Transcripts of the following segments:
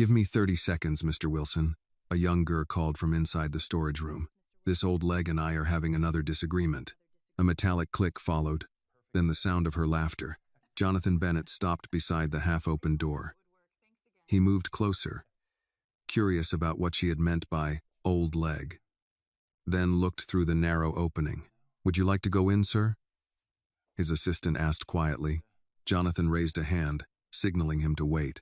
"Give me 30 seconds, Mr. Wilson," a young girl called from inside the storage room. "This old leg and I are having another disagreement." A metallic click followed, then the sound of her laughter. Jonathan Bennett stopped beside the half-open door. He moved closer, curious about what she had meant by old leg, then looked through the narrow opening. "Would you like to go in, sir?" His assistant asked quietly. Jonathan raised a hand, signaling him to wait.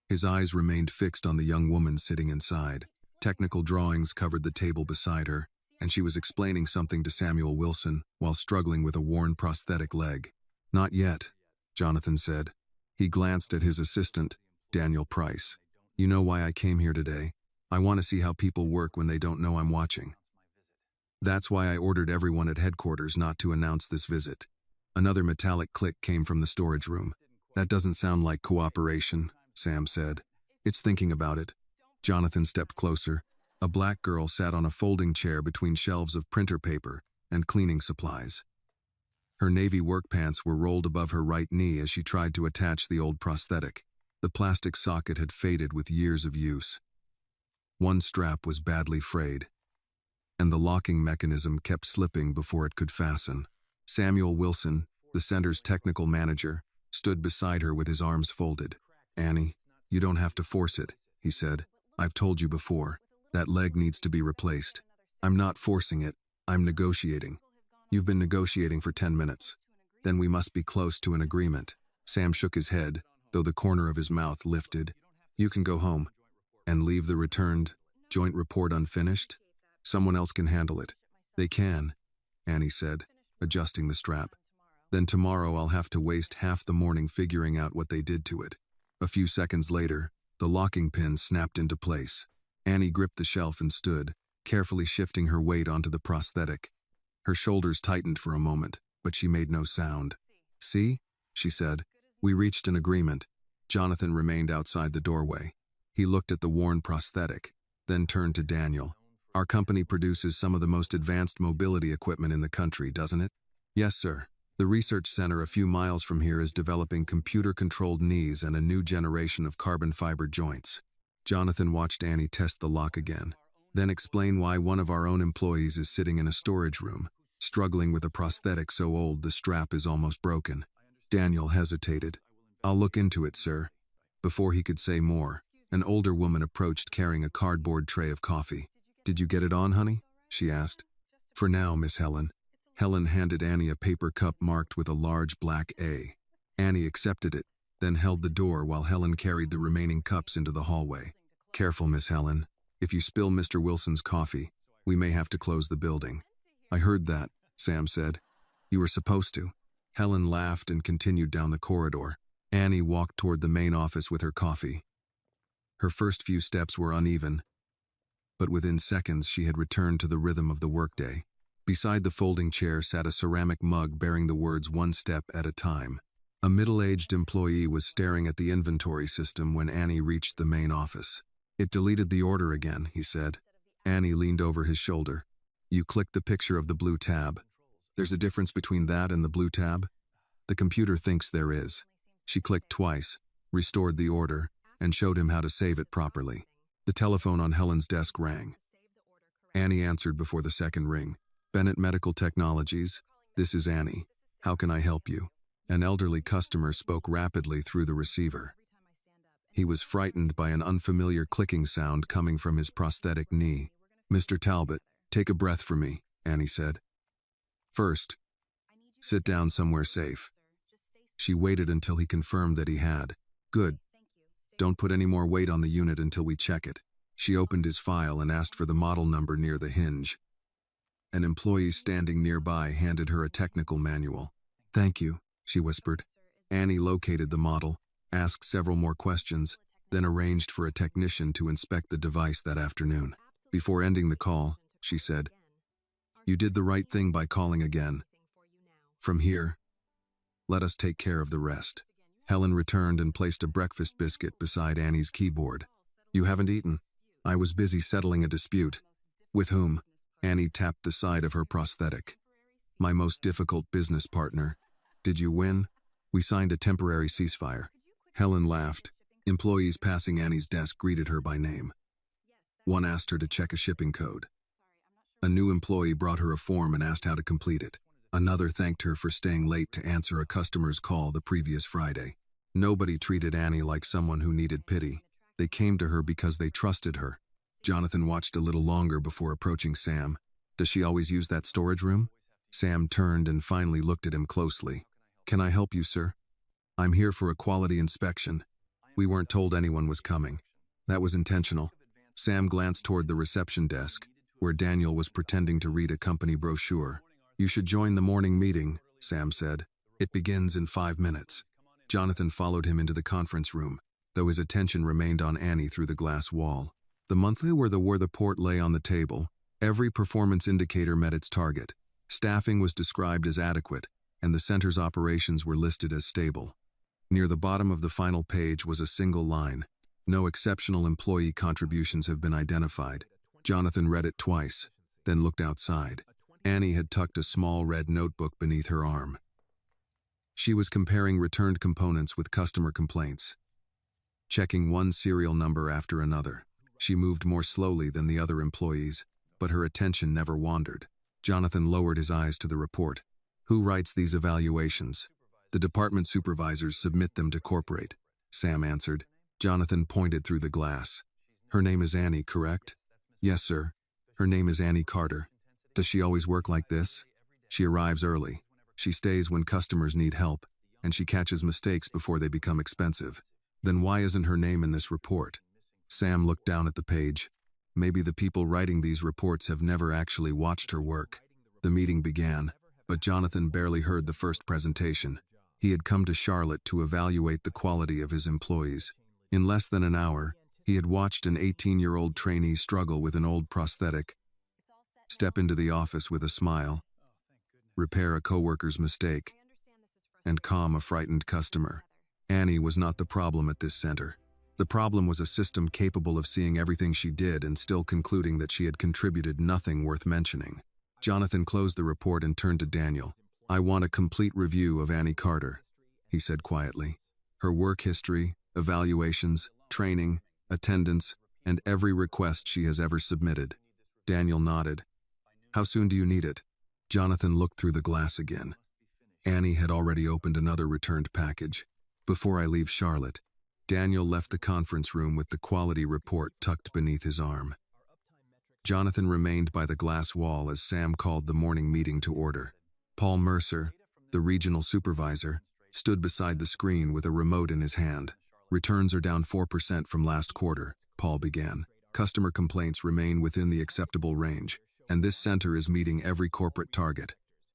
His eyes remained fixed on the young woman sitting inside. Technical drawings covered the table beside her, and she was explaining something to Samuel Wilson while struggling with a worn prosthetic leg. "Not yet," Jonathan said. He glanced at his assistant, Daniel Price. "You know why I came here today? I want to see how people work when they don't know I'm watching. That's why I ordered everyone at headquarters not to announce this visit." Another metallic click came from the storage room. "That doesn't sound like cooperation," Sam said. "It's thinking about it." Jonathan stepped closer. A black girl sat on a folding chair between shelves of printer paper and cleaning supplies. Her navy work pants were rolled above her right knee as she tried to attach the old prosthetic. The plastic socket had faded with years of use. One strap was badly frayed, and the locking mechanism kept slipping before it could fasten. Samuel Wilson, the center's technical manager, stood beside her with his arms folded. "Annie, you don't have to force it," he said. "I've told you before, that leg needs to be replaced." "I'm not forcing it, I'm negotiating." "You've been negotiating for 10 minutes. Then we must be close to an agreement." Sam shook his head, though the corner of his mouth lifted. "You can go home and leave the returned joint report unfinished. Someone else can handle it." "They can," Annie said, adjusting the strap. "Then tomorrow I'll have to waste half the morning figuring out what they did to it." A few seconds later, the locking pin snapped into place. Annie gripped the shelf and stood, carefully shifting her weight onto the prosthetic. Her shoulders tightened for a moment, but she made no sound. "See?" she said. "We reached an agreement." Jonathan remained outside the doorway. He looked at the worn prosthetic, then turned to Daniel. "Our company produces some of the most advanced mobility equipment in the country, doesn't it?" "Yes, sir. The research center a few miles from here is developing computer-controlled knees and a new generation of carbon fiber joints." Jonathan watched Annie test the lock again, then explain why one of our own employees is sitting in a storage room, struggling with a prosthetic so old the strap is almost broken. Daniel hesitated. "I'll look into it, sir." Before he could say more, an older woman approached carrying a cardboard tray of coffee. "Did you get it on, honey?" she asked. "For now, Miss Helen." Helen handed Annie a paper cup marked with a large black A. Annie accepted it, then held the door while Helen carried the remaining cups into the hallway. "Careful, Miss Helen. If you spill Mr. Wilson's coffee, we may have to close the building." "I heard that," Sam said. "You were supposed to." Helen laughed and continued down the corridor. Annie walked toward the main office with her coffee. Her first few steps were uneven, but within seconds she had returned to the rhythm of the workday. Beside the folding chair sat a ceramic mug bearing the words "one step at a time." A middle-aged employee was staring at the inventory system when Annie reached the main office. "It deleted the order again," he said. Annie leaned over his shoulder. "You clicked the picture of the blue tab. There's a difference between that and the blue tab?" "The computer thinks there is." She clicked twice, restored the order, and showed him how to save it properly. The telephone on Helen's desk rang. Annie answered before the second ring. "Bennett Medical Technologies, this is Annie. How can I help you?" An elderly customer spoke rapidly through the receiver. He was frightened by an unfamiliar clicking sound coming from his prosthetic knee. "Mr. Talbot, take a breath for me," Annie said. "First, sit down somewhere safe." She waited until he confirmed that he had. "Good. Don't put any more weight on the unit until we check it." She opened his file and asked for the model number near the hinge. An employee standing nearby handed her a technical manual. "Thank you," she whispered. Annie located the model, asked several more questions, then arranged for a technician to inspect the device that afternoon. Before ending the call, she said, "You did the right thing by calling again. From here, let us take care of the rest." Helen returned and placed a breakfast biscuit beside Annie's keyboard. "You haven't eaten?" "I was busy settling a dispute." "With whom?" Annie tapped the side of her prosthetic. "My most difficult business partner." "Did you win?" "We signed a temporary ceasefire." Helen laughed. Employees passing Annie's desk greeted her by name. One asked her to check a shipping code. A new employee brought her a form and asked how to complete it. Another thanked her for staying late to answer a customer's call the previous Friday. Nobody treated Annie like someone who needed pity. They came to her because they trusted her. Jonathan watched a little longer before approaching Sam. Does she always use that storage room? Sam turned and finally looked at him closely. Can I help you, sir? I'm here for a quality inspection. We weren't told anyone was coming. That was intentional. Sam glanced toward the reception desk, where Daniel was pretending to read a company brochure. You should join the morning meeting, Sam said. It begins in 5 minutes. Jonathan followed him into the conference room, though his attention remained on Annie through the glass wall. The monthly where the report lay on the table. Every performance indicator met its target. Staffing was described as adequate, and the center's operations were listed as stable. Near the bottom of the final page was a single line. No exceptional employee contributions have been identified. Jonathan read it twice, then looked outside. Annie had tucked a small red notebook beneath her arm. She was comparing returned components with customer complaints, checking one serial number after another. She moved more slowly than the other employees, but her attention never wandered. Jonathan lowered his eyes to the report. Who writes these evaluations? The department supervisors submit them to corporate, Sam answered. Jonathan pointed through the glass. Her name is Annie, correct? Yes, sir. Her name is Annie Carter. Does she always work like this? She arrives early. She stays when customers need help, and she catches mistakes before they become expensive. Then why isn't her name in this report? Sam looked down at the page. Maybe the people writing these reports have never actually watched her work. The meeting began, but Jonathan barely heard the first presentation. He had come to Charlotte to evaluate the quality of his employees. In less than an hour, he had watched an 18-year-old trainee struggle with an old prosthetic, step into the office with a smile, repair a coworker's mistake, and calm a frightened customer. Annie was not the problem at this center. The problem was a system capable of seeing everything she did and still concluding that she had contributed nothing worth mentioning. Jonathan closed the report and turned to Daniel. I want a complete review of Annie Carter, he said quietly. Her work history, evaluations, training, attendance, and every request she has ever submitted. Daniel nodded. How soon do you need it? Jonathan looked through the glass again. Annie had already opened another returned package. Before I leave Charlotte. Daniel left the conference room with the quality report tucked beneath his arm. Jonathan remained by the glass wall as Sam called the morning meeting to order. Paul Mercer, the regional supervisor, stood beside the screen with a remote in his hand. Returns are down 4% from last quarter, Paul began. Customer complaints remain within the acceptable range, and this center is meeting every corporate target.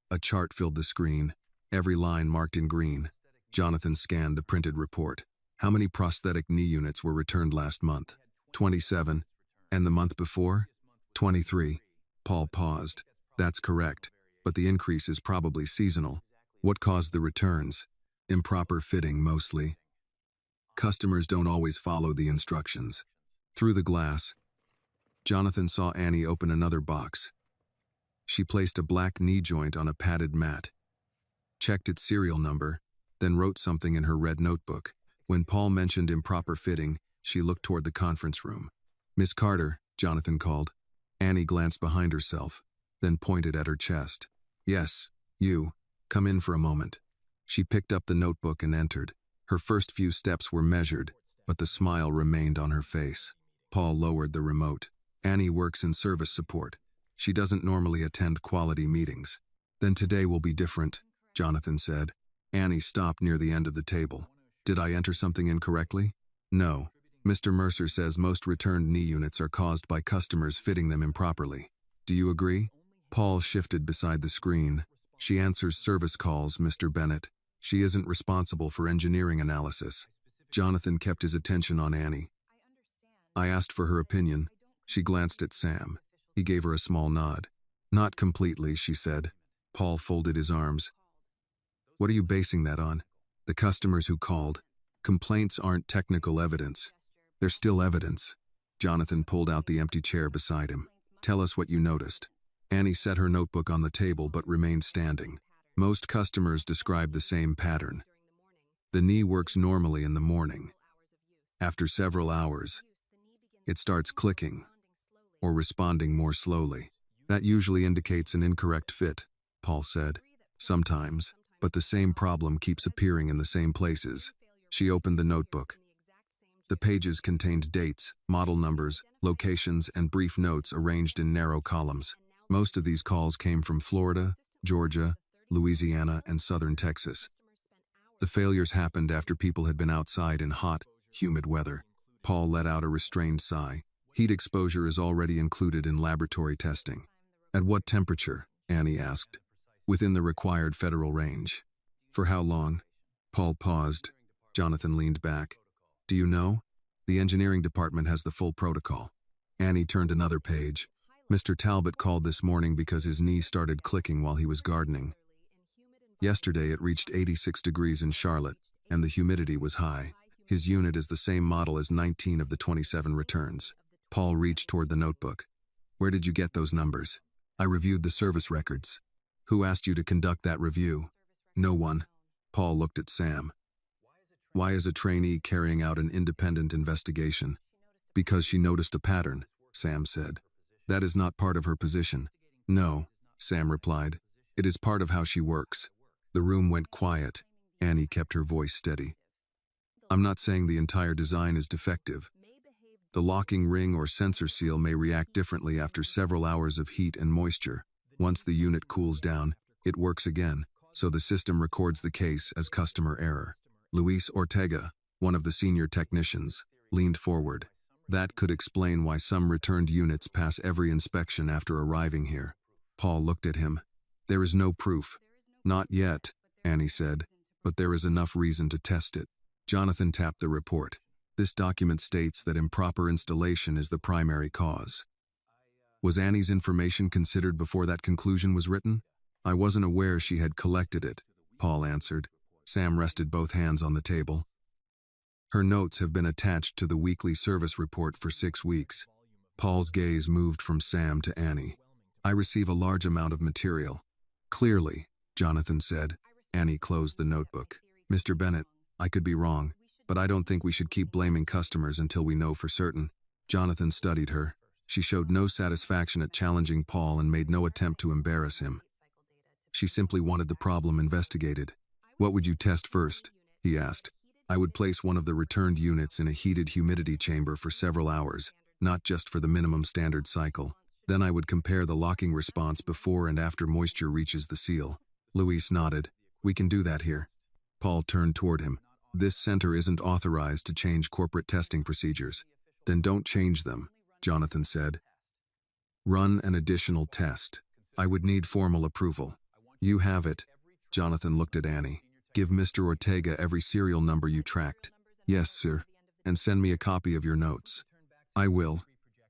A chart filled the screen, every line marked in green. Jonathan scanned the printed report. How many prosthetic knee units were returned last month? 27. And the month before? 23. Paul paused. That's correct, but the increase is probably seasonal. What caused the returns? Improper fitting, mostly. Customers don't always follow the instructions. Through the glass, Jonathan saw Annie open another box. She placed a black knee joint on a padded mat, checked its serial number, then wrote something in her red notebook. When Paul mentioned improper fitting, she looked toward the conference room. Miss Carter, Jonathan called. Annie glanced behind herself, then pointed at her chest. Yes, you. Come in for a moment. She picked up the notebook and entered. Her first few steps were measured, but the smile remained on her face. Paul lowered the remote. Annie works in service support. She doesn't normally attend quality meetings. Then today will be different, Jonathan said. Annie stopped near the end of the table. Did I enter something incorrectly? No. Mr. Mercer says most returned knee units are caused by customers fitting them improperly. Do you agree? Paul shifted beside the screen. She answers service calls, Mr. Bennett. She isn't responsible for engineering analysis. Jonathan kept his attention on Annie. I asked for her opinion. She glanced at Sam. He gave her a small nod. Not completely, she said. Paul folded his arms. What are you basing that on? The customers who called. Complaints aren't technical evidence. They're still evidence. Jonathan pulled out the empty chair beside him. Tell us what you noticed. Annie set her notebook on the table but remained standing. Most customers describe the same pattern. The knee works normally in the morning. After several hours, it starts clicking or responding more slowly. That usually indicates an incorrect fit, Paul said. Sometimes, but the same problem keeps appearing in the same places. She opened the notebook. The pages contained dates, model numbers, locations, and brief notes arranged in narrow columns. Most of these calls came from Florida, Georgia, Louisiana, and southern Texas. The failures happened after people had been outside in hot, humid weather. Paul let out a restrained sigh. Heat exposure is already included in laboratory testing. At what temperature? Annie asked. Within the required federal range. For how long? Paul paused. Jonathan leaned back. Do you know? The engineering department has the full protocol. Annie turned another page. Mr. Talbot called this morning because his knee started clicking while he was gardening. Yesterday it reached 86 degrees in Charlotte, and the humidity was high. His unit is the same model as 19 of the 27 returns. Paul reached toward the notebook. Where did you get those numbers? I reviewed the service records. Who asked you to conduct that review? No one. Paul looked at Sam. Why is a trainee carrying out an independent investigation? Because she noticed a pattern, Sam said. That is not part of her position. No, Sam replied. It is part of how she works. The room went quiet. Annie kept her voice steady. I'm not saying the entire design is defective. The locking ring or sensor seal may react differently after several hours of heat and moisture. Once the unit cools down, it works again, so the system records the case as customer error. Luis Ortega, one of the senior technicians, leaned forward. That could explain why some returned units pass every inspection after arriving here. Paul looked at him. There is no proof. Not yet, Annie said, but there is enough reason to test it. Jonathan tapped the report. This document states that improper installation is the primary cause. Was Annie's information considered before that conclusion was written? I wasn't aware she had collected it, Paul answered. Sam rested both hands on the table. Her notes have been attached to the weekly service report for 6 weeks. Paul's gaze moved from Sam to Annie. I receive a large amount of material. Clearly, Jonathan said. Annie closed the notebook. Mr. Bennett, I could be wrong, but I don't think we should keep blaming customers until we know for certain. Jonathan studied her. She showed no satisfaction at challenging Paul and made no attempt to embarrass him. She simply wanted the problem investigated. What would you test first? He asked. I would place one of the returned units in a heated humidity chamber for several hours, not just for the minimum standard cycle. Then I would compare the locking response before and after moisture reaches the seal. Luis nodded. We can do that here. Paul turned toward him. This center isn't authorized to change corporate testing procedures. Then don't change them, Jonathan said. Run an additional test. I would need formal approval. You have it. Jonathan looked at Annie. Give Mr. Ortega every serial number you tracked. Yes, sir. And send me a copy of your notes. I will.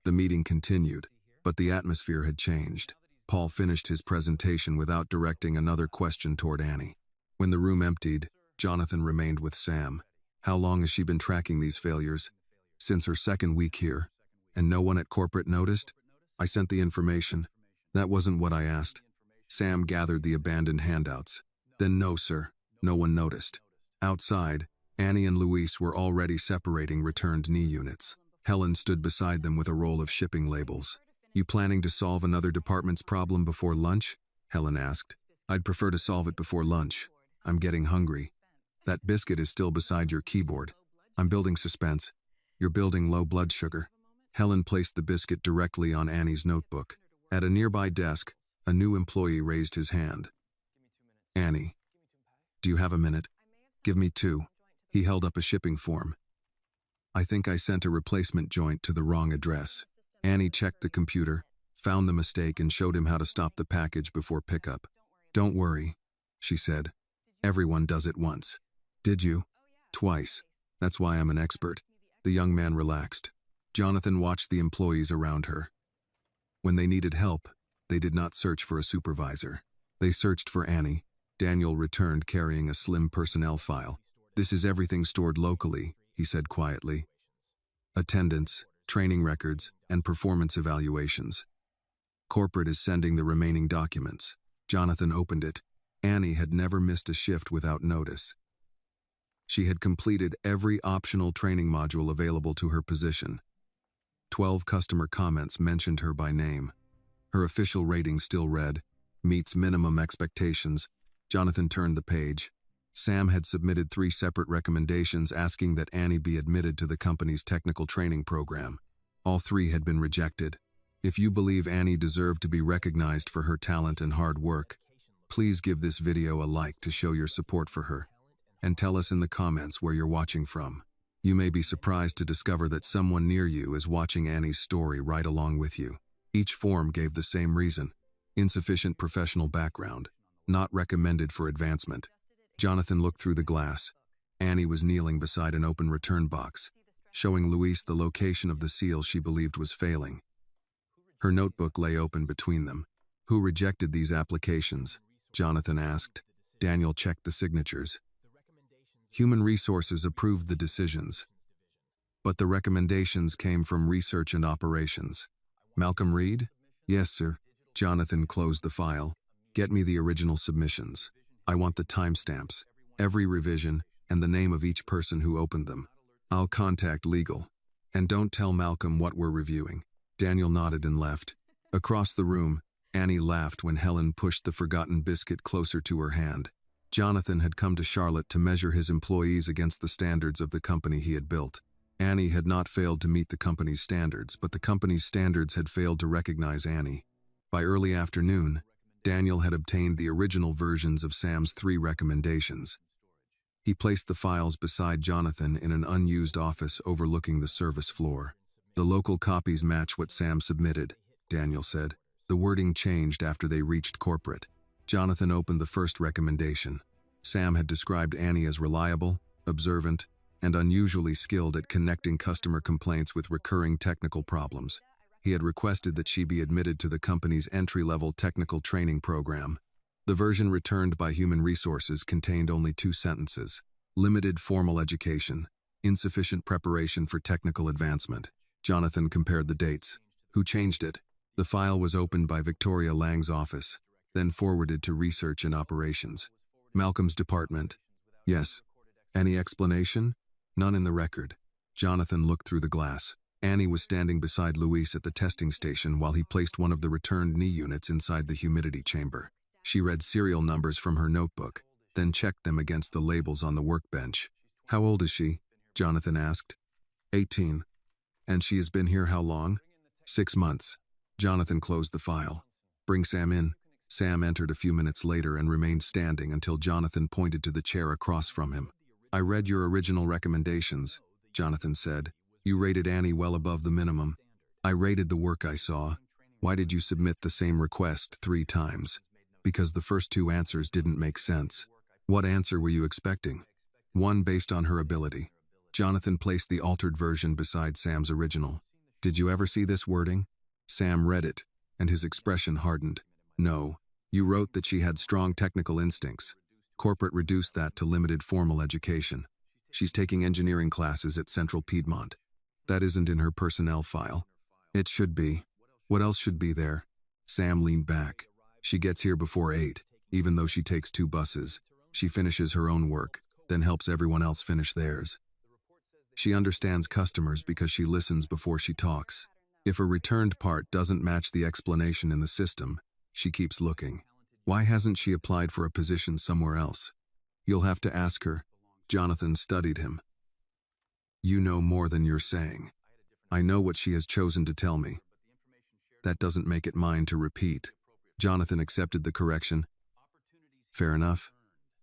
The meeting continued, but the atmosphere had changed. Paul finished his presentation without directing another question toward Annie. When the room emptied, Jonathan remained with Sam. How long has she been tracking these failures? Since her second week here. And no one at corporate noticed? I sent the information. That wasn't what I asked. Sam gathered the abandoned handouts. Then no, sir. No one noticed. Outside, Annie and Luis were already separating returned knee units. Helen stood beside them with a roll of shipping labels. You planning to solve another department's problem before lunch? Helen asked. I'd prefer to solve it before lunch. I'm getting hungry. That biscuit is still beside your keyboard. I'm building suspense. You're building low blood sugar. Helen placed the biscuit directly on Annie's notebook. At a nearby desk, a new employee raised his hand. Annie. Do you have a minute? Give me 2. He held up a shipping form. I think I sent a replacement joint to the wrong address. Annie checked the computer, found the mistake, and showed him how to stop the package before pickup. Don't worry, she said. Everyone does it once. Did you? Twice. That's why I'm an expert. The young man relaxed. Jonathan watched the employees around her. When they needed help, they did not search for a supervisor. They searched for Annie. Daniel returned carrying a slim personnel file. This is everything stored locally, he said quietly. Attendance, training records, and performance evaluations. Corporate is sending the remaining documents. Jonathan opened it. Annie had never missed a shift without notice. She had completed every optional training module available to her position. 12 customer comments mentioned her by name. Her official rating still read, "Meets minimum expectations." Jonathan turned the page. Sam had submitted 3 separate recommendations asking that Annie be admitted to the company's technical training program. All 3 had been rejected. If you believe Annie deserved to be recognized for her talent and hard work, please give this video a like to show your support for her. And tell us in the comments where you're watching from. You may be surprised to discover that someone near you is watching Annie's story right along with you. Each form gave the same reason: insufficient professional background, not recommended for advancement. Jonathan looked through the glass. Annie was kneeling beside an open return box, showing Louise the location of the seal she believed was failing. Her notebook lay open between them. "Who rejected these applications?" Jonathan asked. Daniel checked the signatures. "Human Resources approved the decisions, but the recommendations came from Research and Operations." "Malcolm Reed?" "Yes, sir." Jonathan closed the file. "Get me the original submissions. I want the timestamps, every revision, and the name of each person who opened them. I'll contact legal. And don't tell Malcolm what we're reviewing." Daniel nodded and left. Across the room, Annie laughed when Helen pushed the forgotten biscuit closer to her hand. Jonathan had come to Charlotte to measure his employees against the standards of the company he had built. Annie had not failed to meet the company's standards, but the company's standards had failed to recognize Annie. By early afternoon, Daniel had obtained the original versions of Sam's 3 recommendations. He placed the files beside Jonathan in an unused office overlooking the service floor. "The local copies match what Sam submitted," Daniel said. The wording changed after they reached corporate. Jonathan opened the first recommendation. Sam had described Annie as reliable, observant, and unusually skilled at connecting customer complaints with recurring technical problems. He had requested that she be admitted to the company's entry-level technical training program. The version returned by Human Resources contained only 2 sentences: limited formal education, insufficient preparation for technical advancement. Jonathan compared the dates. "Who changed it?" The file was opened by Victoria Lang's office, then forwarded to Research and Operations. "Malcolm's department." "Yes." "Any explanation?" "None in the record." Jonathan looked through the glass. Annie was standing beside Louise at the testing station while he placed one of the returned knee units inside the humidity chamber. She read serial numbers from her notebook, then checked them against the labels on the workbench. "How old is she?" Jonathan asked. 18. "And she has been here how long?" 6 months. Jonathan closed the file. "Bring Sam in." Sam entered a few minutes later and remained standing until Jonathan pointed to the chair across from him. "I read your original recommendations," Jonathan said. "You rated Annie well above the minimum. I rated the work I saw. Why did you submit the same request 3 times? Because the first 2 answers didn't make sense." "What answer were you expecting?" "One based on her ability." Jonathan placed the altered version beside Sam's original. "Did you ever see this wording?" Sam read it, and his expression hardened. "No. You wrote that she had strong technical instincts. Corporate reduced that to limited formal education. She's taking engineering classes at Central Piedmont. That isn't in her personnel file." "It should be. What else should be there?" Sam leaned back. "She gets here before 8, even though she takes 2 buses. She finishes her own work, then helps everyone else finish theirs. She understands customers because she listens before she talks. If a returned part doesn't match the explanation in the system, she keeps looking. Why hasn't she applied for a position somewhere else?" "You'll have to ask her." Jonathan studied him. "You know more than you're saying. I know what she has chosen to tell me. That doesn't make it mine to repeat." Jonathan accepted the correction. "Fair enough."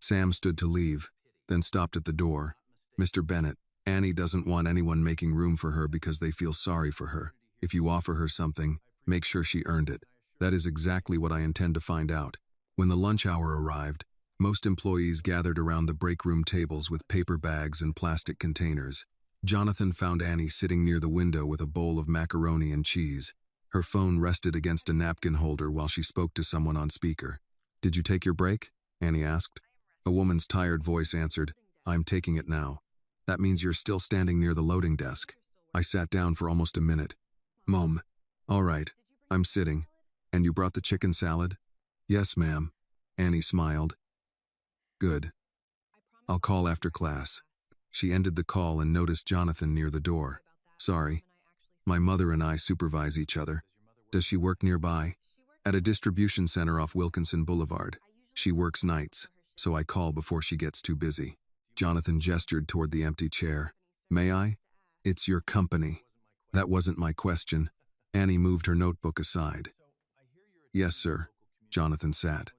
Sam stood to leave, then stopped at the door. "Mr. Bennett, Annie doesn't want anyone making room for her because they feel sorry for her. If you offer her something, make sure she earned it." "That is exactly what I intend to find out." When the lunch hour arrived, most employees gathered around the break room tables with paper bags and plastic containers. Jonathan found Annie sitting near the window with a bowl of macaroni and cheese. Her phone rested against a napkin holder while she spoke to someone on speaker. "Did you take your break?" Annie asked. A woman's tired voice answered, "I'm taking it now." "That means you're still standing near the loading desk." "I sat down for almost a minute." "Mom." "All right, I'm sitting." "And you brought the chicken salad?" "Yes, ma'am." Annie smiled. "Good. I'll call after class." She ended the call and noticed Jonathan near the door. Sorry. My mother and I supervise each other. Does she work nearby? At a distribution center off Wilkinson Boulevard. She works nights, so I call before she gets too busy. Jonathan gestured toward the empty chair. May I? It's your company. That wasn't my question. Annie moved her notebook aside. Yes, sir. Jonathan sat.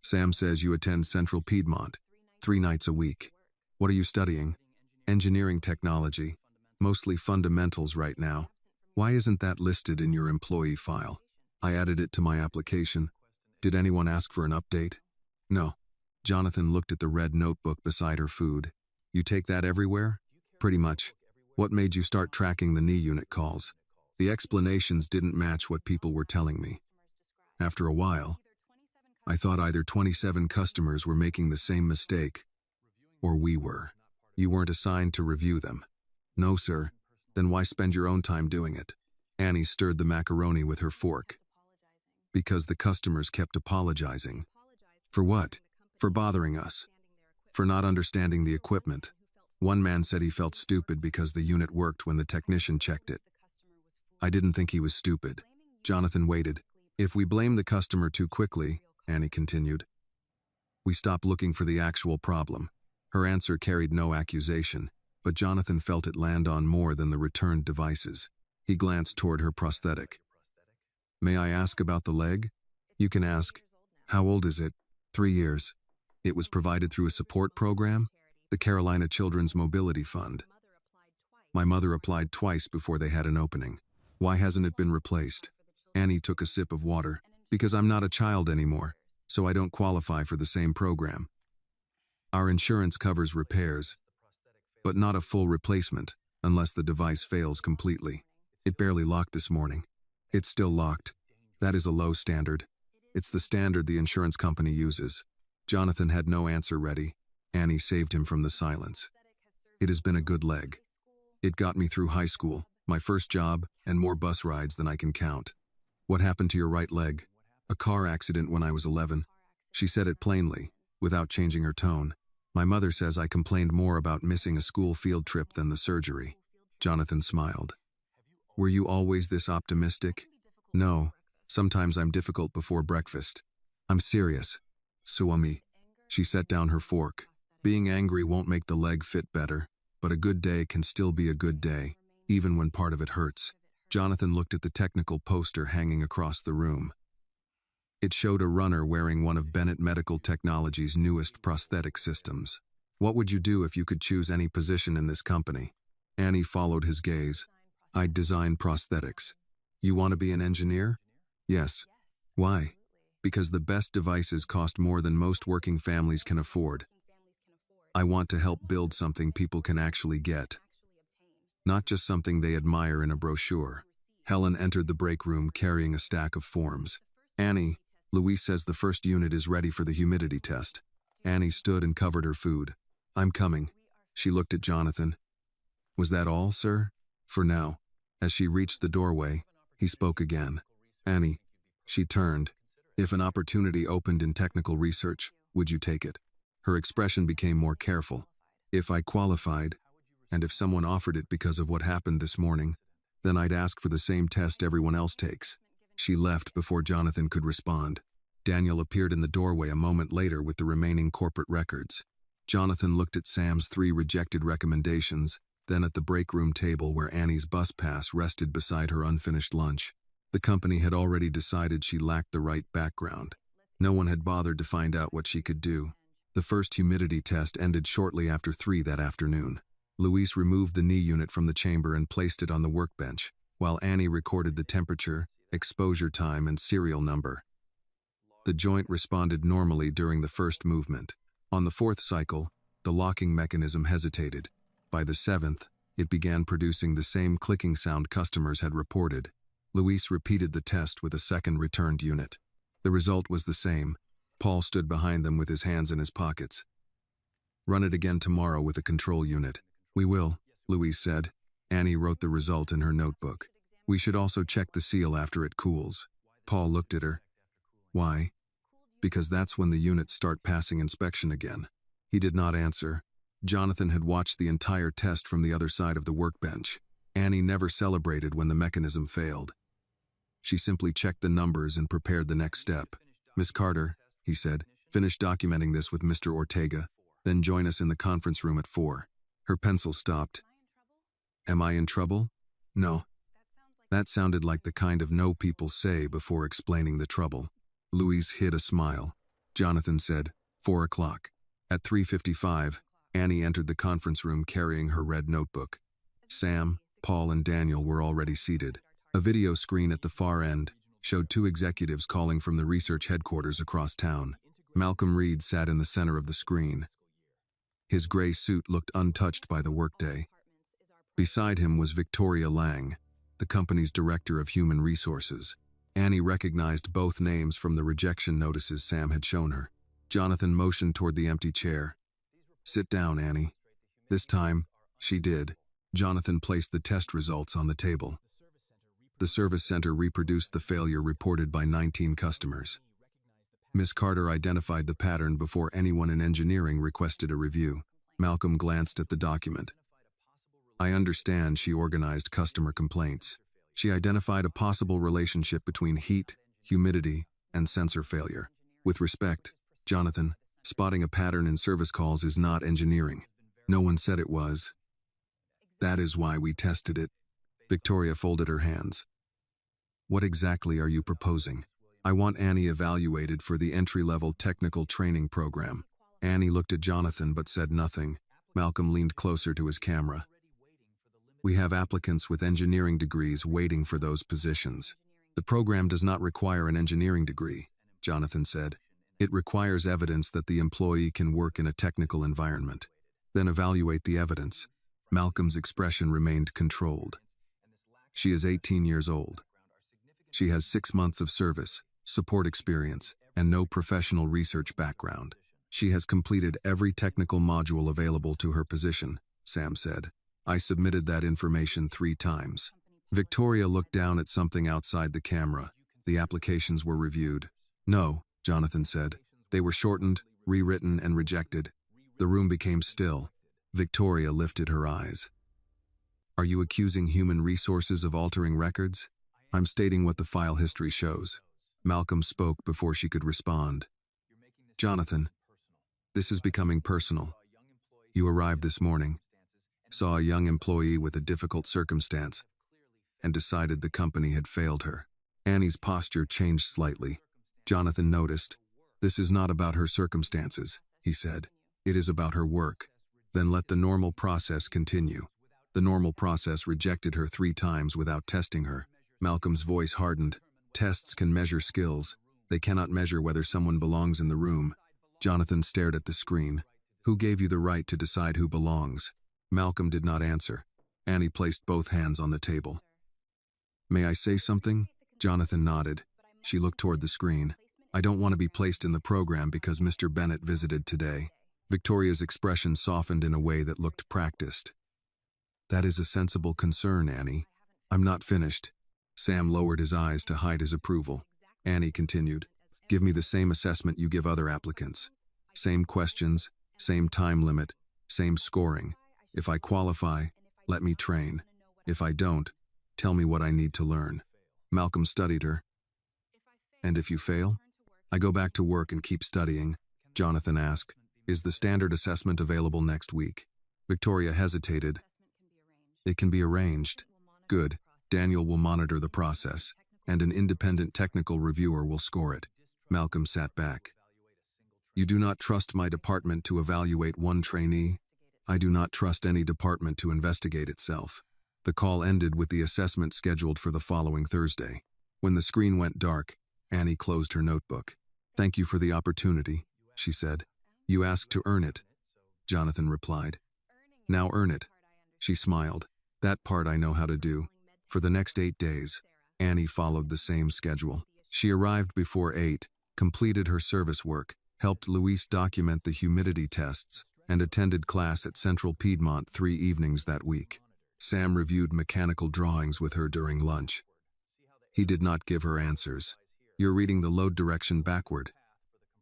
Sam says you attend Central Piedmont, 3 nights a week. What are you studying? Engineering technology. Mostly fundamentals right now. Why isn't that listed in your employee file? I added it to my application. Did anyone ask for an update? No. Jonathan looked at the red notebook beside her food. You take that everywhere? Pretty much. What made you start tracking the knee unit calls? The explanations didn't match what people were telling me. After a while, I thought either 27 customers were making the same mistake, or we were. You weren't assigned to review them. No, sir. Then why spend your own time doing it? Annie stirred the macaroni with her fork. Because the customers kept apologizing. For what? For bothering us. For not understanding the equipment. One man said he felt stupid because the unit worked when the technician checked it. I didn't think he was stupid. Jonathan waited. If we blame the customer too quickly, Annie continued, we stop looking for the actual problem. Her answer carried no accusation, but Jonathan felt it land on more than the returned devices. He glanced toward her prosthetic. May I ask about the leg? You can ask. How old is it? 3 years. It was provided through a support program? The Carolina Children's Mobility Fund. My mother applied twice before they had an opening. Why hasn't it been replaced? Annie took a sip of water. Because I'm not a child anymore, so I don't qualify for the same program. Our insurance covers repairs, but not a full replacement unless the device fails completely. It barely locked this morning. It's still locked. That is a low standard. It's the standard the insurance company uses. Jonathan had no answer ready. Annie saved him from the silence. It has been a good leg. It got me through high school, my first job, and more bus rides than I can count. What happened to your right leg? A car accident when I was 11. She said it plainly, without changing her tone. My mother says I complained more about missing a school field trip than the surgery. Jonathan smiled. Were you always this optimistic? No. Sometimes I'm difficult before breakfast. I'm serious. Suomi. She set down her fork. Being angry won't make the leg fit better, but a good day can still be a good day, even when part of it hurts. Jonathan looked at the technical poster hanging across the room. It showed a runner wearing one of Bennett Medical Technology's newest prosthetic systems. What would you do if you could choose any position in this company? Annie followed his gaze. I'd design prosthetics. You want to be an engineer? Yes. Why? Because the best devices cost more than most working families can afford. I want to help build something people can actually get. Not just something they admire in a brochure. Helen entered the break room carrying a stack of forms. Annie, Louise says the first unit is ready for the humidity test. Annie stood and covered her food. I'm coming. She looked at Jonathan. Was that all, sir? For now. As she reached the doorway, he spoke again. Annie. She turned. If an opportunity opened in technical research, would you take it? Her expression became more careful. If I qualified, and if someone offered it because of what happened this morning, then I'd ask for the same test everyone else takes. She left before Jonathan could respond. Daniel appeared in the doorway a moment later with the remaining corporate records. Jonathan looked at Sam's 3 rejected recommendations, then at the break room table where Annie's bus pass rested beside her unfinished lunch. The company had already decided she lacked the right background. No one had bothered to find out what she could do. The first humidity test ended shortly after 3 that afternoon. Louise removed the knee unit from the chamber and placed it on the workbench, while Annie recorded the temperature, exposure time, and serial number. The joint responded normally during the first movement. On the 4th cycle, the locking mechanism hesitated. By the 7th, it began producing the same clicking sound customers had reported. Louise repeated the test with a second returned unit. The result was the same. Paul stood behind them with his hands in his pockets. Run it again tomorrow with a control unit. We will, Louise said. Annie wrote the result in her notebook. We should also check the seal after it cools. Paul looked at her. Why? Because that's when the units start passing inspection again. He did not answer. Jonathan had watched the entire test from the other side of the workbench. Annie never celebrated when the mechanism failed. She simply checked the numbers and prepared the next step. "Miss Carter," he said, "finish documenting this with Mr. Ortega, then join us in the conference room at 4. Her pencil stopped. "Am I in trouble?" "No." That sounded like the kind of no people say before explaining the trouble. Louise hid a smile. Jonathan said, 4 o'clock. At 3:55, Annie entered the conference room carrying her red notebook. Sam, Paul, and Daniel were already seated. A video screen at the far end showed 2 executives calling from the research headquarters across town. Malcolm Reed sat in the center of the screen. His gray suit looked untouched by the workday. Beside him was Victoria Lang, the company's director of human resources. Annie recognized both names from the rejection notices Sam had shown her. Jonathan motioned toward the empty chair. "Sit down, Annie." This time, she did. Jonathan placed the test results on the table. The service center reproduced the failure reported by 19 customers. Miss Carter identified the pattern before anyone in engineering requested a review. Malcolm glanced at the document. "I understand she organized customer complaints. She identified a possible relationship between heat, humidity, and sensor failure. With respect, Jonathan, spotting a pattern in service calls is not engineering. No one said it was. That is why we tested it." Victoria folded her hands. "What exactly are you proposing?" "I want Annie evaluated for the entry-level technical training program." Annie looked at Jonathan but said nothing. Malcolm leaned closer to his camera. "We have applicants with engineering degrees waiting for those positions. The program does not require an engineering degree," Jonathan said. "It requires evidence that the employee can work in a technical environment. Then evaluate the evidence." Malcolm's expression remained controlled. "She is 18 years old. She has 6 months of service, support experience, and no professional research background. She has completed every technical module available to her position," Sam said. "I submitted that information 3 times. Victoria looked down at something outside the camera. The applications were reviewed. "No," Jonathan said. "They were shortened, rewritten, and rejected." The room became still. Victoria lifted her eyes. "Are you accusing human resources of altering records?" "I'm stating what the file history shows." Malcolm spoke before she could respond. "Jonathan, this is becoming personal. You arrived this morning, saw a young employee with a difficult circumstance, and decided the company had failed her." Annie's posture changed slightly. Jonathan noticed. "This is not about her circumstances," he said. "It is about her work. Then let the normal process continue." "The normal process rejected her 3 times without testing her." Malcolm's voice hardened. "Tests can measure skills. They cannot measure whether someone belongs in the room." Jonathan stared at the screen. "Who gave you the right to decide who belongs?" Malcolm did not answer. Annie placed both hands on the table. "May I say something?" Jonathan nodded. She looked toward the screen. "I don't want to be placed in the program because Mr. Bennett visited today." Victoria's expression softened in a way that looked practiced. "That is a sensible concern, Annie." "I'm not finished." Sam lowered his eyes to hide his approval. Annie continued, "Give me the same assessment you give other applicants. Same questions, same time limit, same scoring. If I qualify, let me train. If I don't, tell me what I need to learn." Malcolm studied her. "And if you fail?" "I go back to work and keep studying." Jonathan asked, "Is the standard assessment available next week?" Victoria hesitated. "It can be arranged." "Good. Daniel will monitor the process, and an independent technical reviewer will score it." Malcolm sat back. "You do not trust my department to evaluate one trainee?" "I do not trust any department to investigate itself." The call ended with the assessment scheduled for the following Thursday. When the screen went dark, Annie closed her notebook. "Thank you for the opportunity," she said. "You asked to earn it," Jonathan replied. "Now earn it." She smiled. "That part I know how to do." For the next 8 days, Annie followed the same schedule. She arrived before 8, completed her service work, helped Luis document the humidity tests, and attended class at Central Piedmont 3 evenings that week. Sam reviewed mechanical drawings with her during lunch. He did not give her answers. "You're reading the load direction backward,"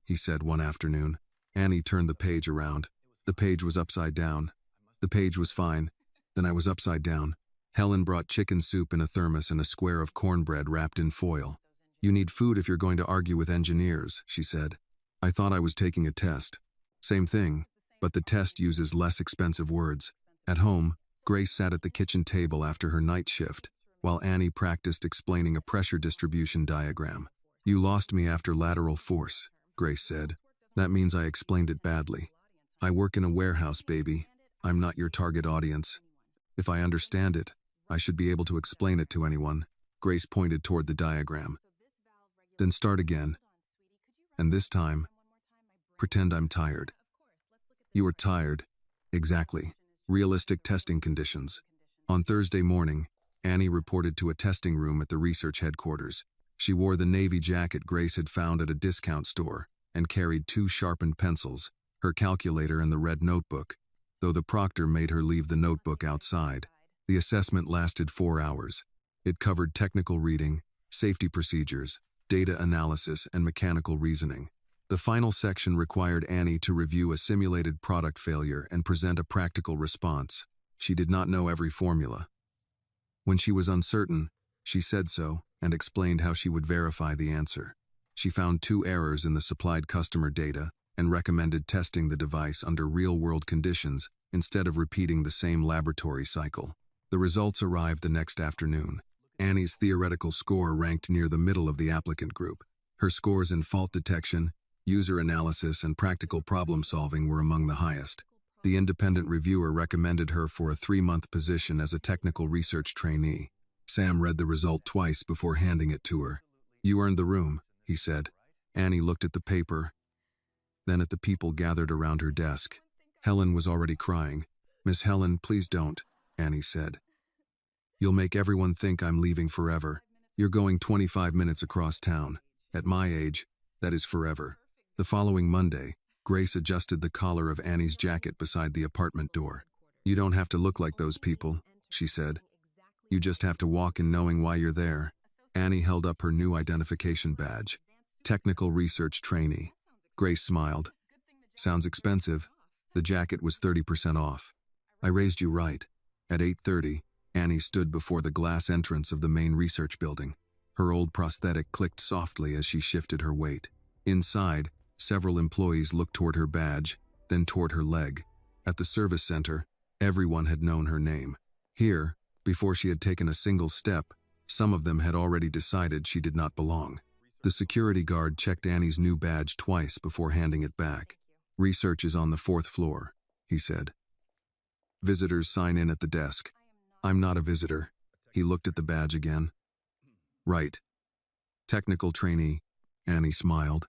he said one afternoon. Annie turned the page around. The page was upside down. The page was fine. Then I was upside down. Helen brought chicken soup in a thermos and a square of cornbread wrapped in foil. You need food if you're going to argue with engineers, she said. I thought I was taking a test. Same thing, but the test uses less expensive words. At home, Grace sat at the kitchen table after her night shift, while Annie practiced explaining a pressure distribution diagram. You lost me after lateral force, Grace said. That means I explained it badly. I work in a warehouse, baby. I'm not your target audience. If I understand it, I should be able to explain it to anyone. Grace pointed toward the diagram. Then start again. And this time, pretend I'm tired. You are tired. Exactly. Realistic testing conditions. On Thursday morning, Annie reported to a testing room at the research headquarters. She wore the navy jacket Grace had found at a discount store and carried 2 sharpened pencils, her calculator and the red notebook, though the proctor made her leave the notebook outside. The assessment lasted 4 hours. It covered technical reading, safety procedures, data analysis, and mechanical reasoning. The final section required Annie to review a simulated product failure and present a practical response. She did not know every formula. When she was uncertain, she said so and explained how she would verify the answer. She found 2 errors in the supplied customer data and recommended testing the device under real-world conditions instead of repeating the same laboratory cycle. The results arrived the next afternoon. Annie's theoretical score ranked near the middle of the applicant group. Her scores in fault detection, user analysis, and practical problem-solving were among the highest. The independent reviewer recommended her for a 3-month position as a technical research trainee. Sam read the result twice before handing it to her. You earned the room, he said. Annie looked at the paper, then at the people gathered around her desk. Helen was already crying. Miss Helen, please don't, Annie said. You'll make everyone think I'm leaving forever. You're going 25 minutes across town. At my age, that is forever. The following Monday, Grace adjusted the collar of Annie's jacket beside the apartment door. You don't have to look like those people, she said. You just have to walk in knowing why you're there. Annie held up her new identification badge. Technical research trainee. Grace smiled. Sounds expensive. The jacket was 30% off. I raised you right. At 8:30, Annie stood before the glass entrance of the main research building. Her old prosthetic clicked softly as she shifted her weight. Inside, several employees looked toward her badge, then toward her leg. At the service center, everyone had known her name. Here, before she had taken a single step, some of them had already decided she did not belong. The security guard checked Annie's new badge twice before handing it back. Research is on the 4th floor, he said. Visitors sign in at the desk. I'm not a visitor. He looked at the badge again. Right. Technical trainee, Annie smiled.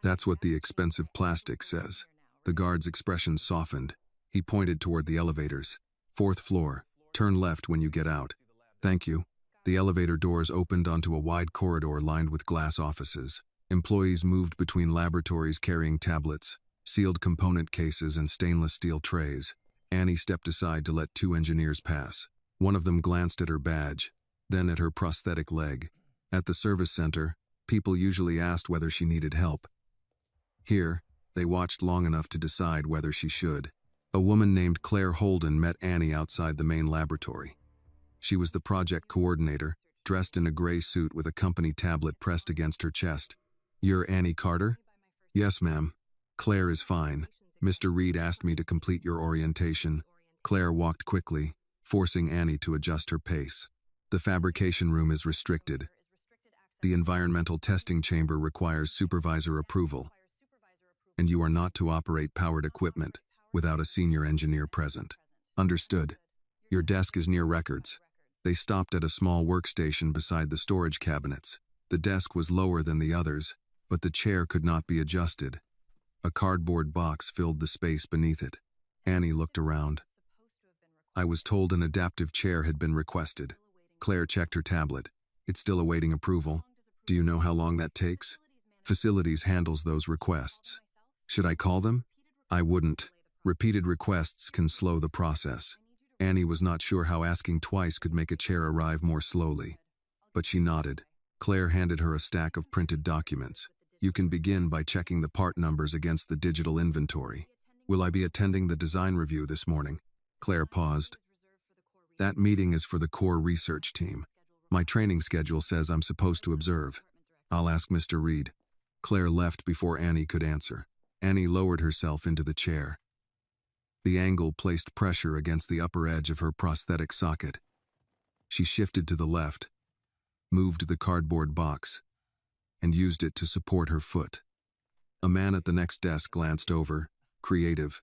That's what the expensive plastic says. The guard's expression softened. He pointed toward the elevators. 4th floor. Turn left when you get out. Thank you. The elevator doors opened onto a wide corridor lined with glass offices. Employees moved between laboratories carrying tablets, sealed component cases, and stainless steel trays. Annie stepped aside to let 2 engineers pass. One of them glanced at her badge, then at her prosthetic leg. At the service center, people usually asked whether she needed help. Here, they watched long enough to decide whether she should. A woman named Claire Holden met Annie outside the main laboratory. She was the project coordinator, dressed in a gray suit with a company tablet pressed against her chest. You're Annie Carter? Yes, ma'am. Claire is fine. Mr. Reed asked me to complete your orientation. Claire walked quickly, forcing Annie to adjust her pace. The fabrication room is restricted. The environmental testing chamber requires supervisor approval, and you are not to operate powered equipment without a senior engineer present. Understood. Your desk is near records. They stopped at a small workstation beside the storage cabinets. The desk was lower than the others, but the chair could not be adjusted. A cardboard box filled the space beneath it. Annie looked around. I was told an adaptive chair had been requested. Claire checked her tablet. It's still awaiting approval. Do you know how long that takes? Facilities handles those requests. Should I call them? I wouldn't. Repeated requests can slow the process. Annie was not sure how asking twice could make a chair arrive more slowly. But she nodded. Claire handed her a stack of printed documents. You can begin by checking the part numbers against the digital inventory. Will I be attending the design review this morning? Claire paused. That meeting is for the core research team. My training schedule says I'm supposed to observe. I'll ask Mr. Reed. Claire left before Annie could answer. Annie lowered herself into the chair. The angle placed pressure against the upper edge of her prosthetic socket. She shifted to the left, moved the cardboard box, and used it to support her foot. A man at the next desk glanced over, creative.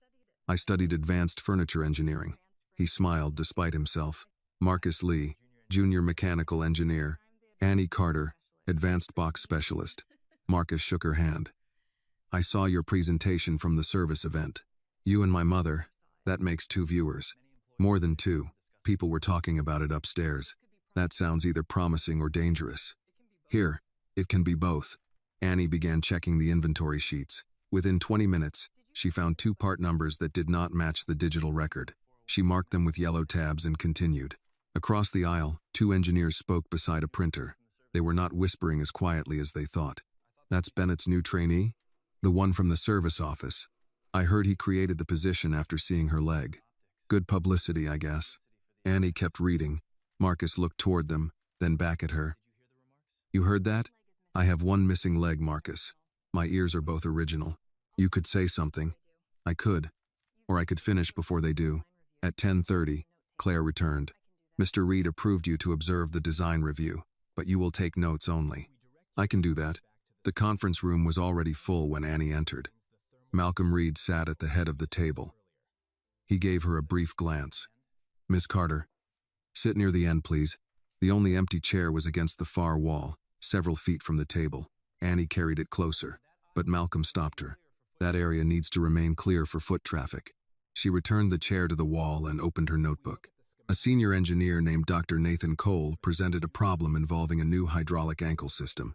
I studied advanced furniture engineering. He smiled despite himself. Marcus Lee, junior mechanical engineer. Annie Carter, advanced box specialist. Marcus shook her hand. I saw your presentation from the service event. You and my mother, that makes 2 viewers. More than 2. People were talking about it upstairs. That sounds either promising or dangerous. Here, it can be both. Annie began checking the inventory sheets. Within 20 minutes, she found 2 part numbers that did not match the digital record. She marked them with yellow tabs and continued. Across the aisle, 2 engineers spoke beside a printer. They were not whispering as quietly as they thought. That's Bennett's new trainee? The one from the service office. I heard he created the position after seeing her leg. Good publicity, I guess. Annie kept reading. Marcus looked toward them, then back at her. You heard that? I have 1 missing leg, Marcus. My ears are both original. You could say something. I could. Or I could finish before they do. At 10:30, Claire returned. Mr. Reed approved you to observe the design review, but you will take notes only. I can do that. The conference room was already full when Annie entered. Malcolm Reed sat at the head of the table. He gave her a brief glance. Miss Carter, sit near the end, please. The only empty chair was against the far wall, several feet from the table. Annie carried it closer, but Malcolm stopped her. That area needs to remain clear for foot traffic. She returned the chair to the wall and opened her notebook. A senior engineer named Dr. Nathan Cole presented a problem involving a new hydraulic ankle system.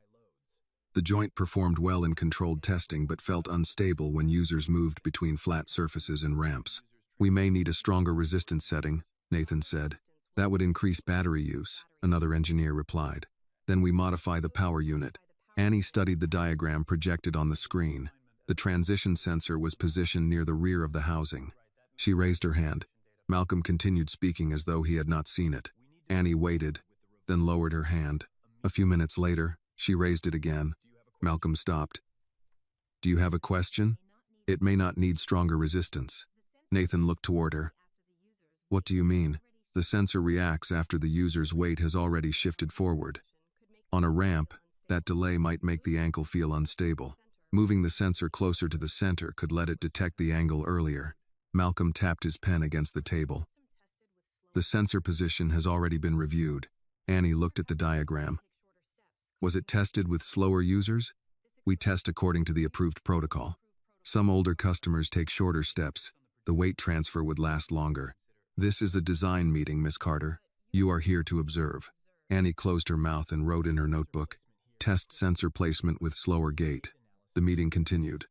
The joint performed well in controlled testing but felt unstable when users moved between flat surfaces and ramps. We may need a stronger resistance setting, Nathan said. That would increase battery use, another engineer replied. Then we modify the power unit. Annie studied the diagram projected on the screen. The transition sensor was positioned near the rear of the housing. She raised her hand. Malcolm continued speaking as though he had not seen it. Annie waited, then lowered her hand. A few minutes later, she raised it again. Malcolm stopped. Do you have a question? It may not need stronger resistance. Nathan looked toward her. What do you mean? The sensor reacts after the user's weight has already shifted forward. On a ramp, that delay might make the ankle feel unstable. Moving the sensor closer to the center could let it detect the angle earlier. Malcolm tapped his pen against the table. The sensor position has already been reviewed. Annie looked at the diagram. Was it tested with slower users? We test according to the approved protocol. Some older customers take shorter steps. The weight transfer would last longer. This is a design meeting, Miss Carter. You are here to observe. Annie closed her mouth and wrote in her notebook, test sensor placement with slower gait. The meeting continued.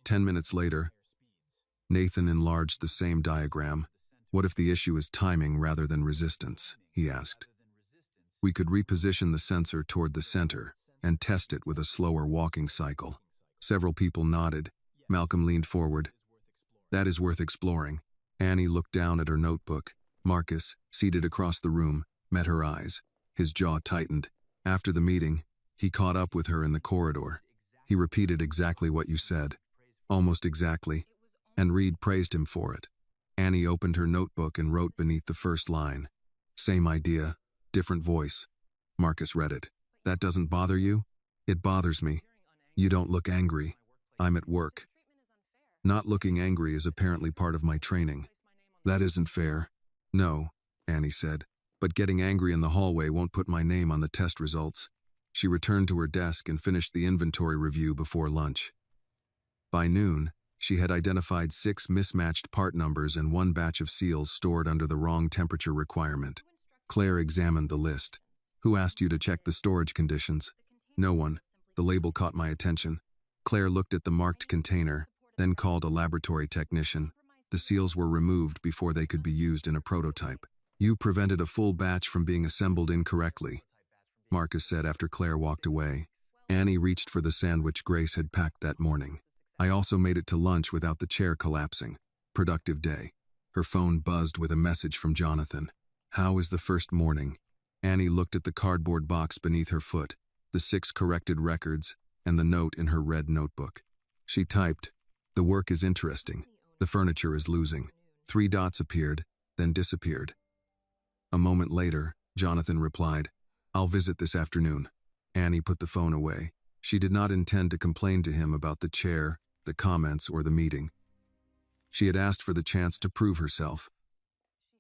10 minutes later, Nathan enlarged the same diagram. What if the issue is timing rather than resistance? He asked. We could reposition the sensor toward the center and test it with a slower walking cycle. Several people nodded. Malcolm leaned forward. That is worth exploring. Annie looked down at her notebook. Marcus, seated across the room, met her eyes. His jaw tightened. After the meeting, he caught up with her in the corridor. He repeated exactly what you said. Almost exactly. And Reed praised him for it. Annie opened her notebook and wrote beneath the first line. Same idea, different voice. Marcus read it. That doesn't bother you? It bothers me. You don't look angry. I'm at work. Not looking angry is apparently part of my training. That isn't fair. No, Annie said. But getting angry in the hallway won't put my name on the test results. She returned to her desk and finished the inventory review before lunch. By noon, she had identified 6 mismatched part numbers and 1 batch of seals stored under the wrong temperature requirement. Claire examined the list. Who asked you to check the storage conditions? No one. The label caught my attention. Claire looked at the marked container, then called a laboratory technician. The seals were removed before they could be used in a prototype. You prevented a full batch from being assembled incorrectly, Marcus said after Claire walked away. Annie reached for the sandwich Grace had packed that morning. I also made it to lunch without the chair collapsing. Productive day. Her phone buzzed with a message from Jonathan. How is the first morning? Annie looked at the cardboard box beneath her foot, the 6 corrected records, and the note in her red notebook. She typed, "The work is interesting. The furniture is losing." 3 dots appeared, then disappeared. A moment later, Jonathan replied, "I'll visit this afternoon." Annie put the phone away. She did not intend to complain to him about the chair, the comments, or the meeting. She had asked for the chance to prove herself,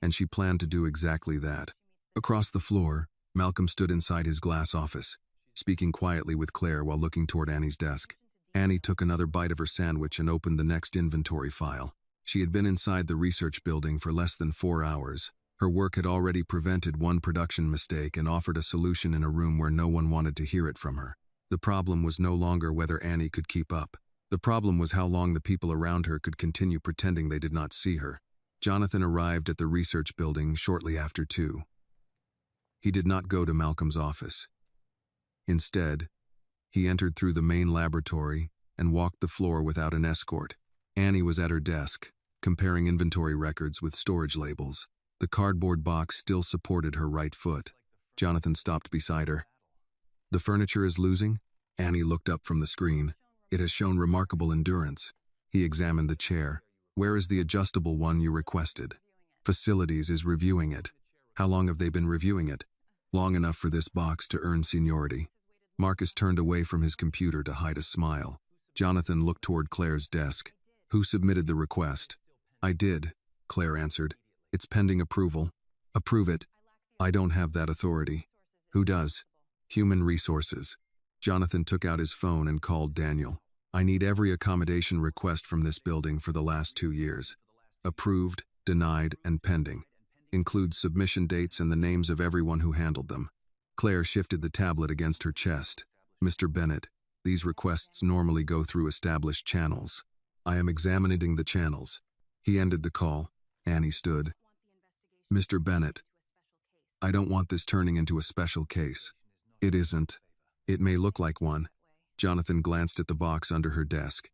and she planned to do exactly that. Across the floor, Malcolm stood inside his glass office, speaking quietly with Claire while looking toward Annie's desk. Annie took another bite of her sandwich and opened the next inventory file. She had been inside the research building for less than 4 hours. Her work had already prevented one production mistake and offered a solution in a room where no one wanted to hear it from her. The problem was no longer whether Annie could keep up. The problem was how long the people around her could continue pretending they did not see her. Jonathan arrived at the research building shortly after 2. He did not go to Malcolm's office. Instead, he entered through the main laboratory and walked the floor without an escort. Annie was at her desk, comparing inventory records with storage labels. The cardboard box still supported her right foot. Jonathan stopped beside her. "The furniture is losing?" Annie looked up from the screen. "It has shown remarkable endurance." He examined the chair. "Where is the adjustable one you requested?" "Facilities is reviewing it." "How long have they been reviewing it?" "Long enough for this box to earn seniority." Marcus turned away from his computer to hide a smile. Jonathan looked toward Claire's desk. "Who submitted the request?" "I did," Claire answered. "It's pending approval." "Approve it." "I don't have that authority." "Who does?" "Human Resources." Jonathan took out his phone and called Daniel. "I need every accommodation request from this building for the last 2 years. Approved, denied, and pending. Includes submission dates and the names of everyone who handled them." Claire shifted the tablet against her chest. "Mr. Bennett, these requests normally go through established channels. I am examining the channels." He ended the call. Annie stood. "Mr. Bennett, I don't want this turning into a special case." "It isn't. It may look like one." Jonathan glanced at the box under her desk.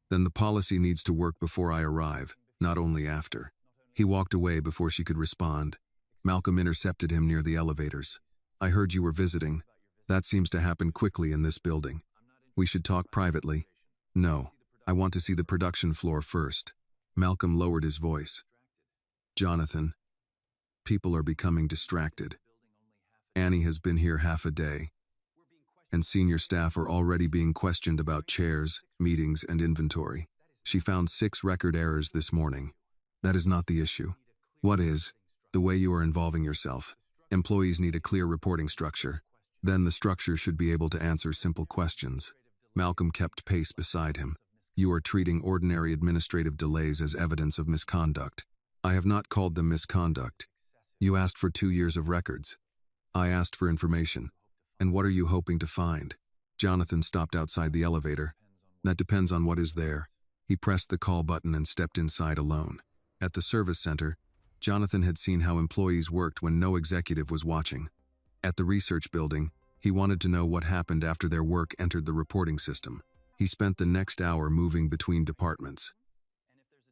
"Then the policy needs to work before I arrive, not only after." He walked away before she could respond. Malcolm intercepted him near the elevators. "I heard you were visiting. That seems to happen quickly in this building. We should talk privately." "No, I want to see the production floor first." Malcolm lowered his voice. "Jonathan, people are becoming distracted. Annie has been here half a day, and senior staff are already being questioned about chairs, meetings, and inventory. She found 6 record errors this morning. That is not the issue. What is? The way you are involving yourself. Employees need a clear reporting structure. Then the structure should be able to answer simple questions." Malcolm kept pace beside him. "You are treating ordinary administrative delays as evidence of misconduct." "I have not called them misconduct. You asked for 2 years of records. I asked for information. And what are you hoping to find?" Jonathan stopped outside the elevator. "That depends on what is there." He pressed the call button and stepped inside alone. At the service center, Jonathan had seen how employees worked when no executive was watching. At the research building, he wanted to know what happened after their work entered the reporting system. He spent the next hour moving between departments.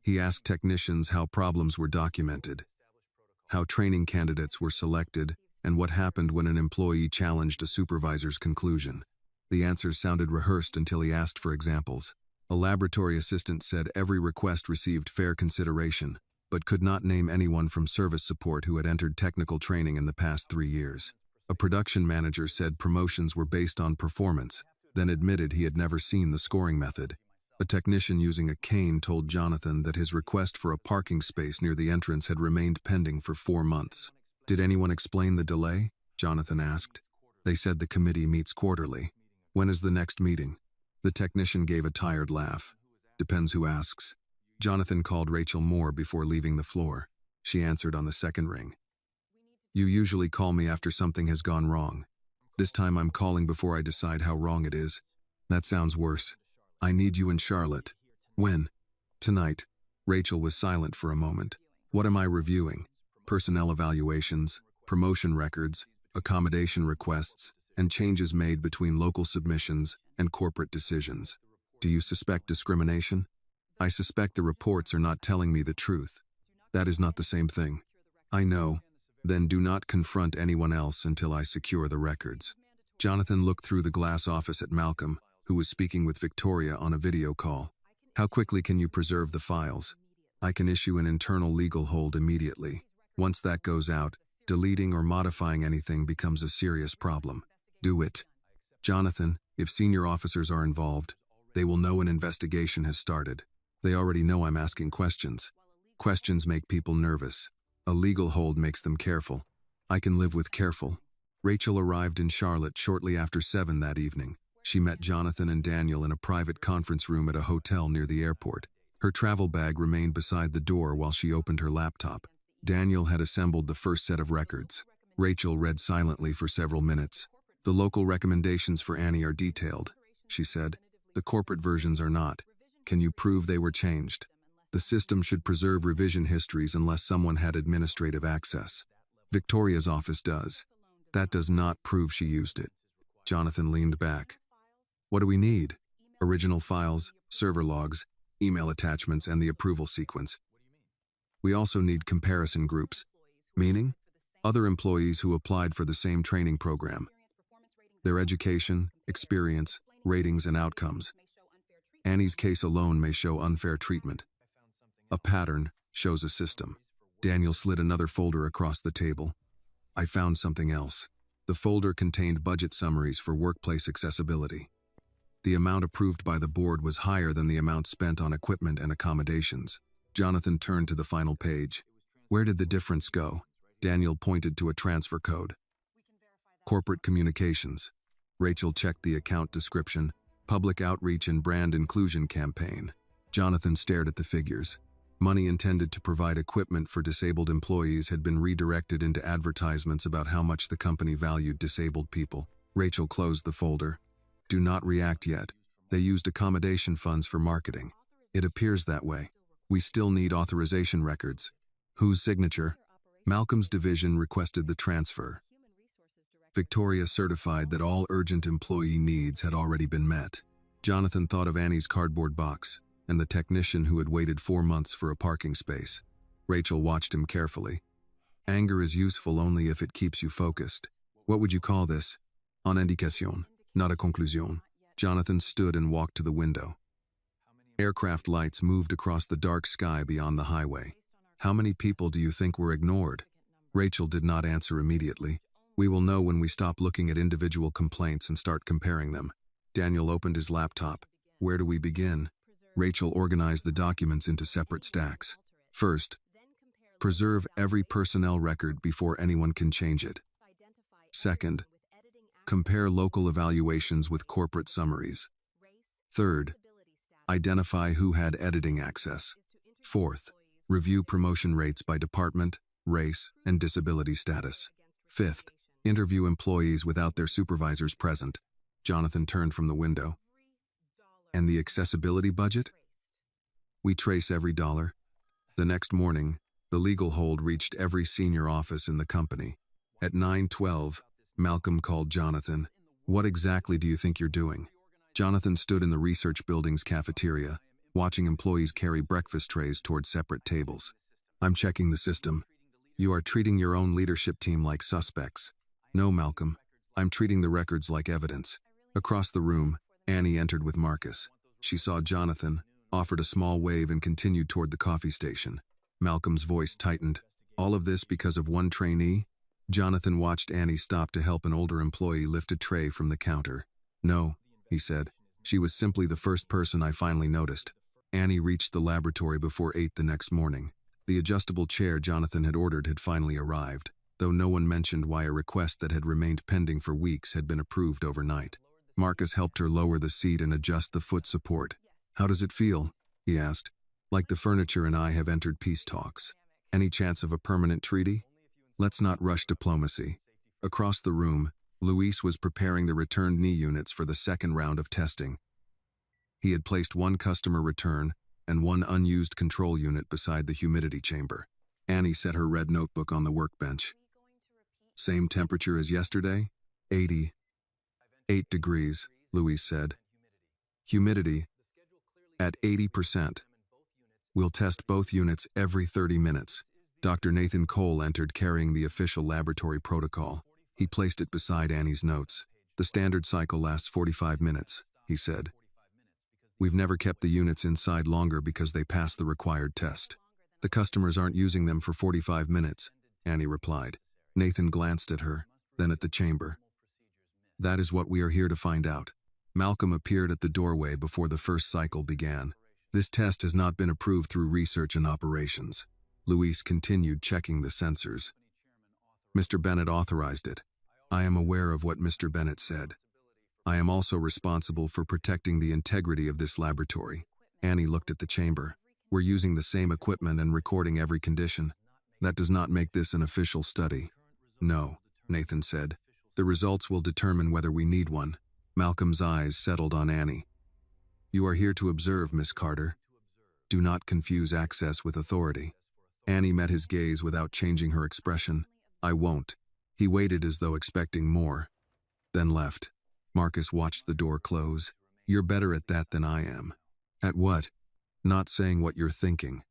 He asked technicians how problems were documented, how training candidates were selected, and what happened when an employee challenged a supervisor's conclusion. The answers sounded rehearsed until he asked for examples. A laboratory assistant said every request received fair consideration, but could not name anyone from service support who had entered technical training in the past 3 years. A production manager said promotions were based on performance, then admitted he had never seen the scoring method. A technician using a cane told Jonathan that his request for a parking space near the entrance had remained pending for 4 months. "Did anyone explain the delay?" Jonathan asked. "They said the committee meets quarterly." "When is the next meeting?" The technician gave a tired laugh. "Depends who asks." Jonathan called Rachel Moore before leaving the floor. She answered on the second ring. "You usually call me after something has gone wrong. This time I'm calling before I decide how wrong it is." "That sounds worse. I need you in Charlotte." "When?" "Tonight." Rachel was silent for a moment. "What am I reviewing?" "Personnel evaluations, promotion records, accommodation requests, and changes made between local submissions and corporate decisions." Do you suspect discrimination? I suspect the reports are not telling me the truth. That is not the same thing. I know. Then do not confront anyone else until I secure the records. Jonathan looked through the glass office at Malcolm, who was speaking with Victoria on a video call. How quickly can you preserve the files? I can issue an internal legal hold immediately. Once that goes out, deleting or modifying anything becomes a serious problem. Do it. Jonathan, if senior officers are involved, they will know an investigation has started. They already know I'm asking questions. Questions make people nervous. A legal hold makes them careful. I can live with careful. Rachel arrived in Charlotte shortly after 7 that evening. She met Jonathan and Daniel in a private conference room at a hotel near the airport. Her travel bag remained beside the door while she opened her laptop. Daniel had assembled the first set of records. Rachel read silently for several minutes. The local recommendations for Annie are detailed, she said. The corporate versions are not. Can you prove they were changed? The system should preserve revision histories unless someone had administrative access. Victoria's office does. That does not prove she used it. Jonathan leaned back. What do we need? Original files, server logs, email attachments, and the approval sequence. We also need comparison groups. Meaning? Other employees who applied for the same training program. Their education, experience, ratings, and outcomes. Annie's case alone may show unfair treatment. A pattern shows a system. Daniel slid another folder across the table. I found something else. The folder contained budget summaries for workplace accessibility. The amount approved by the board was higher than the amount spent on equipment and accommodations. Jonathan turned to the final page. Where did the difference go? Daniel pointed to a transfer code. Corporate communications. Rachel checked the account description. Public outreach and brand inclusion campaign. Jonathan stared at the figures. Money intended to provide equipment for disabled employees had been redirected into advertisements about how much the company valued disabled people. Rachel closed the folder. Do not react yet. They used accommodation funds for marketing. It appears that way. We still need authorization records. Whose signature? Malcolm's division requested the transfer. Victoria certified that all urgent employee needs had already been met. Jonathan thought of Annie's cardboard box and the technician who had waited 4 months for a parking space. Rachel watched him carefully. Anger is useful only if it keeps you focused. What would you call this? Une indication, not a conclusion. Jonathan stood and walked to the window. Aircraft lights moved across the dark sky beyond the highway. How many people do you think were ignored? Rachel did not answer immediately. We will know when we stop looking at individual complaints and start comparing them. Daniel opened his laptop. Where do we begin? Rachel organized the documents into separate stacks. First, preserve every personnel record before anyone can change it. Second, compare local evaluations with corporate summaries. Third, identify who had editing access. Fourth, review promotion rates by department, race, and disability status. Fifth, interview employees without their supervisors present. Jonathan turned from the window. And the accessibility budget? We trace every dollar. The next morning, the legal hold reached every senior office in the company. At 9:12, Malcolm called Jonathan. What exactly do you think you're doing? Jonathan stood in the research building's cafeteria, watching employees carry breakfast trays toward separate tables. I'm checking the system. You are treating your own leadership team like suspects. No, Malcolm. I'm treating the records like evidence. Across the room, Annie entered with Marcus. She saw Jonathan, offered a small wave, and continued toward the coffee station. Malcolm's voice tightened. All of this because of one trainee? Jonathan watched Annie stop to help an older employee lift a tray from the counter. No, he said. She was simply the first person I finally noticed. Annie reached the laboratory before 8 the next morning. The adjustable chair Jonathan had ordered had finally arrived, though no one mentioned why a request that had remained pending for weeks had been approved overnight. Marcus helped her lower the seat and adjust the foot support. How does it feel? He asked. Like the furniture and I have entered peace talks. Any chance of a permanent treaty? Let's not rush diplomacy. Across the room, Luis was preparing the returned knee units for the second round of testing. He had placed one customer return and one unused control unit beside the humidity chamber. Annie set her red notebook on the workbench. Same temperature as yesterday? 88 degrees, Luis said. Humidity, At 80%. We'll test both units every 30 minutes. Dr. Nathan Cole entered carrying the official laboratory protocol. He placed it beside Annie's notes. The standard cycle lasts 45 minutes, he said. We've never kept the units inside longer because they pass the required test. The customers aren't using them for 45 minutes, Annie replied. Nathan glanced at her, then at the chamber. That is what we are here to find out. Malcolm appeared at the doorway before the first cycle began. This test has not been approved through research and operations. Luis continued checking the sensors. Mr. Bennett authorized it. I am aware of what Mr. Bennett said. I am also responsible for protecting the integrity of this laboratory. Annie looked at the chamber. We're using the same equipment and recording every condition. That does not make this an official study. No, Nathan said. The results will determine whether we need one. Malcolm's eyes settled on Annie. You are here to observe, Miss Carter. Do not confuse access with authority. Annie met his gaze without changing her expression. I won't. He waited as though expecting more, then left. Marcus watched the door close. You're better at that than I am. At what? Not saying what you're thinking.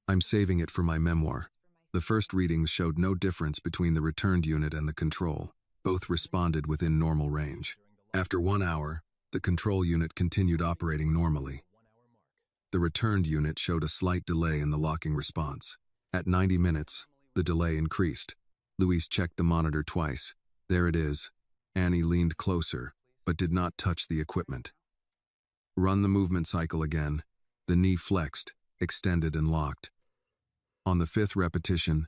I'm saving it for my memoir. The first readings showed no difference between the returned unit and the control. Both responded within normal range. After 1 hour, the control unit continued operating normally. The returned unit showed a slight delay in the locking response. At 90 minutes, the delay increased. Luis checked the monitor twice. There it is. Annie leaned closer, but did not touch the equipment. Run the movement cycle again. The knee flexed, extended and locked. On the 5th repetition,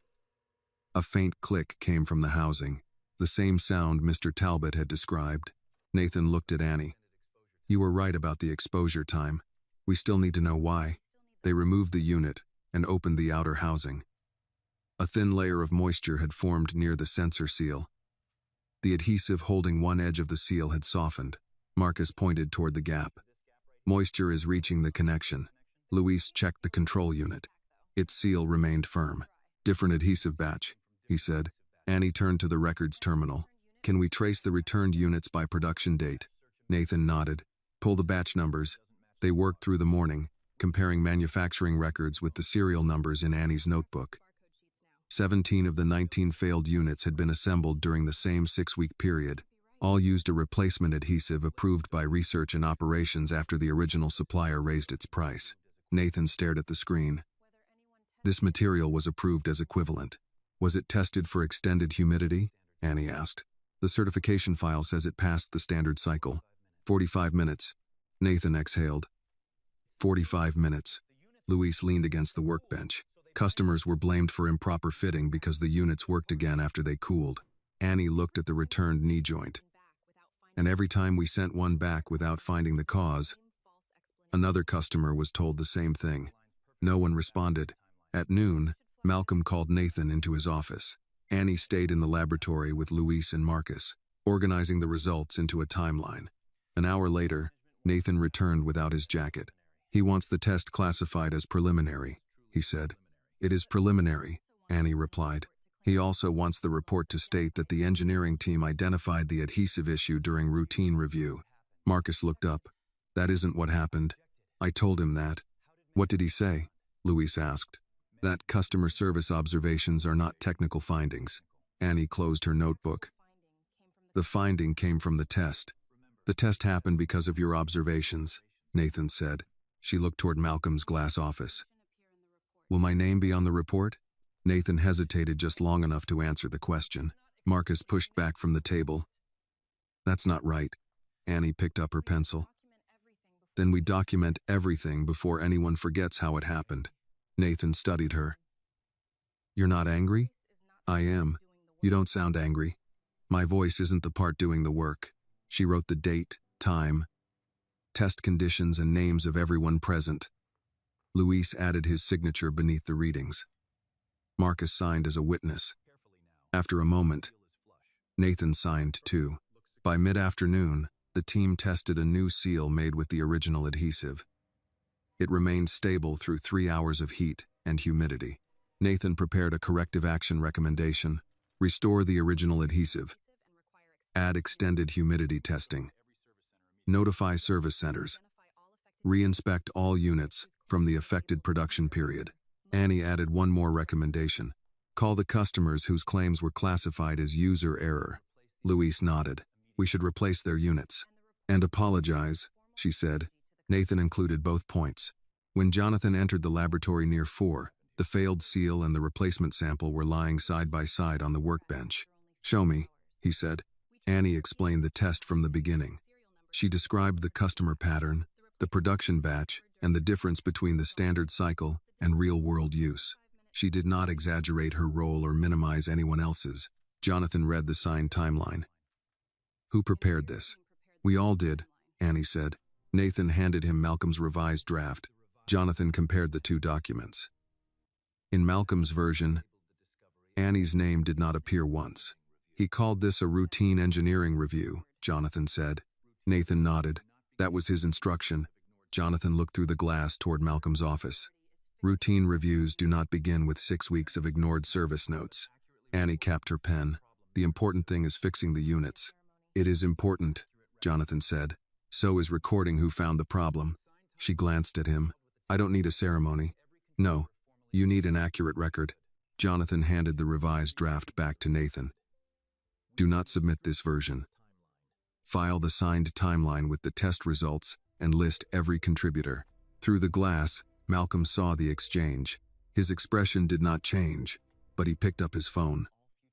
a faint click came from the housing, the same sound Mr. Talbot had described. Nathan looked at Annie. You were right about the exposure time. We still need to know why. They removed the unit and opened the outer housing. A thin layer of moisture had formed near the sensor seal. The adhesive holding one edge of the seal had softened. Marcus pointed toward the gap. Moisture is reaching the connection. Luis checked the control unit. Its seal remained firm. Different adhesive batch, he said. Annie turned to the records terminal. Can we trace the returned units by production date? Nathan nodded. Pull the batch numbers. They worked through the morning, comparing manufacturing records with the serial numbers in Annie's notebook. 17 of the 19 failed units had been assembled during the same 6-week period. All used a replacement adhesive approved by research and operations after the original supplier raised its price. Nathan stared at the screen. This material was approved as equivalent. Was it tested for extended humidity? Annie asked. The certification file says it passed the standard cycle. 45 minutes. Nathan exhaled. 45 minutes. Luis leaned against the workbench. Customers were blamed for improper fitting because the units worked again after they cooled. Annie looked at the returned knee joint. And every time we sent one back without finding the cause, another customer was told the same thing. No one responded. At noon, Malcolm called Nathan into his office. Annie stayed in the laboratory with Luis and Marcus, organizing the results into a timeline. An hour later, Nathan returned without his jacket. He wants the test classified as preliminary, he said. It is preliminary, Annie replied. He also wants the report to state that the engineering team identified the adhesive issue during routine review. Marcus looked up. That isn't what happened. I told him that. What did he say? Luis asked. That customer service observations are not technical findings. Annie closed her notebook. The finding came from the test. The test happened because of your observations, Nathan said. She looked toward Malcolm's glass office. Will my name be on the report? Nathan hesitated just long enough to answer the question. Marcus pushed back from the table. That's not right. Annie picked up her pencil. Then we document everything before anyone forgets how it happened. Nathan studied her. You're not angry? I am. You don't sound angry. My voice isn't the part doing the work. She wrote the date, time, test conditions, and names of everyone present. Luis added his signature beneath the readings. Marcus signed as a witness. After a moment, Nathan signed too. By mid-afternoon, the team tested a new seal made with the original adhesive. It remained stable through 3 hours of heat and humidity. Nathan prepared a corrective action recommendation. Restore the original adhesive. Add extended humidity testing. Notify service centers. Reinspect all units from the affected production period. Annie added one more recommendation. Call the customers whose claims were classified as user error. Louise nodded. We should replace their units. And apologize, she said. Nathan included both points. When Jonathan entered the laboratory near 4, the failed seal and the replacement sample were lying side by side on the workbench. Show me, he said. Annie explained the test from the beginning. She described the customer pattern, the production batch, and the difference between the standard cycle and real-world use. She did not exaggerate her role or minimize anyone else's. Jonathan read the signed timeline. Who prepared this? We all did, Annie said. Nathan handed him Malcolm's revised draft. Jonathan compared the two documents. In Malcolm's version, Annie's name did not appear once. He called this a routine engineering review, Jonathan said. Nathan nodded. That was his instruction. Jonathan looked through the glass toward Malcolm's office. Routine reviews do not begin with 6 weeks of ignored service notes. Annie capped her pen. The important thing is fixing the units. It is important, Jonathan said. So is recording who found the problem. She glanced at him. I don't need a ceremony. No, you need an accurate record. Jonathan handed the revised draft back to Nathan. Do not submit this version. File the signed timeline with the test results and list every contributor. Through the glass, Malcolm saw the exchange. His expression did not change, but he picked up his phone.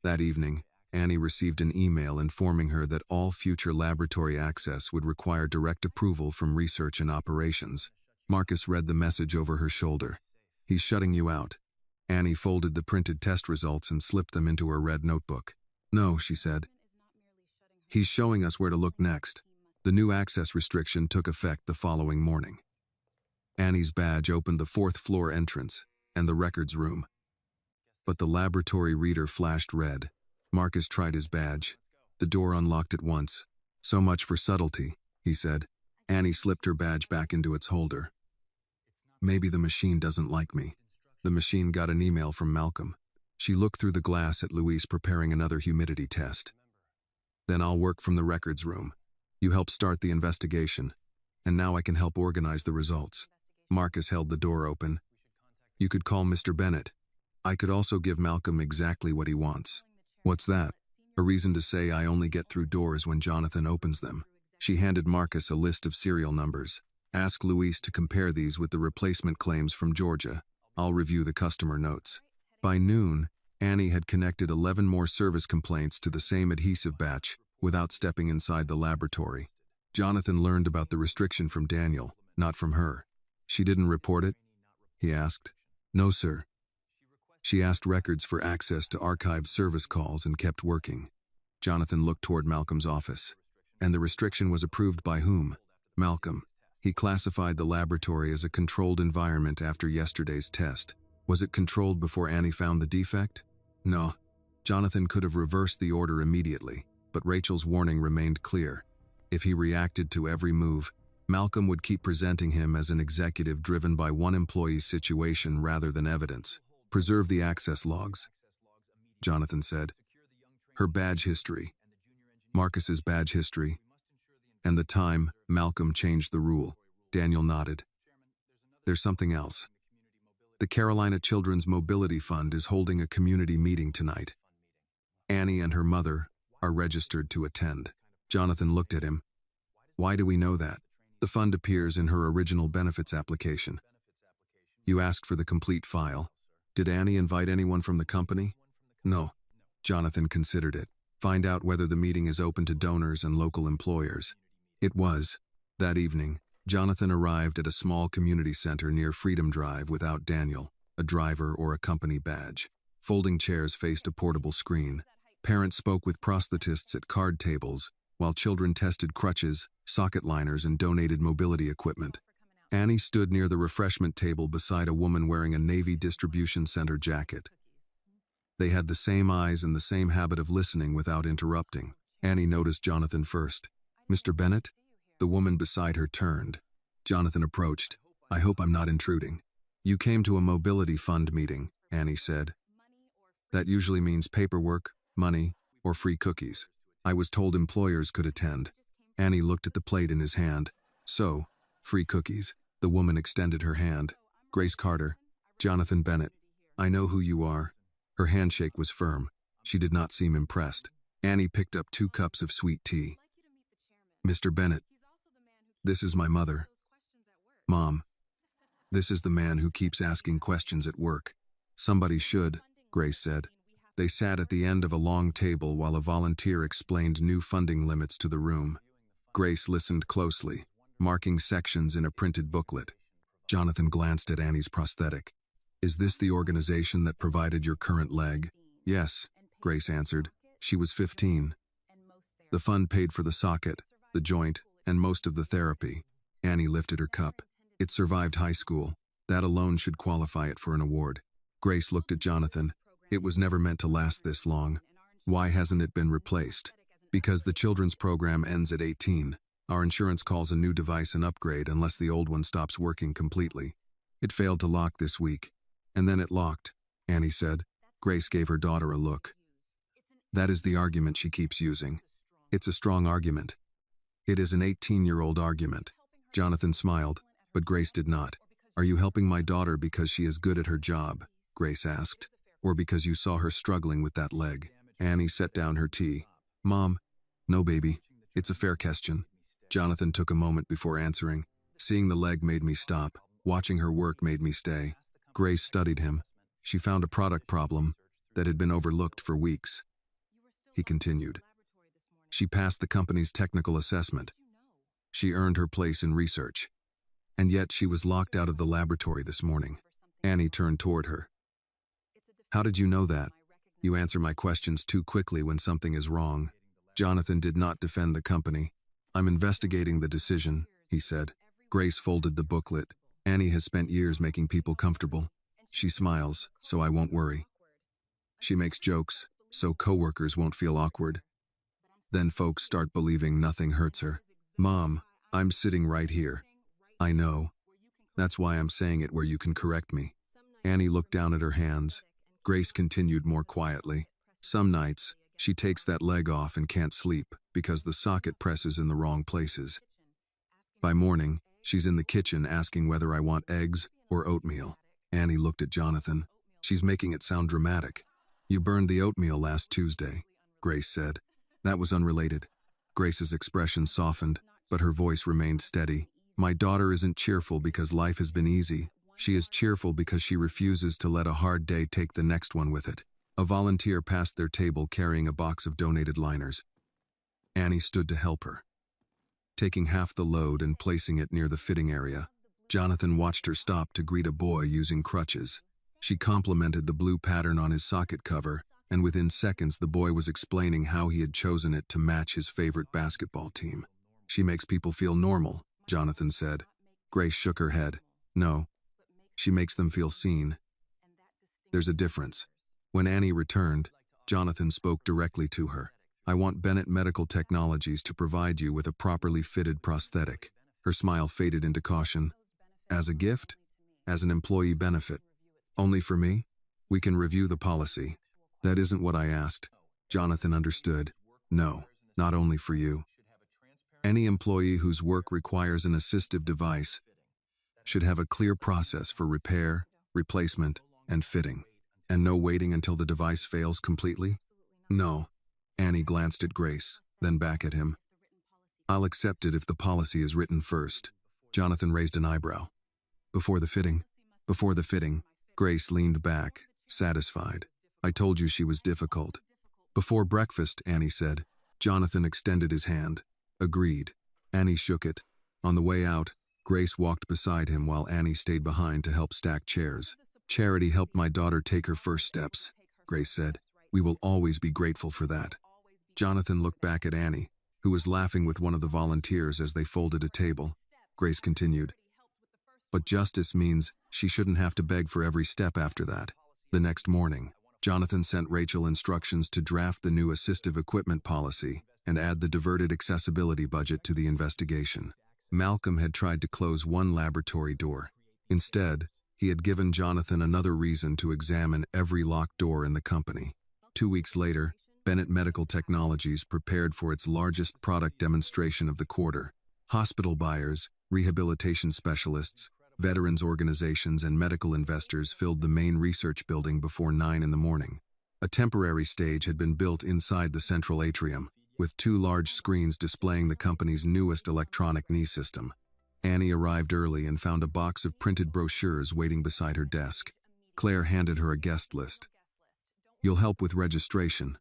That evening, Annie received an email informing her that all future laboratory access would require direct approval from research and operations. Marcus read the message over her shoulder. He's shutting you out. Annie folded the printed test results and slipped them into her red notebook. No, she said. He's showing us where to look next. The new access restriction took effect the following morning. Annie's badge opened the 4th floor entrance and the records room. But the laboratory reader flashed red. Marcus tried his badge. The door unlocked at once. So much for subtlety, he said. Annie slipped her badge back into its holder. Maybe the machine doesn't like me. The machine got an email from Malcolm. She looked through the glass at Louise preparing another humidity test. Then I'll work from the records room. You help start the investigation, and now I can help organize the results. Marcus held the door open. You could call Mr. Bennett. I could also give Malcolm exactly what he wants. What's that? A reason to say I only get through doors when Jonathan opens them. She handed Marcus a list of serial numbers. Ask Louise to compare these with the replacement claims from Georgia. I'll review the customer notes. By noon, Annie had connected 11 more service complaints to the same adhesive batch without stepping inside the laboratory. Jonathan learned about the restriction from Daniel, not from her. She didn't report it? He asked. No, sir. She asked records for access to archived service calls and kept working. Jonathan looked toward Malcolm's office. And the restriction was approved by whom? Malcolm. He classified the laboratory as a controlled environment after yesterday's test. Was it controlled before Annie found the defect? No. Jonathan could have reversed the order immediately, but Rachel's warning remained clear. If he reacted to every move, Malcolm would keep presenting him as an executive driven by one employee's situation rather than evidence. Preserve the access logs, Jonathan said. Her badge history, Marcus's badge history, and the time Malcolm changed the rule. Daniel nodded. There's something else. The Carolina Children's Mobility Fund is holding a community meeting tonight. Annie and her mother are registered to attend. Jonathan looked at him. Why do we know that? The fund appears in her original benefits application. You asked for the complete file. Did Annie invite anyone from the company? No. Jonathan considered it. Find out whether the meeting is open to donors and local employers. It was. That evening, Jonathan arrived at a small community center near Freedom Drive without Daniel, a driver or a company badge. Folding chairs faced a portable screen. Parents spoke with prosthetists at card tables, while children tested crutches, socket liners, and donated mobility equipment. Annie stood near the refreshment table beside a woman wearing a Navy Distribution Center jacket. They had the same eyes and the same habit of listening without interrupting. Annie noticed Jonathan first. Mr. Bennett? The woman beside her turned. Jonathan approached. I hope I'm not intruding. You came to a mobility fund meeting, Annie said. That usually means paperwork, money, or free cookies. I was told employers could attend. Annie looked at the plate in his hand. So, Free cookies. The woman extended her hand. Grace Carter. Jonathan Bennett. I know who you are. Her handshake was firm. She did not seem impressed. Annie picked up 2 cups of sweet tea. Mr. Bennett. This is my mother. Mom. This is the man who keeps asking questions at work. Somebody should, Grace said. They sat at the end of a long table while a volunteer explained new funding limits to the room. Grace listened closely, marking sections in a printed booklet. Jonathan glanced at Annie's prosthetic. Is this the organization that provided your current leg? Yes, Grace answered. She was 15. The fund paid for the socket, the joint, and most of the therapy. Annie lifted her cup. It survived high school. That alone should qualify it for an award. Grace looked at Jonathan. It was never meant to last this long. Why hasn't it been replaced? Because the children's program ends at 18. Our insurance calls a new device an upgrade unless the old one stops working completely. It failed to lock this week. And then it locked, Annie said. Grace gave her daughter a look. That is the argument she keeps using. It's a strong argument. It is an 18-year-old argument. Jonathan smiled, but Grace did not. Are you helping my daughter because she is good at her job? Grace asked. Or because you saw her struggling with that leg? Annie set down her tea. Mom, no baby. It's a fair question. Jonathan took a moment before answering. Seeing the leg made me stop. Watching her work made me stay. Grace studied him. She found a product problem that had been overlooked for weeks. He continued. She passed the company's technical assessment. She earned her place in research. And yet she was locked out of the laboratory this morning. Annie turned toward her. How did you know that? You answer my questions too quickly when something is wrong. Jonathan did not defend the company. I'm investigating the decision, he said. Grace folded the booklet. Annie has spent years making people comfortable. She smiles, so I won't worry. She makes jokes, so coworkers won't feel awkward. Then folks start believing nothing hurts her. Mom, I'm sitting right here. I know. That's why I'm saying it where you can correct me. Annie looked down at her hands. Grace continued more quietly. Some nights, she takes that leg off and can't sleep because the socket presses in the wrong places. By morning, she's in the kitchen asking whether I want eggs or oatmeal. Annie looked at Jonathan. She's making it sound dramatic. You burned the oatmeal last Tuesday, Grace said. That was unrelated. Grace's expression softened, but her voice remained steady. My daughter isn't cheerful because life has been easy. She is cheerful because she refuses to let a hard day take the next one with it. A volunteer passed their table carrying a box of donated liners. Annie stood to help her, taking half the load and placing it near the fitting area. Jonathan watched her stop to greet a boy using crutches. She complimented the blue pattern on his socket cover, and within seconds the boy was explaining how he had chosen it to match his favorite basketball team. She makes people feel normal, Jonathan said. Grace shook her head. No. She makes them feel seen. There's a difference. When Annie returned, Jonathan spoke directly to her. I want Bennett Medical Technologies to provide you with a properly fitted prosthetic. Her smile faded into caution. As a gift? As an employee benefit? Only for me? We can review the policy. That isn't what I asked. Jonathan understood. No, not only for you. Any employee whose work requires an assistive device should have a clear process for repair, replacement, and fitting. And no waiting until the device fails completely? No. Annie glanced at Grace, then back at him. I'll accept it if the policy is written first. Jonathan raised an eyebrow. Before the fitting? Before the fitting. Grace leaned back, satisfied. I told you she was difficult. Before breakfast, Annie said. Jonathan extended his hand. Agreed. Annie shook it. On the way out, Grace walked beside him while Annie stayed behind to help stack chairs. Charity helped my daughter take her first steps, Grace said. We will always be grateful for that. Jonathan looked back at Annie, who was laughing with one of the volunteers as they folded a table. Grace continued. But justice means she shouldn't have to beg for every step after that. The next morning, Jonathan sent Rachel instructions to draft the new assistive equipment policy and add the diverted accessibility budget to the investigation. Malcolm had tried to close one laboratory door. Instead, he had given Jonathan another reason to examine every locked door in the company. 2 weeks later, Bennett Medical Technologies prepared for its largest product demonstration of the quarter. Hospital buyers, Rehabilitation specialists, veterans organizations, and medical investors filled the main research building before 9 in the morning. A temporary stage had been built inside the central atrium, with 2 large screens displaying the company's newest electronic knee system. Annie arrived early and found a box of printed brochures waiting beside her desk. Claire handed her a guest list. "You'll help with registration.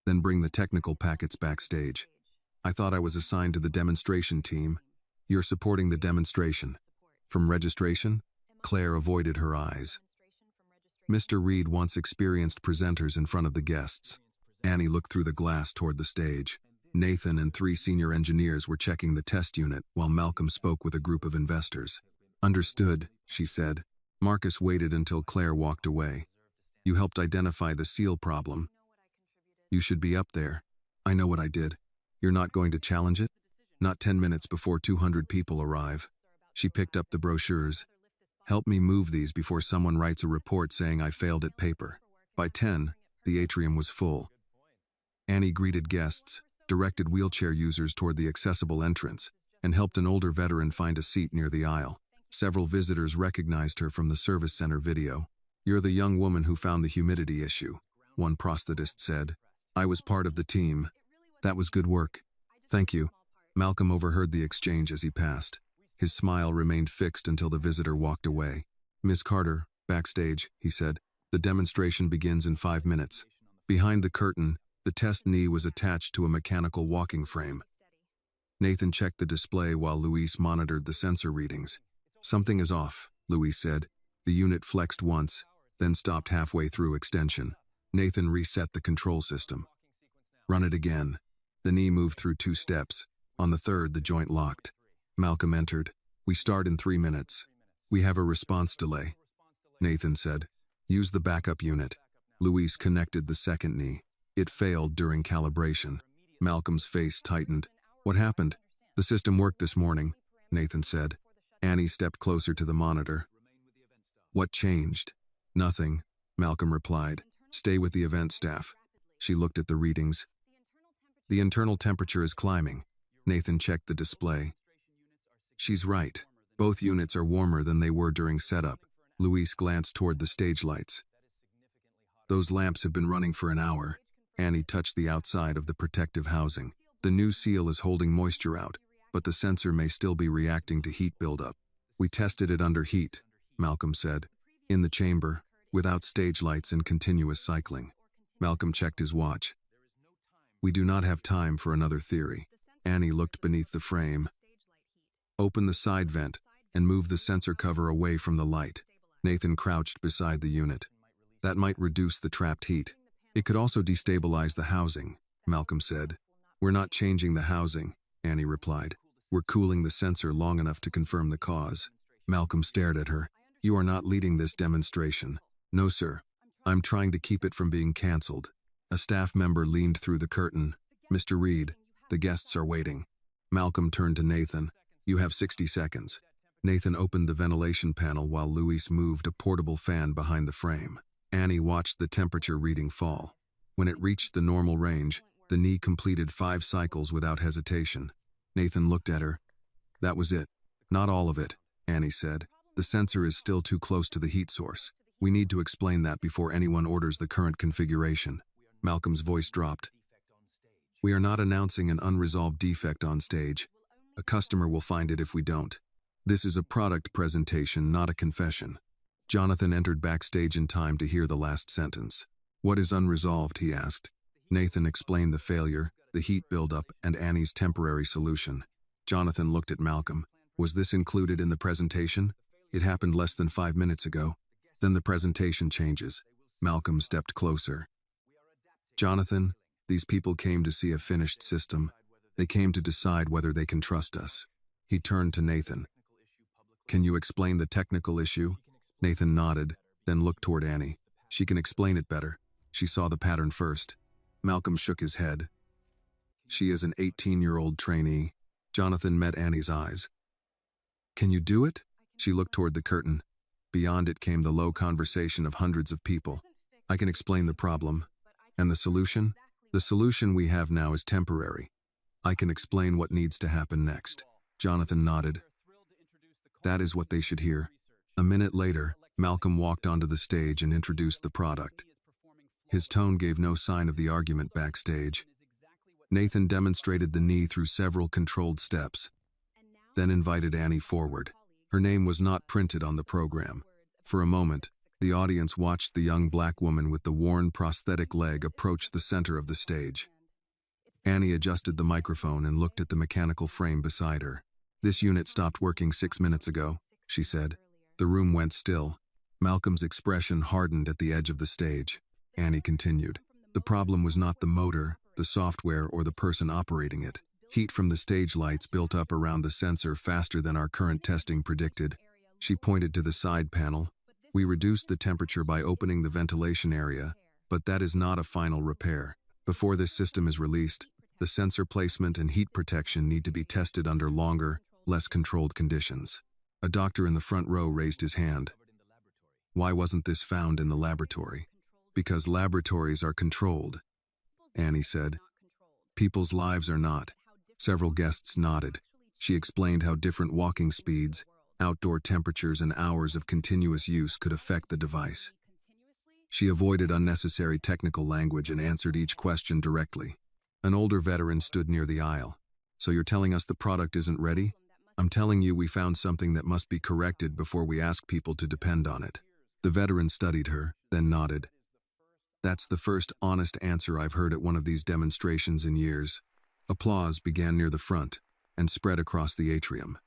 Then bring the technical packets backstage. I thought I was assigned to the demonstration team. You're supporting the demonstration. From registration?" Claire avoided her eyes. "Mr. Reed wants experienced presenters in front of the guests." Annie looked through the glass toward the stage. Nathan and 3 senior engineers were checking the test unit while Malcolm spoke with a group of investors. "Understood," she said. Marcus waited until Claire walked away. "You helped identify the seal problem. You should be up there. I know what I did. You're not going to challenge it?" "Not 10 minutes before 200 people arrive." She picked up the brochures. "Help me move these before someone writes a report saying I failed at paper." By 10, the atrium was full. Annie greeted guests, directed wheelchair users toward the accessible entrance, and helped an older veteran find a seat near the aisle. Several visitors recognized her from the service center video. "You're the young woman who found the humidity issue," one prosthetist said. "I was part of the team. That was good work. Thank you." Malcolm overheard the exchange as he passed. His smile remained fixed until the visitor walked away. "Miss Carter, backstage," he said. "The demonstration begins in 5 minutes." Behind the curtain, the test knee was attached to a mechanical walking frame. Nathan checked the display while Luis monitored the sensor readings. "Something is off," Luis said. The unit flexed once, then stopped halfway through extension. Nathan reset the control system. "Run it again." The knee moved through 2 steps. On the 3rd, the joint locked. Malcolm entered. "We start in 3 minutes. We have a response delay," Nathan said. "Use the backup unit." Luis connected the second knee. It failed during calibration. Malcolm's face tightened. "What happened?" "The system worked this morning," Nathan said. Annie stepped closer to the monitor. "What changed?" "Nothing," Malcolm replied. "Stay with the event staff." She looked at the readings. "The internal temperature is climbing." Nathan checked the display. "She's right. Both units are warmer than they were during setup." Luis glanced toward the stage lights. "Those lamps have been running for an hour." Annie touched the outside of the protective housing. "The new seal is holding moisture out, but the sensor may still be reacting to heat buildup." "We tested it under heat," Malcolm said. "In the chamber, without stage lights and continuous cycling." Malcolm checked his watch. "We do not have time for another theory." Annie looked beneath the frame. "Open the side vent and move the sensor cover away from the light." Nathan crouched beside the unit. "That might reduce the trapped heat. It could also destabilize the housing," Malcolm said. "We're not changing the housing," Annie replied. "We're cooling the sensor long enough to confirm the cause." Malcolm stared at her. "You are not leading this demonstration." "No, sir. I'm trying to keep it from being canceled." A staff member leaned through the curtain. "Mr. Reed, the guests are waiting." Malcolm turned to Nathan. "You have 60 seconds." Nathan opened the ventilation panel while Luis moved a portable fan behind the frame. Annie watched the temperature reading fall. When it reached the normal range, the knee completed 5 cycles without hesitation. Nathan looked at her. "That was it." "Not all of it," Annie said. "The sensor is still too close to the heat source. We need to explain that before anyone orders the current configuration." Malcolm's voice dropped. "We are not announcing an unresolved defect on stage. A customer will find it if we don't. This is a product presentation, not a confession." Jonathan entered backstage in time to hear the last sentence. "What is unresolved?" he asked. Nathan explained the failure, the heat buildup, and Annie's temporary solution. Jonathan looked at Malcolm. "Was this included in the presentation?" "It happened less than 5 minutes ago." "Then the presentation changes." Malcolm stepped closer. "Jonathan, these people came to see a finished system. They came to decide whether they can trust us." He turned to Nathan. "Can you explain the technical issue?" Nathan nodded, then looked toward Annie. "She can explain it better. She saw the pattern first." Malcolm shook his head. "She is an 18-year-old trainee." Jonathan met Annie's eyes. "Can you do it?" She looked toward the curtain. Beyond it came the low conversation of hundreds of people. "I can explain the problem. And the solution? The solution we have now is temporary. I can explain what needs to happen next." Jonathan nodded. That is what they should hear. A minute later, Malcolm walked onto the stage and introduced the product. His tone gave no sign of the argument backstage. Nathan demonstrated the knee through several controlled steps, then invited Annie forward. Her name was not printed on the program. For a moment, the audience watched the young black woman with the worn prosthetic leg approach the center of the stage. Annie adjusted the microphone and looked at the mechanical frame beside her. "This unit stopped working 6 minutes ago," she said. The room went still. Malcolm's expression hardened at the edge of the stage. Annie continued. "The problem was not the motor, the software, or the person operating it. Heat from the stage lights built up around the sensor faster than our current testing predicted." She pointed to the side panel. "We reduced the temperature by opening the ventilation area, but that is not a final repair. Before this system is released, the sensor placement and heat protection need to be tested under longer, less controlled conditions." A doctor in the front row raised his hand. "Why wasn't this found in the laboratory?" "Because laboratories are controlled," Annie said. "People's lives are not." Several guests nodded. She explained how different walking speeds, outdoor temperatures, and hours of continuous use could affect the device. She avoided unnecessary technical language and answered each question directly. An older veteran stood near the aisle. "So you're telling us the product isn't ready?" "I'm telling you we found something that must be corrected before we ask people to depend on it." The veteran studied her, then nodded. "That's the first honest answer I've heard at one of these demonstrations in years." Applause began near the front and spread across the atrium.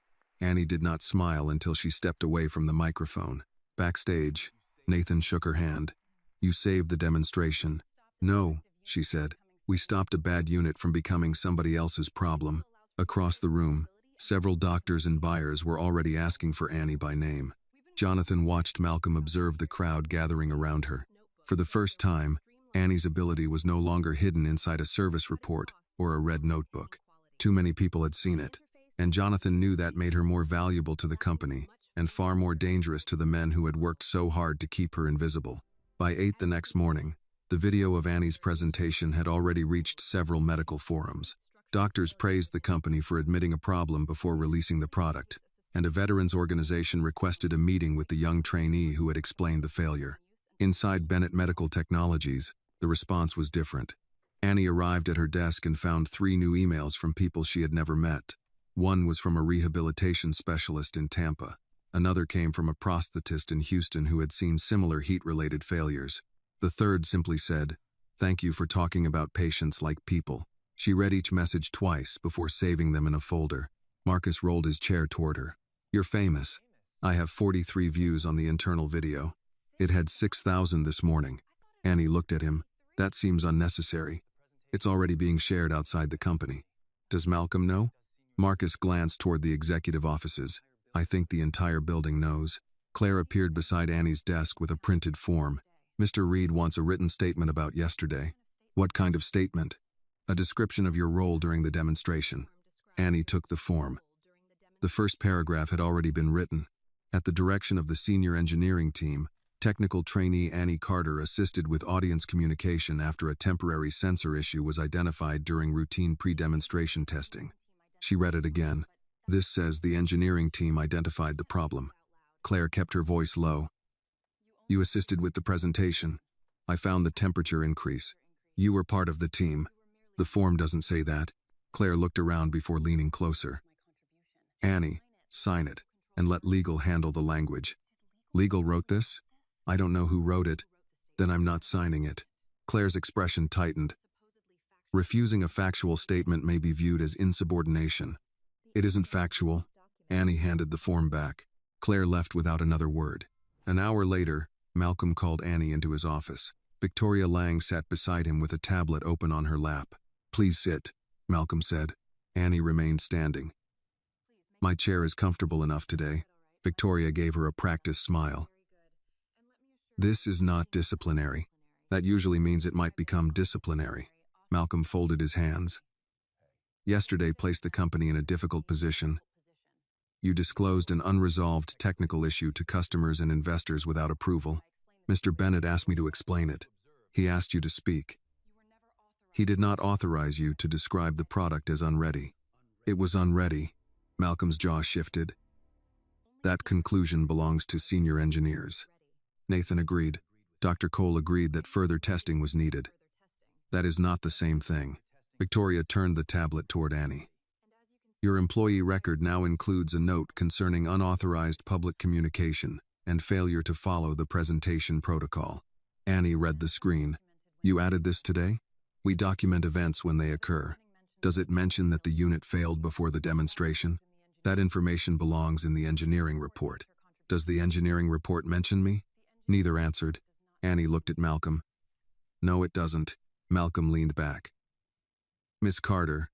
Annie did not smile until she stepped away from the microphone. Backstage, Nathan shook her hand. "You saved the demonstration." "No," she said. "We stopped a bad unit from becoming somebody else's problem." Across the room, several doctors and buyers were already asking for Annie by name. Jonathan watched Malcolm observe the crowd gathering around her. For the first time, Annie's ability was no longer hidden inside a service report or a red notebook. Too many people had seen it, and Jonathan knew that made her more valuable to the company and far more dangerous to the men who had worked so hard to keep her invisible. By 8 the next morning, the video of Annie's presentation had already reached several medical forums. Doctors praised the company for admitting a problem before releasing the product, and a veterans organization requested a meeting with the young trainee who had explained the failure. Inside Bennett Medical Technologies, the response was different. Annie arrived at her desk and found 3 new emails from people she had never met. One was from a rehabilitation specialist in Tampa. Another came from a prosthetist in Houston who had seen similar heat-related failures. The third simply said, "Thank you for talking about patients like people." She read each message twice before saving them in a folder. Marcus rolled his chair toward her. "You're famous. I have 43 views on the internal video. It had 6,000 this morning." Annie looked at him. "That seems unnecessary. It's already being shared outside the company." "Does Malcolm know?" Marcus glanced toward the executive offices. "I think the entire building knows." Claire appeared beside Annie's desk with a printed form. "Mr. Reed wants a written statement about yesterday." "What kind of statement?" "A description of your role during the demonstration." Annie took the form. The first paragraph had already been written. At the direction of the senior engineering team, technical trainee Annie Carter assisted with audience communication after a temporary sensor issue was identified during routine pre-demonstration testing. She read it again. "This says the engineering team identified the problem." Claire kept her voice low. "You assisted with the presentation. I found the temperature increase. You were part of the team." "The form doesn't say that." Claire looked around before leaning closer. "Annie, sign it, and let legal handle the language." "Legal wrote this? I don't know who wrote it. Then I'm not signing it." Claire's expression tightened. "Refusing a factual statement may be viewed as insubordination." "It isn't factual." Annie handed the form back. Claire left without another word. An hour later, Malcolm called Annie into his office. Victoria Lang sat beside him with a tablet open on her lap. "Please sit," Malcolm said. Annie remained standing. "My chair is comfortable enough today." Victoria gave her a practiced smile. "This is not disciplinary. That usually means it might become disciplinary." Malcolm folded his hands. "Yesterday placed the company in a difficult position. You disclosed an unresolved technical issue to customers and investors without approval. Mr. Bennett asked me to explain it. He asked you to speak. He did not authorize you to describe the product as unready. It was unready." Malcolm's jaw shifted. That conclusion belongs to senior engineers. Nathan agreed. Dr. Cole agreed that further testing was needed. That is not the same thing. Victoria turned the tablet toward Annie. Your employee record now includes a note concerning unauthorized public communication and failure to follow the presentation protocol. Annie read the screen. You added this today? We document events when they occur. Does it mention that the unit failed before the demonstration? That information belongs in the engineering report. Does the engineering report mention me? Neither answered. Annie looked at Malcolm. No, it doesn't. Malcolm leaned back. Miss Carter,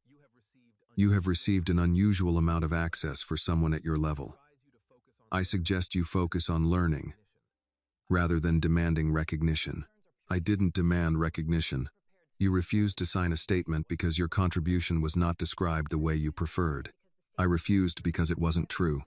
you have received an unusual amount of access for someone at your level. I suggest you focus on learning, rather than demanding recognition. I didn't demand recognition. You refused to sign a statement because your contribution was not described the way you preferred. I refused because it wasn't true.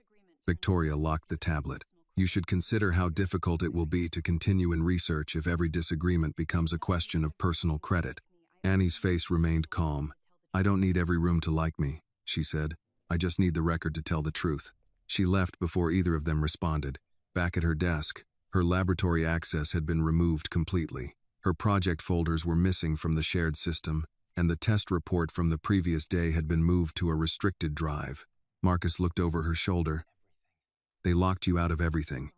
Victoria locked the tablet. You should consider how difficult it will be to continue in research if every disagreement becomes a question of personal credit. Annie's face remained calm. I don't need every room to like me, she said. I just need the record to tell the truth. She left before either of them responded. Back at her desk, her laboratory access had been removed completely. Her project folders were missing from the shared system, and the test report from the previous day had been moved to a restricted drive. Marcus looked over her shoulder. They locked you out of everything.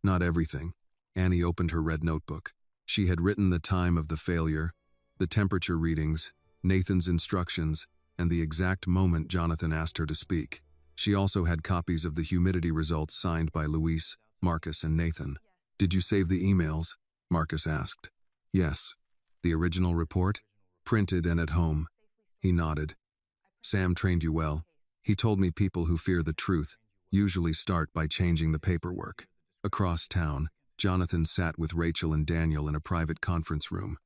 Not everything. Annie opened her red notebook. She had written the time of the failure, the temperature readings, Nathan's instructions, and the exact moment Jonathan asked her to speak. She also had copies of the humidity results signed by Luis, Marcus, and Nathan. Did you save the emails? Marcus asked. Yes. The original report? Printed and at home. He nodded. Sam trained you well. He told me people who fear the truth usually start by changing the paperwork. Across town, Jonathan sat with Rachel and Daniel in a private conference room.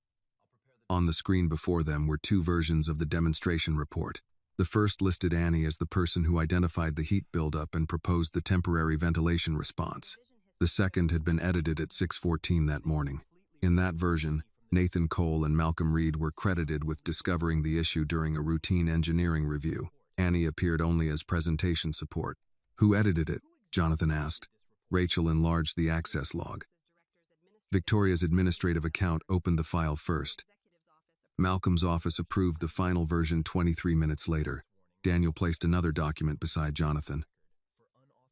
On the screen before them were two versions of the demonstration report. The first listed Annie as the person who identified the heat buildup and proposed the temporary ventilation response. The second had been edited at 6:14 that morning. In that version, Nathan Cole and Malcolm Reed were credited with discovering the issue during a routine engineering review. Annie appeared only as presentation support. Who edited it? Jonathan asked. Rachel enlarged the access log. Victoria's administrative account opened the file first. Malcolm's office approved the final version 23 minutes later. Daniel placed another document beside Jonathan.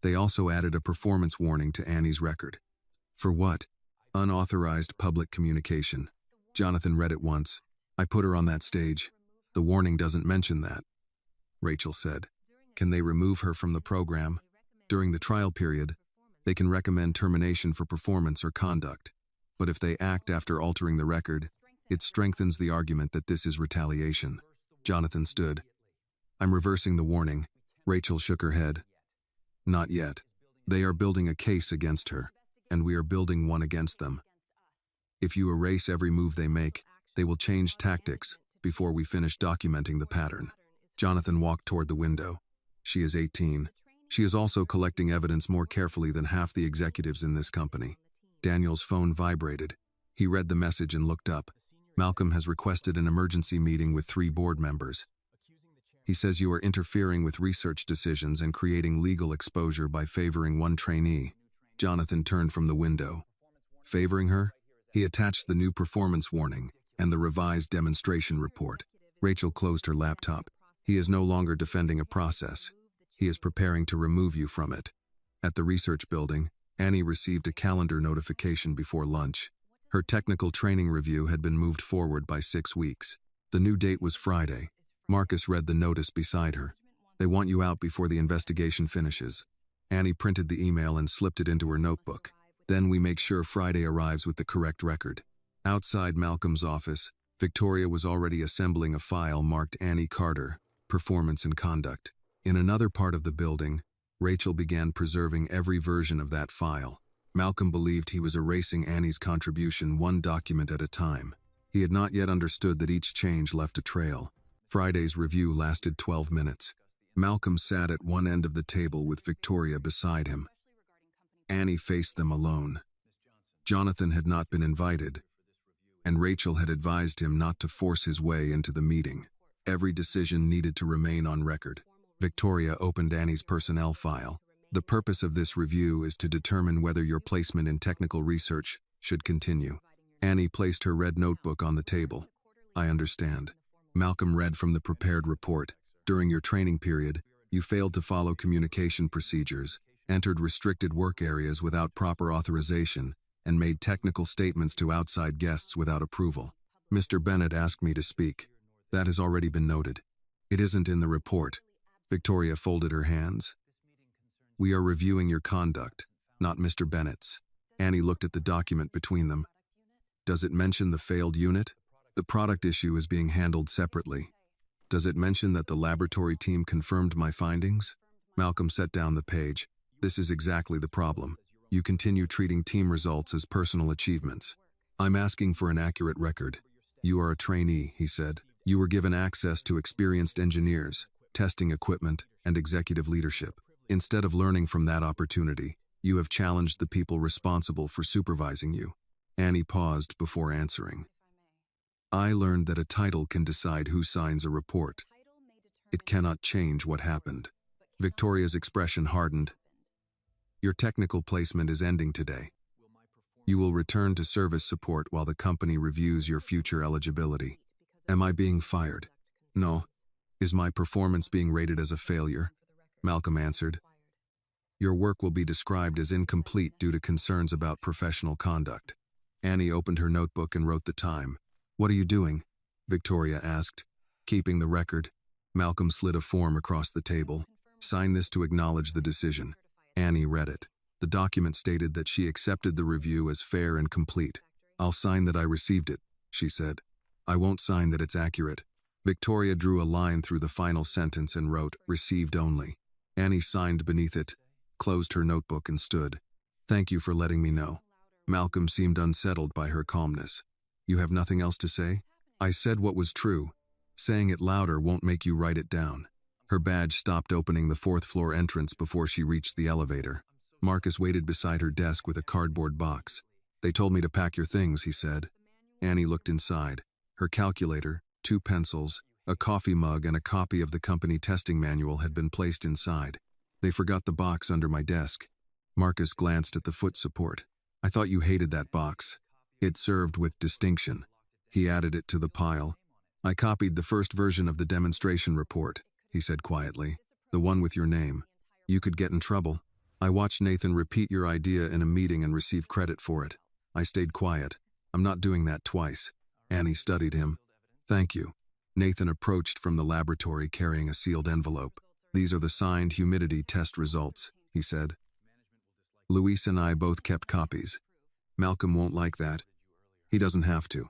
They also added a performance warning to Annie's record. For what? Unauthorized public communication. Jonathan read it once. I put her on that stage. The warning doesn't mention that. Rachel said. Can they remove her from the program? During the trial period, they can recommend termination for performance or conduct. But if they act after altering the record, it strengthens the argument that this is retaliation. Jonathan stood. I'm reversing the warning. Rachel shook her head. Not yet. They are building a case against her, and we are building one against them. If you erase every move they make, they will change tactics before we finish documenting the pattern. Jonathan walked toward the window. She is 18. She is also collecting evidence more carefully than half the executives in this company. Daniel's phone vibrated. He read the message and looked up. Malcolm has requested an emergency meeting with 3 board members. He says you are interfering with research decisions and creating legal exposure by favoring one trainee. Jonathan turned from the window. Favoring her? He attached the new performance warning and the revised demonstration report. Rachel closed her laptop. He is no longer defending a process. He is preparing to remove you from it. At the research building, Annie received a calendar notification before lunch. Her technical training review had been moved forward by 6 weeks. The new date was Friday. Marcus read the notice beside her. They want you out before the investigation finishes. Annie printed the email and slipped it into her notebook. Then we make sure Friday arrives with the correct record. Outside Malcolm's office, Victoria was already assembling a file marked Annie Carter, Performance and Conduct. In another part of the building, Rachel began preserving every version of that file. Malcolm believed he was erasing Annie's contribution one document at a time. He had not yet understood that each change left a trail. Friday's review lasted 12 minutes. Malcolm sat at one end of the table with Victoria beside him. Annie faced them alone. Jonathan had not been invited, and Rachel had advised him not to force his way into the meeting. Every decision needed to remain on record. Victoria opened Annie's personnel file. The purpose of this review is to determine whether your placement in technical research should continue. Annie placed her red notebook on the table. I understand. Malcolm read from the prepared report. During your training period, you failed to follow communication procedures, entered restricted work areas without proper authorization, and made technical statements to outside guests without approval. Mr. Bennett asked me to speak. That has already been noted. It isn't in the report. Victoria folded her hands. We are reviewing your conduct, not Mr. Bennett's. Annie looked at the document between them. Does it mention the failed unit? The product issue is being handled separately. Does it mention that the laboratory team confirmed my findings? Malcolm set down the page. This is exactly the problem. You continue treating team results as personal achievements. I'm asking for an accurate record. You are a trainee, he said. You were given access to experienced engineers, testing equipment, and executive leadership. Instead of learning from that opportunity, you have challenged the people responsible for supervising you. Annie paused before answering. I learned that a title can decide who signs a report. It cannot change what happened. Victoria's expression hardened. Your technical placement is ending today. You will return to service support while the company reviews your future eligibility. Am I being fired? No. Is my performance being rated as a failure? Malcolm answered. Your work will be described as incomplete due to concerns about professional conduct. Annie opened her notebook and wrote the time. What are you doing? Victoria asked. Keeping the record. Malcolm slid a form across the table. Sign this to acknowledge the decision. Annie read it. The document stated that she accepted the review as fair and complete. I'll sign that I received it, she said. I won't sign that it's accurate. Victoria drew a line through the final sentence and wrote, received only. Annie signed beneath it, closed her notebook and stood. Thank you for letting me know. Malcolm seemed unsettled by her calmness. You have nothing else to say? I said what was true. Saying it louder won't make you write it down. Her badge stopped opening the fourth-floor entrance before she reached the elevator. Marcus waited beside her desk with a cardboard box. They told me to pack your things, he said. Annie looked inside. Her calculator, 2 pencils, a coffee mug, and a copy of the company testing manual had been placed inside. They forgot the box under my desk. Marcus glanced at the foot support. I thought you hated that box. It served with distinction. He added it to the pile. I copied the first version of the demonstration report, he said quietly. The one with your name. You could get in trouble. I watched Nathan repeat your idea in a meeting and receive credit for it. I stayed quiet. I'm not doing that twice. Annie studied him. Thank you. Nathan approached from the laboratory carrying a sealed envelope. These are the signed humidity test results, he said. Luis and I both kept copies. Malcolm won't like that. He doesn't have to.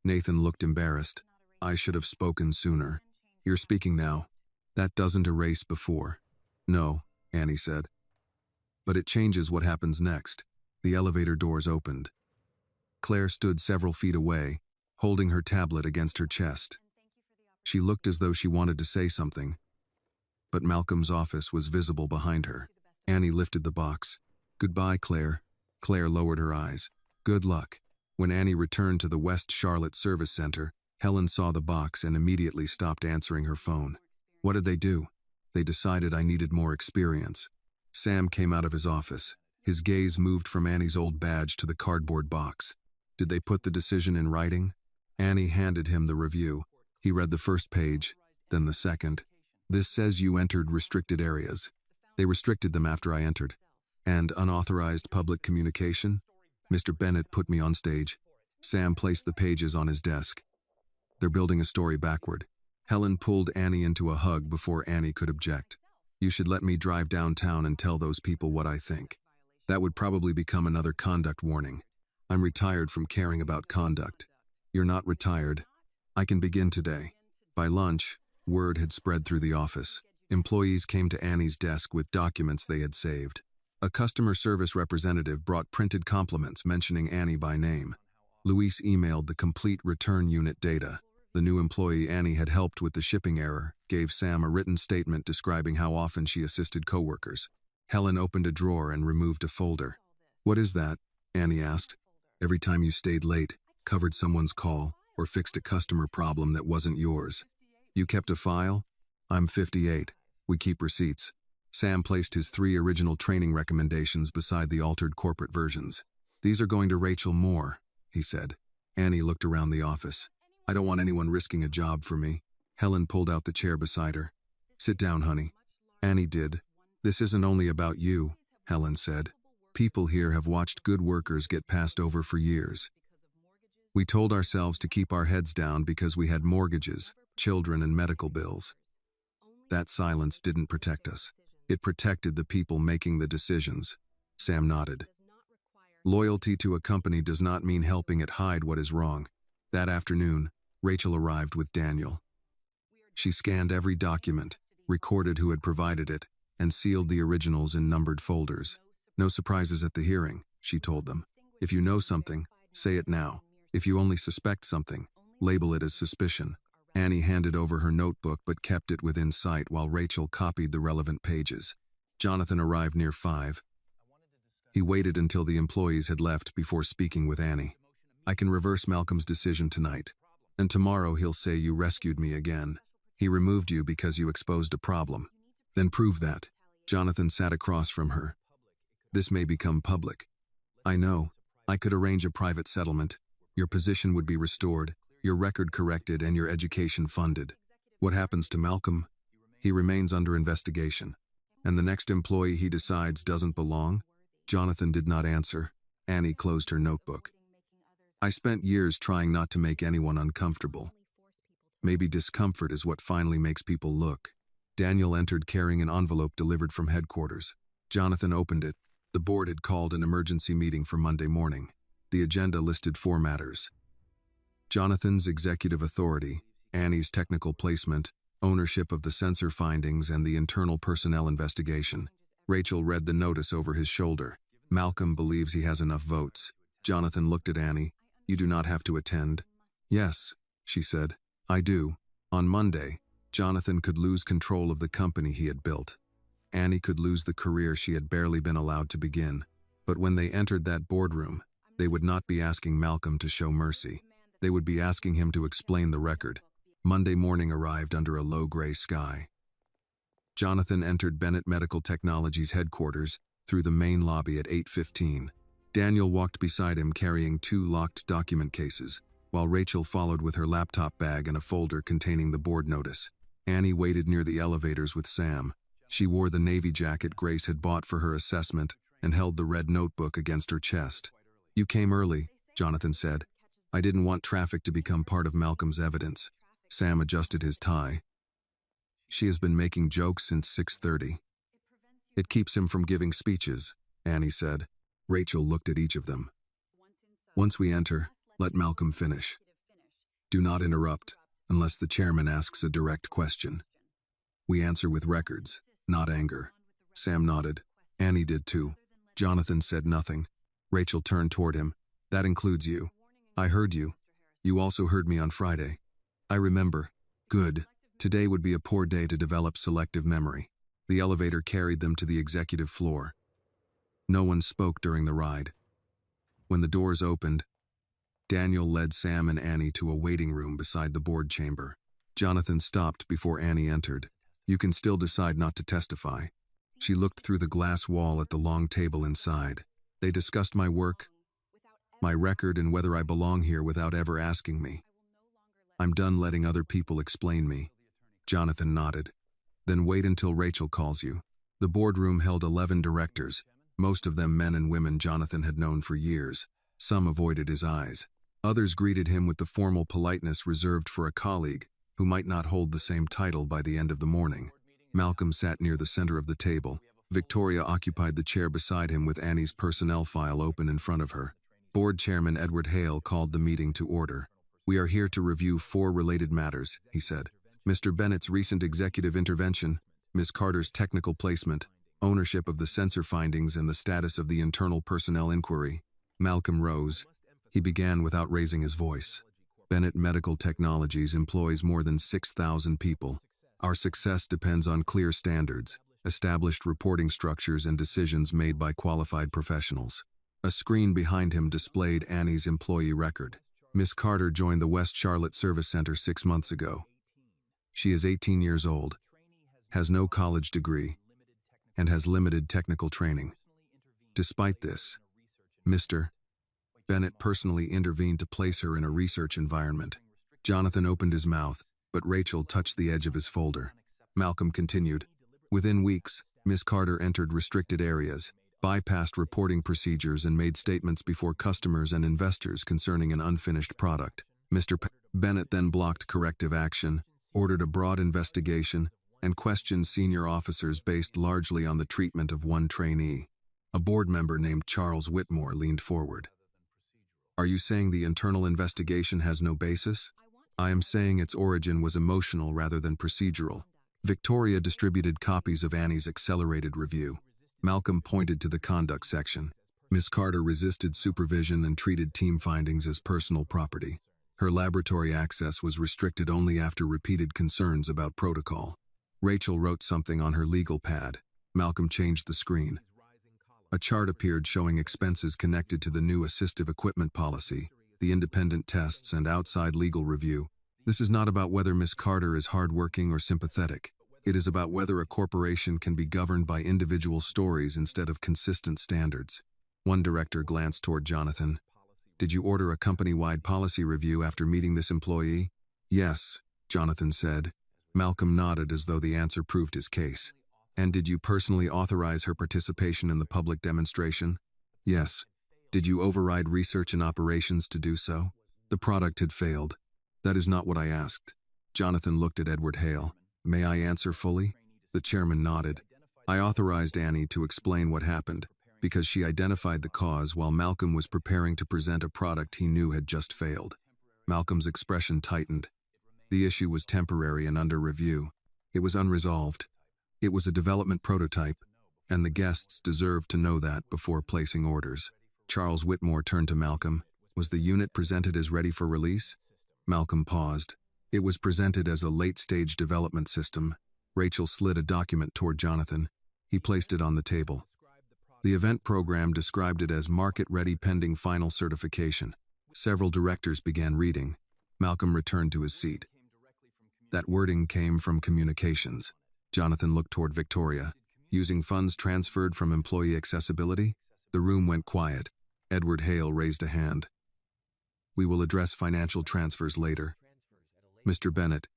Nathan looked embarrassed. I should have spoken sooner. You're speaking now. That doesn't erase before. No, Annie said. But it changes what happens next. The elevator doors opened. Claire stood several feet away, holding her tablet against her chest. She looked as though she wanted to say something, but Malcolm's office was visible behind her. Annie lifted the box. Goodbye, Claire. Claire lowered her eyes. Good luck. When Annie returned to the West Charlotte Service Center, Helen saw the box and immediately stopped answering her phone. What did they do? They decided I needed more experience. Sam came out of his office. His gaze moved from Annie's old badge to the cardboard box. Did they put the decision in writing? Annie handed him the review. He read the first page, then the second. This says you entered restricted areas. They restricted them after I entered. And unauthorized public communication? Mr. Bennett put me on stage. Sam placed the pages on his desk. They're building a story backward. Helen pulled Annie into a hug before Annie could object. You should let me drive downtown and tell those people what I think. That would probably become another conduct warning. I'm retired from caring about conduct. You're not retired. I can begin today. By lunch, word had spread through the office. Employees came to Annie's desk with documents they had saved. A customer service representative brought printed compliments mentioning Annie by name. Luis emailed the complete return unit data. The new employee Annie had helped with the shipping error gave Sam a written statement describing how often she assisted coworkers. Helen opened a drawer and removed a folder. What is that? Annie asked. Every time you stayed late, covered someone's call, or fixed a customer problem that wasn't yours. You kept a file? I'm 58. We keep receipts. Sam placed his 3 original training recommendations beside the altered corporate versions. These are going to Rachel Moore, he said. Annie looked around the office. I don't want anyone risking a job for me. Helen pulled out the chair beside her. Sit down, honey. Annie did. This isn't only about you, Helen said. People here have watched good workers get passed over for years. We told ourselves to keep our heads down because we had mortgages, children, and medical bills. That silence didn't protect us. It protected the people making the decisions. Sam nodded. Loyalty to a company does not mean helping it hide what is wrong. That afternoon, Rachel arrived with Daniel. She scanned every document, recorded who had provided it, and sealed the originals in numbered folders. No surprises at the hearing, she told them. If you know something, say it now. If you only suspect something, label it as suspicion. Annie handed over her notebook but kept it within sight while Rachel copied the relevant pages. Jonathan arrived near 5. He waited until the employees had left before speaking with Annie. I can reverse Malcolm's decision tonight, and tomorrow he'll say you rescued me again. He removed you because you exposed a problem. Then prove that. Jonathan sat across from her. This may become public. I know. I could arrange a private settlement. Your position would be restored, your record corrected, and your education funded. What happens to Malcolm? He remains under investigation. And the next employee he decides doesn't belong? Jonathan did not answer. Annie closed her notebook. I spent years trying not to make anyone uncomfortable. Maybe discomfort is what finally makes people look. Daniel entered carrying an envelope delivered from headquarters. Jonathan opened it. The board had called an emergency meeting for Monday morning. The agenda listed 4 matters. Jonathan's executive authority, Annie's technical placement, ownership of the censor findings, and the internal personnel investigation. Rachel read the notice over his shoulder. Malcolm believes he has enough votes. Jonathan looked at Annie. You do not have to attend. Yes, she said. I do. On Monday, Jonathan could lose control of the company he had built. Annie could lose the career she had barely been allowed to begin. But when they entered that boardroom, they would not be asking Malcolm to show mercy. They would be asking him to explain the record. Monday morning arrived under a low gray sky. Jonathan entered Bennett Medical Technologies headquarters through the main lobby at 8:15. Daniel walked beside him carrying 2 locked document cases, while Rachel followed with her laptop bag and a folder containing the board notice. Annie waited near the elevators with Sam. She wore the navy jacket Grace had bought for her assessment and held the red notebook against her chest. You came early, Jonathan said. I didn't want traffic to become part of Malcolm's evidence. Sam adjusted his tie. She has been making jokes since 6:30. It keeps him from giving speeches, Annie said. Rachel looked at each of them. Once we enter, let Malcolm finish. Do not interrupt, unless the chairman asks a direct question. We answer with records, not anger. Sam nodded. Annie did too. Jonathan said nothing. Rachel turned toward him. That includes you. I heard you. You also heard me on Friday. I remember. Good. Today would be a poor day to develop selective memory. The elevator carried them to the executive floor. No one spoke during the ride. When the doors opened, Daniel led Sam and Annie to a waiting room beside the board chamber. Jonathan stopped before Annie entered. You can still decide not to testify. She looked through the glass wall at the long table inside. They discussed my work, my record, and whether I belong here without ever asking me. I'm done letting other people explain me. Jonathan nodded. Then wait until Rachel calls you. The boardroom held 11 directors, most of them men and women Jonathan had known for years. Some avoided his eyes. Others greeted him with the formal politeness reserved for a colleague who might not hold the same title by the end of the morning. Malcolm sat near the center of the table. Victoria occupied the chair beside him with Annie's personnel file open in front of her. Board Chairman Edward Hale called the meeting to order. We are here to review 4 related matters, he said. Mr. Bennett's recent executive intervention, Ms. Carter's technical placement, ownership of the censor findings, and the status of the internal personnel inquiry. Malcolm rose. He began without raising his voice. Bennett Medical Technologies employs more than 6,000 people. Our success depends on clear standards, established reporting structures, and decisions made by qualified professionals. A screen behind him displayed Annie's employee record. Miss Carter joined the West Charlotte Service Center 6 months ago. She is 18 years old, has no college degree, and has limited technical training. Despite this, Mr. Bennett personally intervened to place her in a research environment. Jonathan opened his mouth, but Rachel touched the edge of his folder. Malcolm continued. Within weeks, Miss Carter entered restricted areas, bypassed reporting procedures, and made statements before customers and investors concerning an unfinished product. Mr. Bennett then blocked corrective action, ordered a broad investigation, and questioned senior officers based largely on the treatment of one trainee. A board member named Charles Whitmore leaned forward. Are you saying the internal investigation has no basis? I am saying its origin was emotional rather than procedural. Victoria distributed copies of Annie's accelerated review. Malcolm pointed to the conduct section. Miss Carter resisted supervision and treated team findings as personal property. Her laboratory access was restricted only after repeated concerns about protocol. Rachel wrote something on her legal pad. Malcolm changed the screen. A chart appeared showing expenses connected to the new assistive equipment policy, the independent tests, and outside legal review. This is not about whether Miss Carter is hardworking or sympathetic. It is about whether a corporation can be governed by individual stories instead of consistent standards. One director glanced toward Jonathan. Did you order a company-wide policy review after meeting this employee? Yes, Jonathan said. Malcolm nodded as though the answer proved his case. And did you personally authorize her participation in the public demonstration? Yes. Did you override research and operations to do so? The product had failed. That is not what I asked. Jonathan looked at Edward Hale. May I answer fully? The chairman nodded. I authorized Annie to explain what happened, because she identified the cause while Malcolm was preparing to present a product he knew had just failed. Malcolm's expression tightened. The issue was temporary and under review. It was unresolved. It was a development prototype, and the guests deserved to know that before placing orders. Charles Whitmore turned to Malcolm. Was the unit presented as ready for release? Malcolm paused. It was presented as a late-stage development system. Rachel slid a document toward Jonathan. He placed it on the table. The event program described it as market-ready pending final certification. Several directors began reading. Malcolm returned to his seat. That wording came from communications. Jonathan looked toward Victoria. Using funds transferred from employee accessibility? The room went quiet. Edward Hale raised a hand. We will address financial transfers later. Mr. Bennett,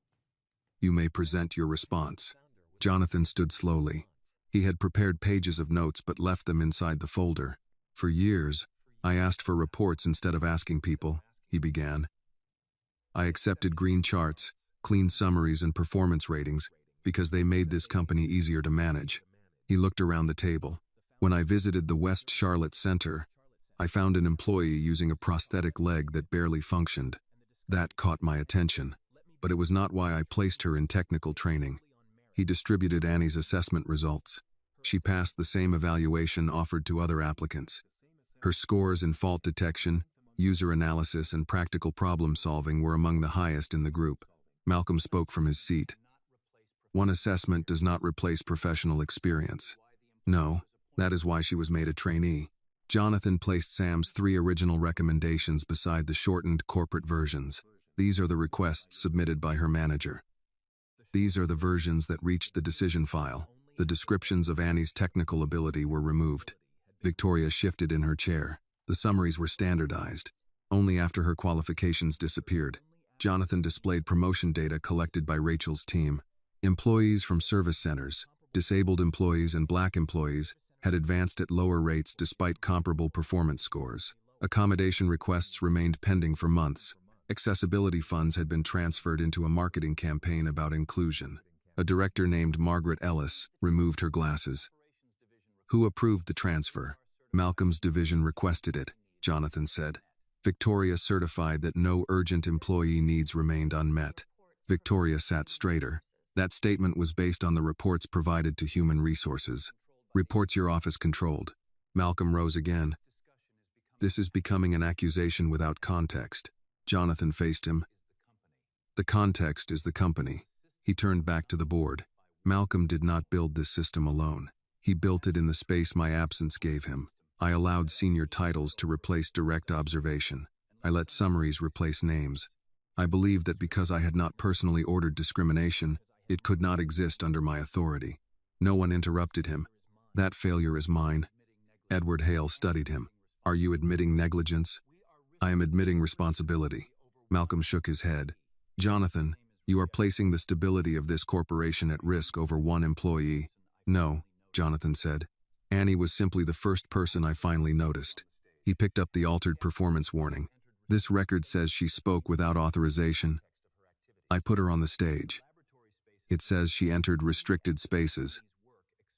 you may present your response. Jonathan stood slowly. He had prepared pages of notes but left them inside the folder. For years, I asked for reports instead of asking people, he began. I accepted green charts, clean summaries, and performance ratings because they made this company easier to manage. He looked around the table. When I visited the West Charlotte Center, I found an employee using a prosthetic leg that barely functioned. That caught my attention, but it was not why I placed her in technical training. He distributed Annie's assessment results. She passed the same evaluation offered to other applicants. Her scores in fault detection, user analysis, and practical problem solving were among the highest in the group. Malcolm spoke from his seat. One assessment does not replace professional experience. No, that is why she was made a trainee. Jonathan placed Sam's 3 original recommendations beside the shortened corporate versions. These are the requests submitted by her manager. These are the versions that reached the decision file. The descriptions of Annie's technical ability were removed. Victoria shifted in her chair. The summaries were standardized. Only after her qualifications disappeared. Jonathan displayed promotion data collected by Rachel's team. Employees from service centers, disabled employees, and black employees had advanced at lower rates despite comparable performance scores. Accommodation requests remained pending for months. Accessibility funds had been transferred into a marketing campaign about inclusion. A director named Margaret Ellis removed her glasses. Who approved the transfer? Malcolm's division requested it, Jonathan said. Victoria certified that no urgent employee needs remained unmet. Victoria sat straighter. That statement was based on the reports provided to Human Resources. Reports your office controlled. Malcolm rose again. This is becoming an accusation without context. Jonathan faced him. The context is the company. He turned back to the board. Malcolm did not build this system alone. He built it in the space my absence gave him. I allowed senior titles to replace direct observation. I let summaries replace names. I believed that because I had not personally ordered discrimination, It could not exist under my authority. No one interrupted him. That failure is mine. Edward Hale studied him. Are you admitting negligence? I am admitting responsibility. Malcolm shook his head. Jonathan, you are placing the stability of this corporation at risk over one employee. No, Jonathan said. Annie was simply the first person I finally noticed. He picked up the altered performance warning. This record says she spoke without authorization. I put her on the stage. It says she entered restricted spaces.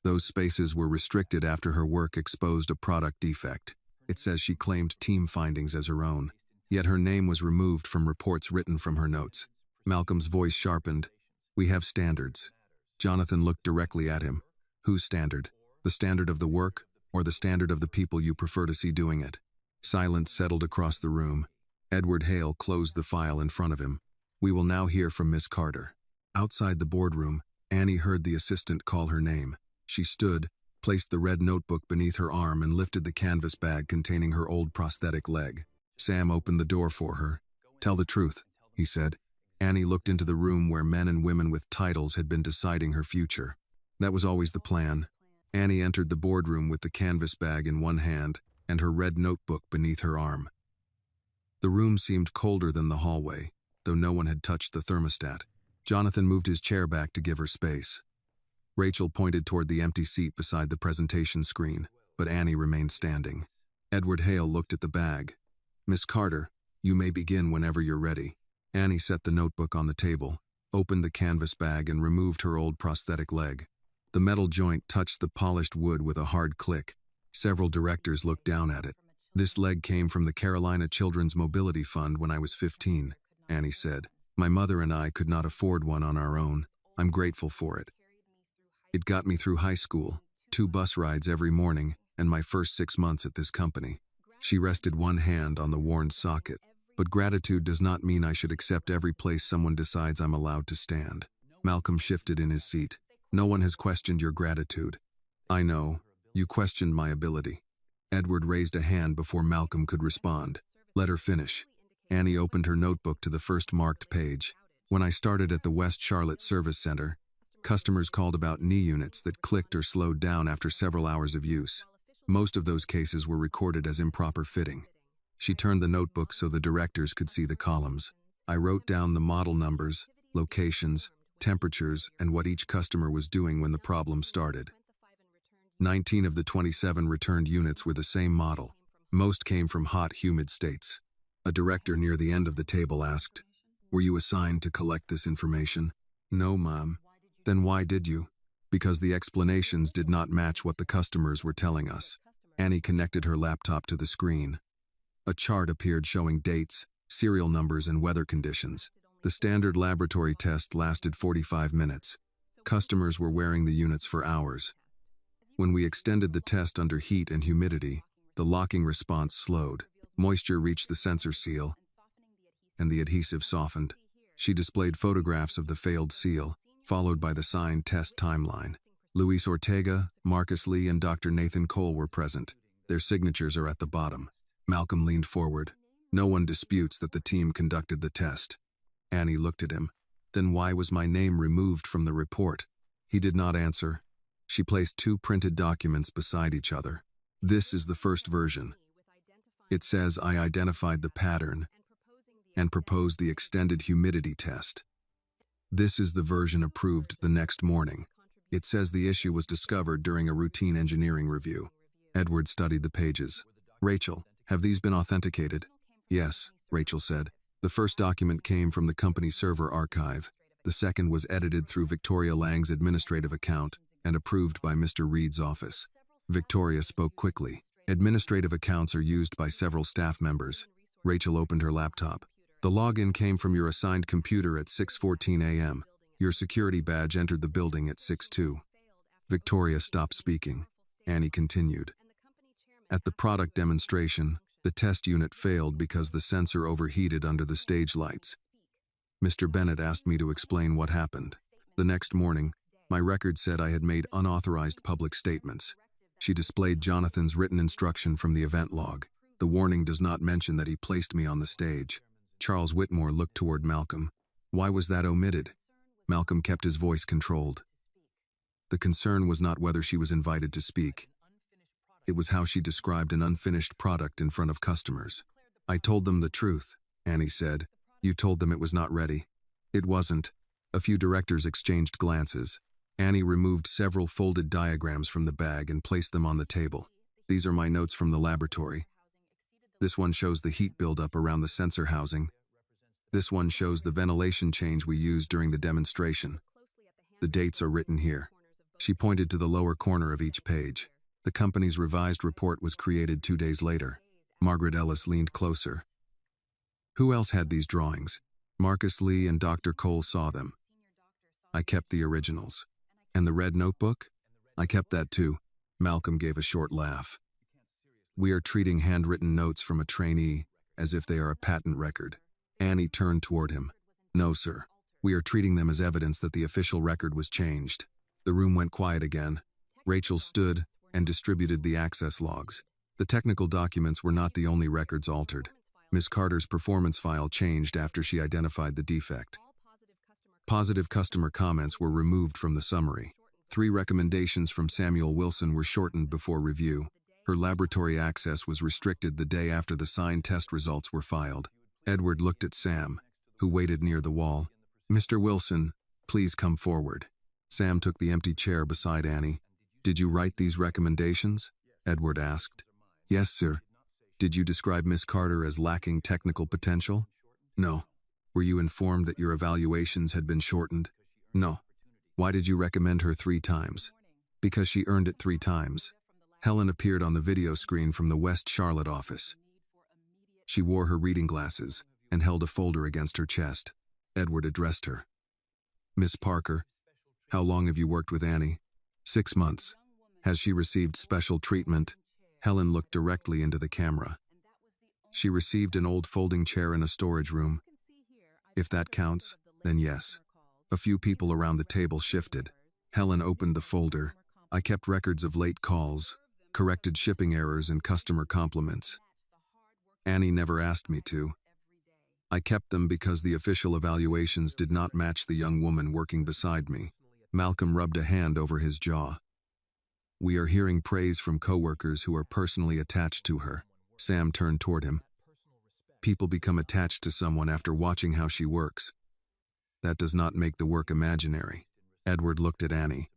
Those spaces were restricted after her work exposed a product defect. It says she claimed team findings as her own, yet her name was removed from reports written from her notes. Malcolm's voice sharpened. We have standards. Jonathan looked directly at him. Whose standard? The standard of the work, or the standard of the people you prefer to see doing it? Silence settled across the room. Edward Hale closed the file in front of him. We will now hear from Miss Carter. Outside the boardroom, Annie heard the assistant call her name. She stood, placed the red notebook beneath her arm and lifted the canvas bag containing her old prosthetic leg. Sam opened the door for her. Tell the truth, he said. Annie looked into the room where men and women with titles had been deciding her future. That was always the plan. Annie entered the boardroom with the canvas bag in one hand and her red notebook beneath her arm. The room seemed colder than the hallway, though no one had touched the thermostat. Jonathan moved his chair back to give her space. Rachel pointed toward the empty seat beside the presentation screen, but Annie remained standing. Edward Hale looked at the bag. Miss Carter, you may begin whenever you're ready. Annie set the notebook on the table, opened the canvas bag and removed her old prosthetic leg. The metal joint touched the polished wood with a hard click. Several directors looked down at it. This leg came from the Carolina Children's Mobility Fund when I was 15, Annie said. My mother and I could not afford one on our own. I'm grateful for it. It got me through high school, 2 bus rides every morning, and my first 6 months at this company. She rested one hand on the worn socket. But gratitude does not mean I should accept every place someone decides I'm allowed to stand. Malcolm shifted in his seat. No one has questioned your gratitude. I know. You questioned my ability. Edward raised a hand before Malcolm could respond. Let her finish. Annie opened her notebook to the first marked page. When I started at the West Charlotte Service Center, customers called about knee units that clicked or slowed down after several hours of use. Most of those cases were recorded as improper fitting. She turned the notebook so the directors could see the columns. I wrote down the model numbers, locations, temperatures, and what each customer was doing when the problem started. 19 of the 27 returned units were the same model. Most came from hot, humid states. A director near the end of the table asked, "Were you assigned to collect this information?" "No, Mom." "Then why did you?" "Because the explanations did not match what the customers were telling us." Annie connected her laptop to the screen. A chart appeared showing dates, serial numbers, and weather conditions. The standard laboratory test lasted 45 minutes. Customers were wearing the units for hours. When we extended the test under heat and humidity, the locking response slowed. Moisture reached the sensor seal, and the adhesive softened. She displayed photographs of the failed seal, followed by the signed test timeline. Luis Ortega, Marcus Lee, and Dr. Nathan Cole were present. Their signatures are at the bottom. Malcolm leaned forward. No one disputes that the team conducted the test. Annie looked at him. Then why was my name removed from the report? He did not answer. She placed 2 printed documents beside each other. This is the first version. It says I identified the pattern and proposed the extended humidity test. This is the version approved the next morning. It says the issue was discovered during a routine engineering review. Edward studied the pages. Rachel, have these been authenticated? Yes, Rachel said. The first document came from the company server archive. The second was edited through Victoria Lang's administrative account and approved by Mr. Reed's office. Victoria spoke quickly. Administrative accounts are used by several staff members. Rachel opened her laptop. The login came from your assigned computer at 6:14 a.m. Your security badge entered the building at 6:02. Victoria stopped speaking. Annie continued. At the product demonstration, the test unit failed because the sensor overheated under the stage lights. Mr. Bennett asked me to explain what happened. The next morning, my record said I had made unauthorized public statements. She displayed Jonathan's written instruction from the event log. The warning does not mention that he placed me on the stage. Charles Whitmore looked toward Malcolm. Why was that omitted? Malcolm kept his voice controlled. The concern was not whether she was invited to speak. It was how she described an unfinished product in front of customers. I told them the truth, Annie said. You told them it was not ready. It wasn't. A few directors exchanged glances. Annie removed several folded diagrams from the bag and placed them on the table. These are my notes from the laboratory. This one shows the heat buildup around the sensor housing. This one shows the ventilation change we used during the demonstration. The dates are written here. She pointed to the lower corner of each page. The company's revised report was created 2 days later. Margaret Ellis leaned closer. Who else had these drawings? Marcus Lee and Dr. Cole saw them. I kept the originals. And the red notebook? I kept that too. Malcolm gave a short laugh. We are treating handwritten notes from a trainee as if they are a patent record. Annie turned toward him. No, sir. We are treating them as evidence that the official record was changed. The room went quiet again. Rachel stood and distributed the access logs. The technical documents were not the only records altered. Miss Carter's performance file changed after she identified the defect. Positive customer comments were removed from the summary. 3 recommendations from Samuel Wilson were shortened before review. Her laboratory access was restricted the day after the signed test results were filed. Edward looked at Sam, who waited near the wall. Mr. Wilson, please come forward. Sam took the empty chair beside Annie. Did you write these recommendations? Edward asked. Yes, sir. Did you describe Miss Carter as lacking technical potential? No. Were you informed that your evaluations had been shortened? No. Why did you recommend her 3 times? Because she earned it 3 times. Helen appeared on the video screen from the West Charlotte office. She wore her reading glasses and held a folder against her chest. Edward addressed her. Miss Parker, how long have you worked with Annie? 6 months. Has she received special treatment? Helen looked directly into the camera. She received an old folding chair in a storage room. If that counts, then yes. A few people around the table shifted. Helen opened the folder. I kept records of late calls, corrected shipping errors, and customer compliments. Annie never asked me to. I kept them because the official evaluations did not match the young woman working beside me. Malcolm rubbed a hand over his jaw. We are hearing praise from coworkers who are personally attached to her. Sam turned toward him. People become attached to someone after watching how she works. That does not make the work imaginary. Edward looked at Annie.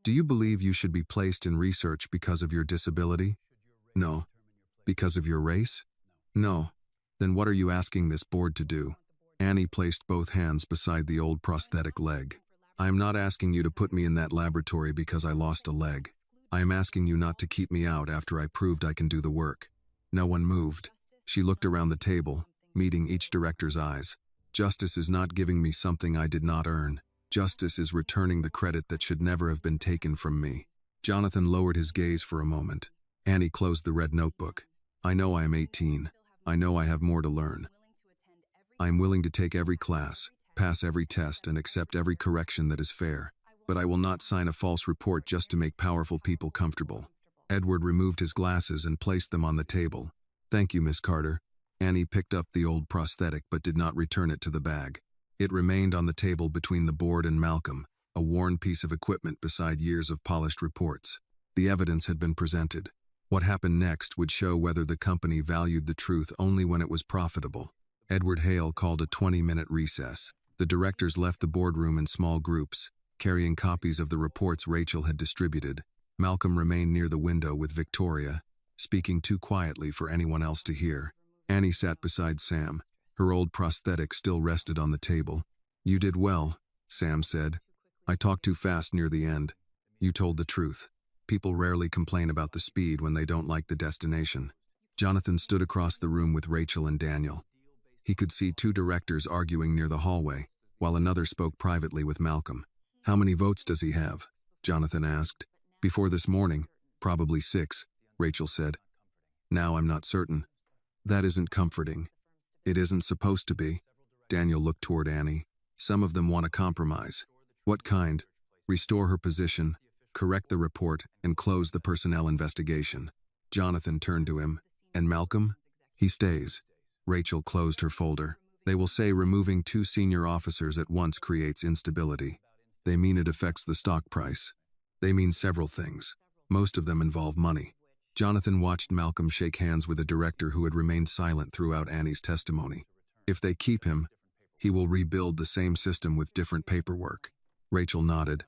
Do you believe you should be placed in research because of your disability? No. Because of your race? No. Then what are you asking this board to do? Annie placed both hands beside the old prosthetic leg. I am not asking you to put me in that laboratory because I lost a leg. I am asking you not to keep me out after I proved I can do the work. No one moved. She looked around the table, meeting each director's eyes. Justice is not giving me something I did not earn. Justice is returning the credit that should never have been taken from me. Jonathan lowered his gaze for a moment. Annie closed the red notebook. I know I am 18. I know I have more to learn. I am willing to take every class, pass every test, and accept every correction that is fair. But I will not sign a false report just to make powerful people comfortable. Edward removed his glasses and placed them on the table. Thank you, Miss Carter. Annie picked up the old prosthetic but did not return it to the bag. It remained on the table between the board and Malcolm, a worn piece of equipment beside years of polished reports. The evidence had been presented. What happened next would show whether the company valued the truth only when it was profitable. Edward Hale called a 20-minute recess. The directors left the boardroom in small groups, carrying copies of the reports Rachel had distributed. Malcolm remained near the window with Victoria, speaking too quietly for anyone else to hear. Annie sat beside Sam. Her old prosthetic still rested on the table. You did well, Sam said. I talked too fast near the end. You told the truth. People rarely complain about the speed when they don't like the destination. Jonathan stood across the room with Rachel and Daniel. He could see 2 directors arguing near the hallway, while another spoke privately with Malcolm. How many votes does he have? Jonathan asked. Before this morning, probably 6, Rachel said. Now I'm not certain. That isn't comforting. It isn't supposed to be. Daniel looked toward Annie. Some of them want a compromise. What kind? Restore her position, correct the report, and close the personnel investigation. Jonathan turned to him. And Malcolm? He stays. Rachel closed her folder. They will say removing 2 senior officers at once creates instability. They mean it affects the stock price. They mean several things. Most of them involve money. Jonathan watched Malcolm shake hands with a director who had remained silent throughout Annie's testimony. If they keep him, he will rebuild the same system with different paperwork. Rachel nodded.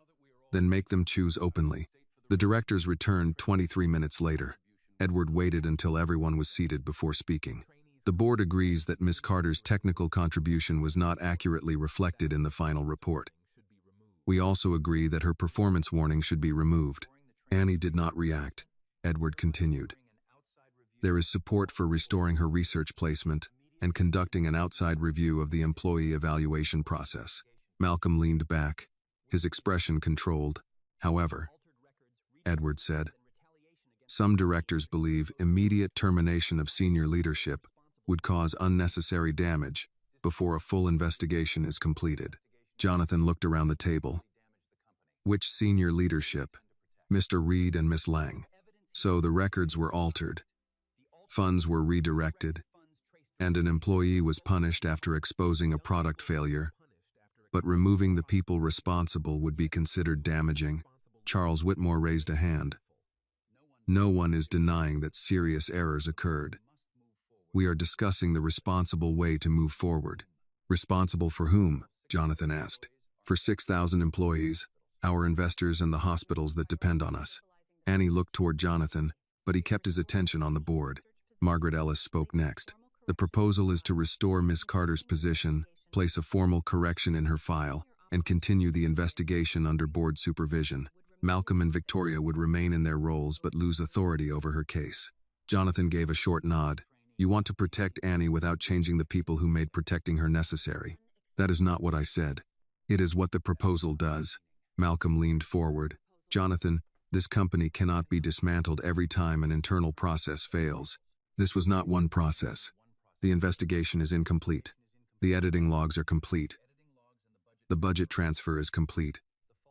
Then make them choose openly. The directors returned 23 minutes later. Edward waited until everyone was seated before speaking. The board agrees that Ms. Carter's technical contribution was not accurately reflected in the final report. We also agree that her performance warning should be removed. Annie did not react. Edward continued. There is support for restoring her research placement and conducting an outside review of the employee evaluation process. Malcolm leaned back, his expression controlled. However, Edward said, some directors believe immediate termination of senior leadership would cause unnecessary damage before a full investigation is completed. Jonathan looked around the table. Which senior leadership? Mr. Reed and Miss Lang. So the records were altered. Funds were redirected, and an employee was punished after exposing a product failure, but removing the people responsible would be considered damaging. Charles Whitmore raised a hand. No one is denying that serious errors occurred. We are discussing the responsible way to move forward. Responsible for whom? Jonathan asked. For 6,000 employees, our investors and the hospitals that depend on us. Annie looked toward Jonathan, but he kept his attention on the board. Margaret Ellis spoke next. The proposal is to restore Miss Carter's position, place a formal correction in her file, and continue the investigation under board supervision. Malcolm and Victoria would remain in their roles but lose authority over her case. Jonathan gave a short nod. You want to protect Annie without changing the people who made protecting her necessary. That is not what I said. It is what the proposal does. Malcolm leaned forward. Jonathan, this company cannot be dismantled every time an internal process fails. This was not one process. The investigation is incomplete. The editing logs are complete. The budget transfer is complete.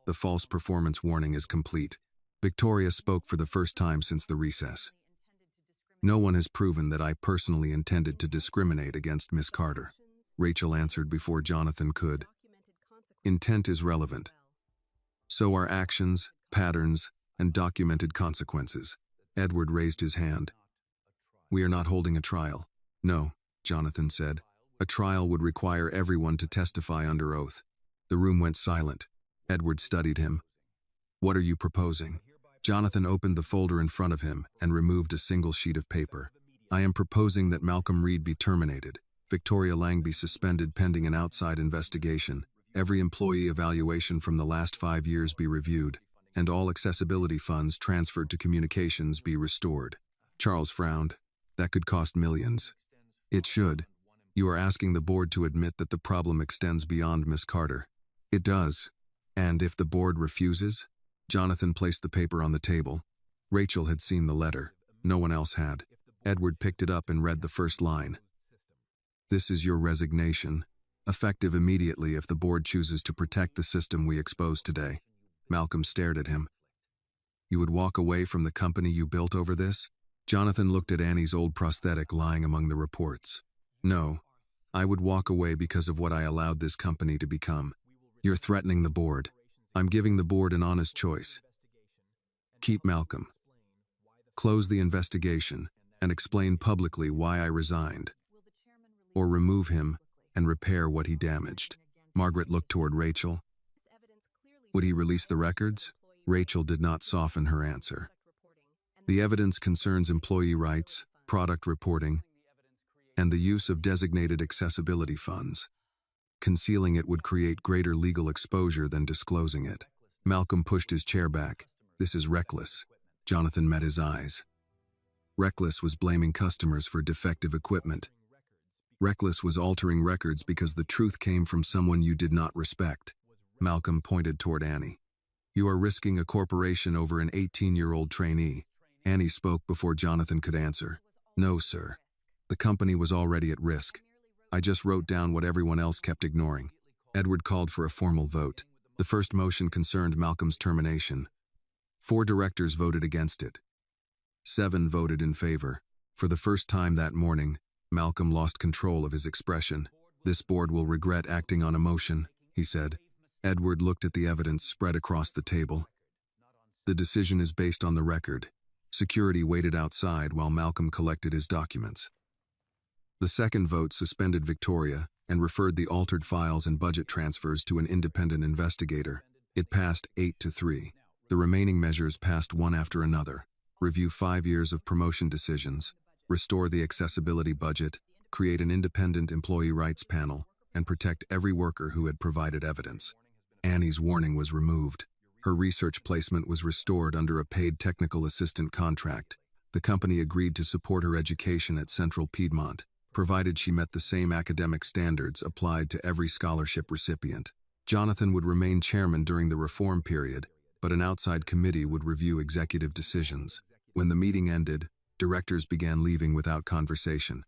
The false performance warning is complete. Victoria spoke for the first time since the recess. No one has proven that I personally intended to discriminate against Miss Carter. Rachel answered before Jonathan could. Intent is relevant. So are actions, patterns, and documented consequences. Edward raised his hand. We are not holding a trial. No, Jonathan said. A trial would require everyone to testify under oath. The room went silent. Edward studied him. What are you proposing? Jonathan opened the folder in front of him and removed a single sheet of paper. I am proposing that Malcolm Reed be terminated, Victoria Lang be suspended pending an outside investigation, every employee evaluation from the last 5 years be reviewed, and all accessibility funds transferred to communications be restored. Charles frowned. That could cost millions. It should. You are asking the board to admit that the problem extends beyond Miss Carter. It does. And if the board refuses? Jonathan placed the paper on the table. Rachel had seen the letter. No one else had. Edward picked it up and read the first line. This is your resignation, effective immediately if the board chooses to protect the system we exposed today. Malcolm stared at him. You would walk away from the company you built over this? Jonathan looked at Annie's old prosthetic lying among the reports. No, I would walk away because of what I allowed this company to become. You're threatening the board. I'm giving the board an honest choice. Keep Malcolm. Close the investigation and explain publicly why I resigned. Or remove him and repair what he damaged. Margaret looked toward Rachel. Would he release the records? Rachel did not soften her answer. The evidence concerns employee rights, product reporting, and the use of designated accessibility funds. Concealing it would create greater legal exposure than disclosing it. Malcolm pushed his chair back. This is reckless. Jonathan met his eyes. Reckless was blaming customers for defective equipment. Reckless was altering records because the truth came from someone you did not respect. Malcolm pointed toward Annie. You are risking a corporation over an 18-year-old trainee. Annie spoke before Jonathan could answer. No, sir. The company was already at risk. I just wrote down what everyone else kept ignoring. Edward called for a formal vote. The first motion concerned Malcolm's termination. 4 directors voted against it. 7 voted in favor. For the first time that morning, Malcolm lost control of his expression. This board will regret acting on emotion, he said. Edward looked at the evidence spread across the table. The decision is based on the record. Security waited outside while Malcolm collected his documents. The second vote suspended Victoria and referred the altered files and budget transfers to an independent investigator. It passed 8-3. The remaining measures passed one after another. Review 5 years of promotion decisions, restore the accessibility budget, create an independent employee rights panel, and protect every worker who had provided evidence. Annie's warning was removed. Her research placement was restored under a paid technical assistant contract. The company agreed to support her education at Central Piedmont, provided she met the same academic standards applied to every scholarship recipient. Jonathan would remain chairman during the reform period, but an outside committee would review executive decisions. When the meeting ended, directors began leaving without conversation.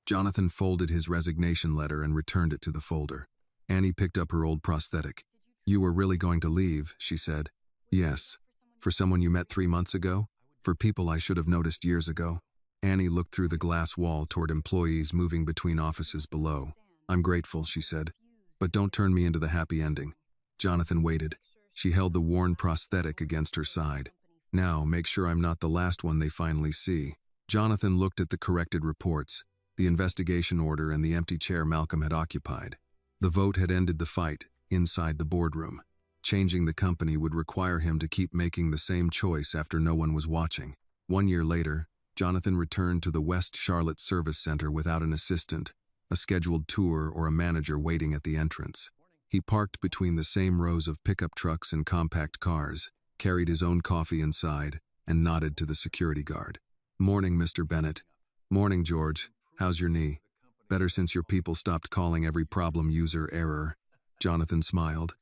Jonathan folded his resignation letter and returned it to the folder. Annie picked up her old prosthetic. "You were really going to leave," she said. "Yes. For someone you met 3 months ago? For people I should have noticed years ago?" Annie looked through the glass wall toward employees moving between offices below. "I'm grateful," she said. "But don't turn me into the happy ending." Jonathan waited. She held the worn prosthetic against her side. "Now, make sure I'm not the last one they finally see." Jonathan looked at the corrected reports, the investigation order, and the empty chair Malcolm had occupied. The vote had ended the fight inside the boardroom. Changing the company would require him to keep making the same choice after no one was watching. 1 year later, Jonathan returned to the West Charlotte Service Center without an assistant, a scheduled tour, or a manager waiting at the entrance. He parked between the same rows of pickup trucks and compact cars, carried his own coffee inside, and nodded to the security guard. "Morning, Mr. Bennett." "Morning, George. How's your knee?" "Better since your people stopped calling every problem user error." Jonathan smiled.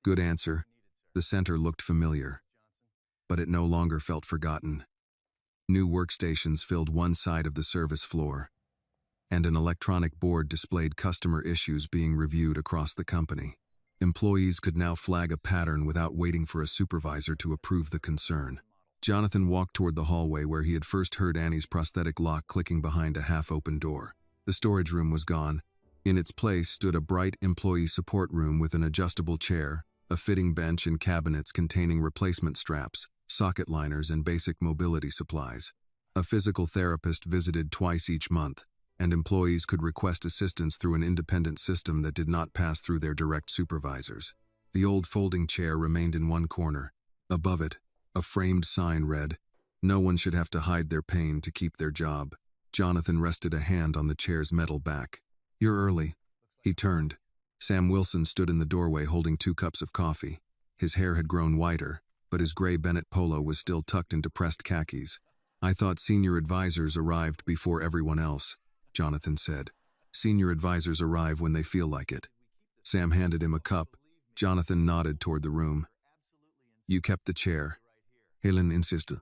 Good answer. The center looked familiar, but it no longer felt forgotten. New workstations filled one side of the service floor, and an electronic board displayed customer issues being reviewed across the company. Employees could now flag a pattern without waiting for a supervisor to approve the concern. Jonathan walked toward the hallway where he had first heard Annie's prosthetic lock clicking behind a half-open door. The storage room was gone. In its place stood a bright employee support room with an adjustable chair, a fitting bench, and cabinets containing replacement straps, socket liners, and basic mobility supplies. A physical therapist visited twice each month, and employees could request assistance through an independent system that did not pass through their direct supervisors. The old folding chair remained in one corner. Above it, a framed sign read, "No one should have to hide their pain to keep their job." Jonathan rested a hand on the chair's metal back. "You're early." He turned. Sam Wilson stood in the doorway holding 2 cups of coffee. His hair had grown whiter, but his gray Bennett polo was still tucked into pressed khakis. "I thought senior advisors arrived before everyone else," Jonathan said. "Senior advisors arrive when they feel like it." Sam handed him a cup. Jonathan nodded toward the room. "You kept the chair." Helen insisted.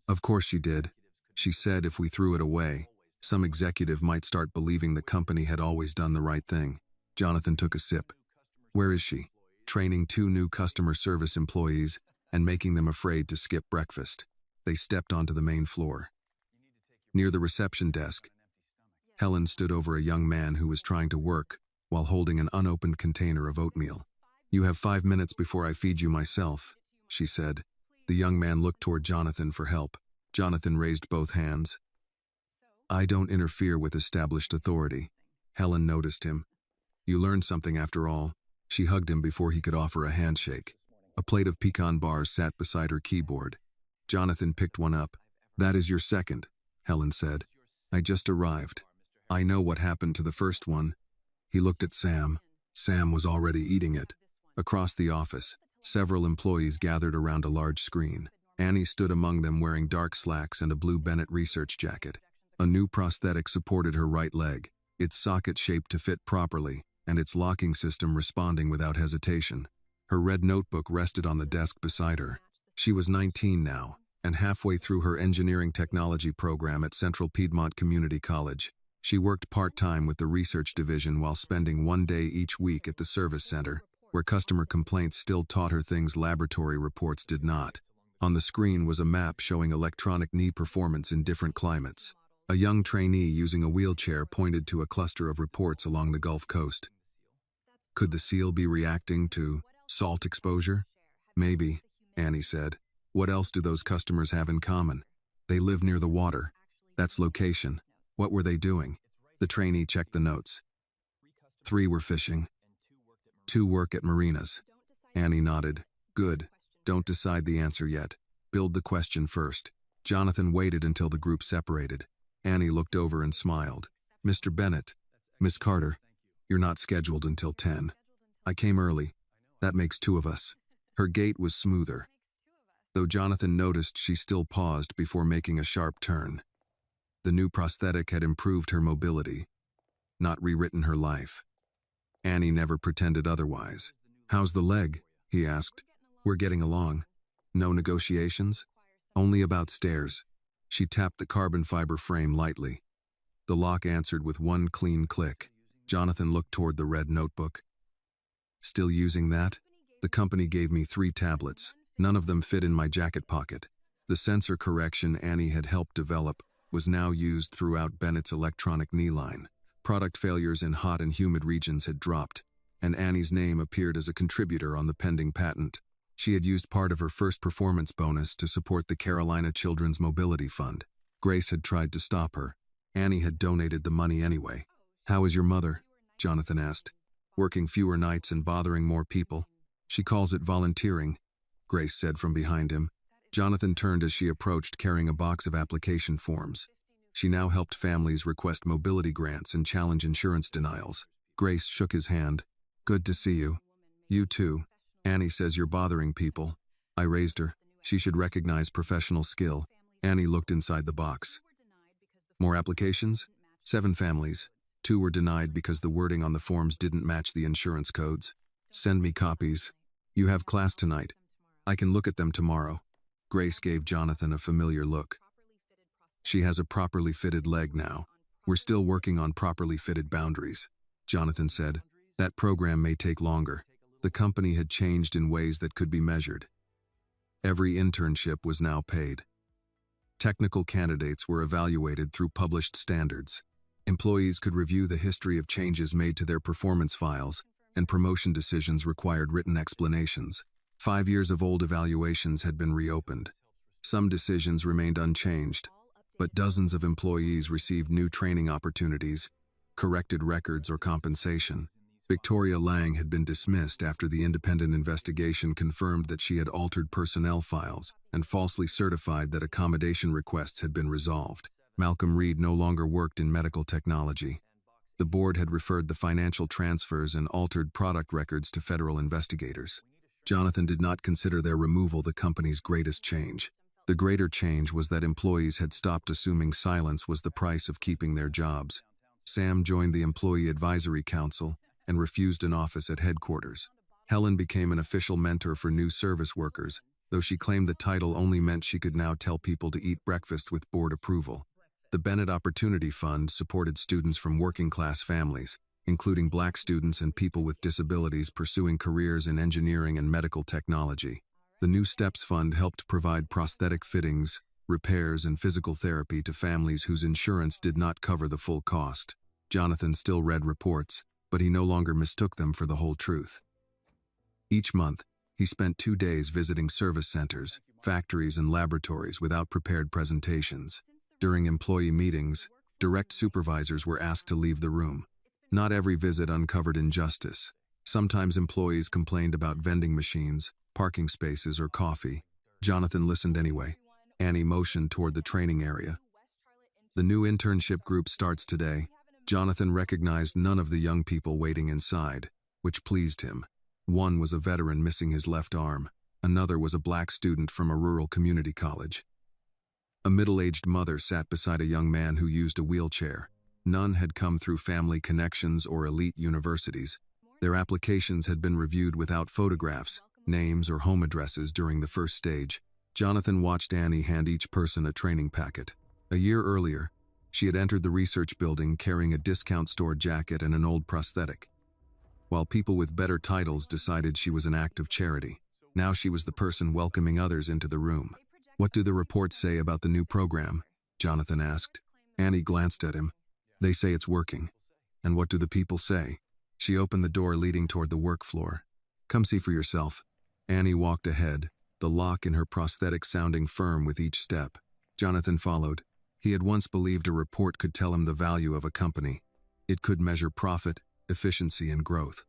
"Of course she did. She said if we threw it away, some executive might start believing the company had always done the right thing." Jonathan took a sip. "Where is she?" "Training 2 new customer service employees and making them afraid to skip breakfast." They stepped onto the main floor. Near the reception desk, Helen stood over a young man who was trying to work while holding an unopened container of oatmeal. "You have 5 minutes before I feed you myself," she said. The young man looked toward Jonathan for help. Jonathan raised both hands. "I don't interfere with established authority." Helen noticed him. "You learned something after all." She hugged him before he could offer a handshake. A plate of pecan bars sat beside her keyboard. Jonathan picked one up. "That is your second," Helen said. "I just arrived. I know what happened to the first one." He looked at Sam. Sam was already eating it. Across the office, several employees gathered around a large screen. Annie stood among them wearing dark slacks and a blue Bennett research jacket. A new prosthetic supported her right leg, its socket shaped to fit properly, and its locking system responding without hesitation. Her red notebook rested on the desk beside her. She was 19 now, and halfway through her engineering technology program at Central Piedmont Community College. She worked part-time with the research division while spending 1 day each week at the service center, where customer complaints still taught her things laboratory reports did not. On the screen was a map showing electronic knee performance in different climates. A young trainee using a wheelchair pointed to a cluster of reports along the Gulf Coast. Could the seal be reacting to salt exposure? Maybe, Annie said. What else do those customers have in common? They live near the water. That's location. What were they doing? The trainee checked the notes. 3 were fishing. 2 work at marinas. Annie nodded. Good. Don't decide the answer yet. Build the question first. Jonathan waited until the group separated. Annie looked over and smiled. Mr. Bennett, Miss Carter, you're not scheduled until 10. I came early. That makes 2 of us. Her gait was smoother, though Jonathan noticed she still paused before making a sharp turn. The new prosthetic had improved her mobility, not rewritten her life. Annie never pretended otherwise. How's the leg? He asked. We're getting along. No negotiations? Only about stairs. She tapped the carbon fiber frame lightly. The lock answered with one clean click. Jonathan looked toward the red notebook. Still using that? The company gave me 3 tablets. None of them fit in my jacket pocket. The sensor correction Annie had helped develop was now used throughout Bennett's electronic knee line. Product failures in hot and humid regions had dropped, and Annie's name appeared as a contributor on the pending patent. She had used part of her first performance bonus to support the Carolina Children's Mobility Fund. Grace had tried to stop her. Annie had donated the money anyway. How is your mother? Jonathan asked. Working fewer nights and bothering more people. She calls it volunteering, Grace said from behind him. Jonathan turned as she approached carrying a box of application forms. She now helped families request mobility grants and challenge insurance denials. Grace shook his hand. Good to see you. You too. Annie says you're bothering people. I raised her. She should recognize professional skill. Annie looked inside the box. More applications? 7 families. 2 were denied because the wording on the forms didn't match the insurance codes. Send me copies. You have class tonight. I can look at them tomorrow. Grace gave Jonathan a familiar look. She has a properly fitted leg now. We're still working on properly fitted boundaries, Jonathan said. That program may take longer. The company had changed in ways that could be measured. Every internship was now paid. Technical candidates were evaluated through published standards. Employees could review the history of changes made to their performance files, and promotion decisions required written explanations. 5 years of old evaluations had been reopened. Some decisions remained unchanged, but dozens of employees received new training opportunities, corrected records, or compensation. Victoria Lang had been dismissed after the independent investigation confirmed that she had altered personnel files and falsely certified that accommodation requests had been resolved. Malcolm Reed no longer worked in medical technology. The board had referred the financial transfers and altered product records to federal investigators. Jonathan did not consider their removal the company's greatest change. The greater change was that employees had stopped assuming silence was the price of keeping their jobs. Sam joined the Employee Advisory Council and refused an office at headquarters. Helen became an official mentor for new service workers, though she claimed the title only meant she could now tell people to eat breakfast with board approval. The Bennett Opportunity Fund supported students from working-class families, including Black students and people with disabilities pursuing careers in engineering and medical technology. The New Steps Fund helped provide prosthetic fittings, repairs, and physical therapy to families whose insurance did not cover the full cost. Jonathan still read reports, but he no longer mistook them for the whole truth. Each month, he spent 2 days visiting service centers, factories, and laboratories without prepared presentations. During employee meetings, direct supervisors were asked to leave the room. Not every visit uncovered injustice. Sometimes employees complained about vending machines, parking spaces, or coffee. Jonathan listened anyway. Annie motioned toward the training area. The new internship group starts today. Jonathan recognized none of the young people waiting inside, which pleased him. One was a veteran missing his left arm. Another was a Black student from a rural community college. A middle-aged mother sat beside a young man who used a wheelchair. None had come through family connections or elite universities. Their applications had been reviewed without photographs, names, or home addresses during the first stage. Jonathan watched Annie hand each person a training packet. A year earlier, she had entered the research building carrying a discount store jacket and an old prosthetic. While people with better titles decided she was an act of charity, now she was the person welcoming others into the room. What do the reports say about the new program? Jonathan asked. Annie glanced at him. They say it's working. And what do the people say? She opened the door leading toward the work floor. Come see for yourself. Annie walked ahead, the lock in her prosthetic sounding firm with each step. Jonathan followed. He had once believed a report could tell him the value of a company. It could measure profit, efficiency, and growth.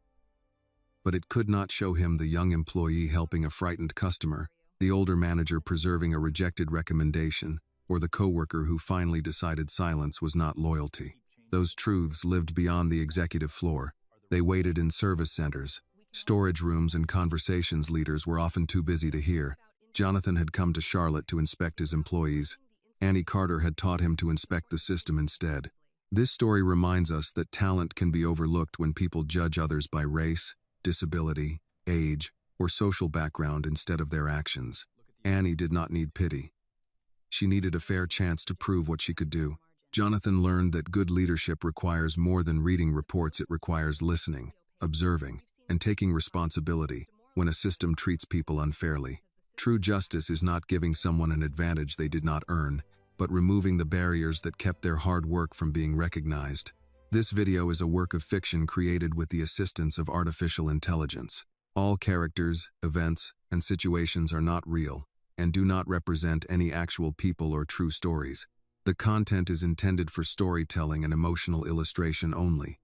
But it could not show him the young employee helping a frightened customer, the older manager preserving a rejected recommendation, or the coworker who finally decided silence was not loyalty. Those truths lived beyond the executive floor. They waited in service centers, storage rooms, and conversations leaders were often too busy to hear. Jonathan had come to Charlotte to inspect his employees. Annie Carter had taught him to inspect the system instead. This story reminds us that talent can be overlooked when people judge others by race, disability, age, or social background instead of their actions. Annie did not need pity. She needed a fair chance to prove what she could do. Jonathan learned that good leadership requires more than reading reports. It requires listening, observing, and taking responsibility when a system treats people unfairly. True justice is not giving someone an advantage they did not earn, but removing the barriers that kept their hard work from being recognized. This video is a work of fiction created with the assistance of artificial intelligence. All characters, events, and situations are not real, and do not represent any actual people or true stories. The content is intended for storytelling and emotional illustration only.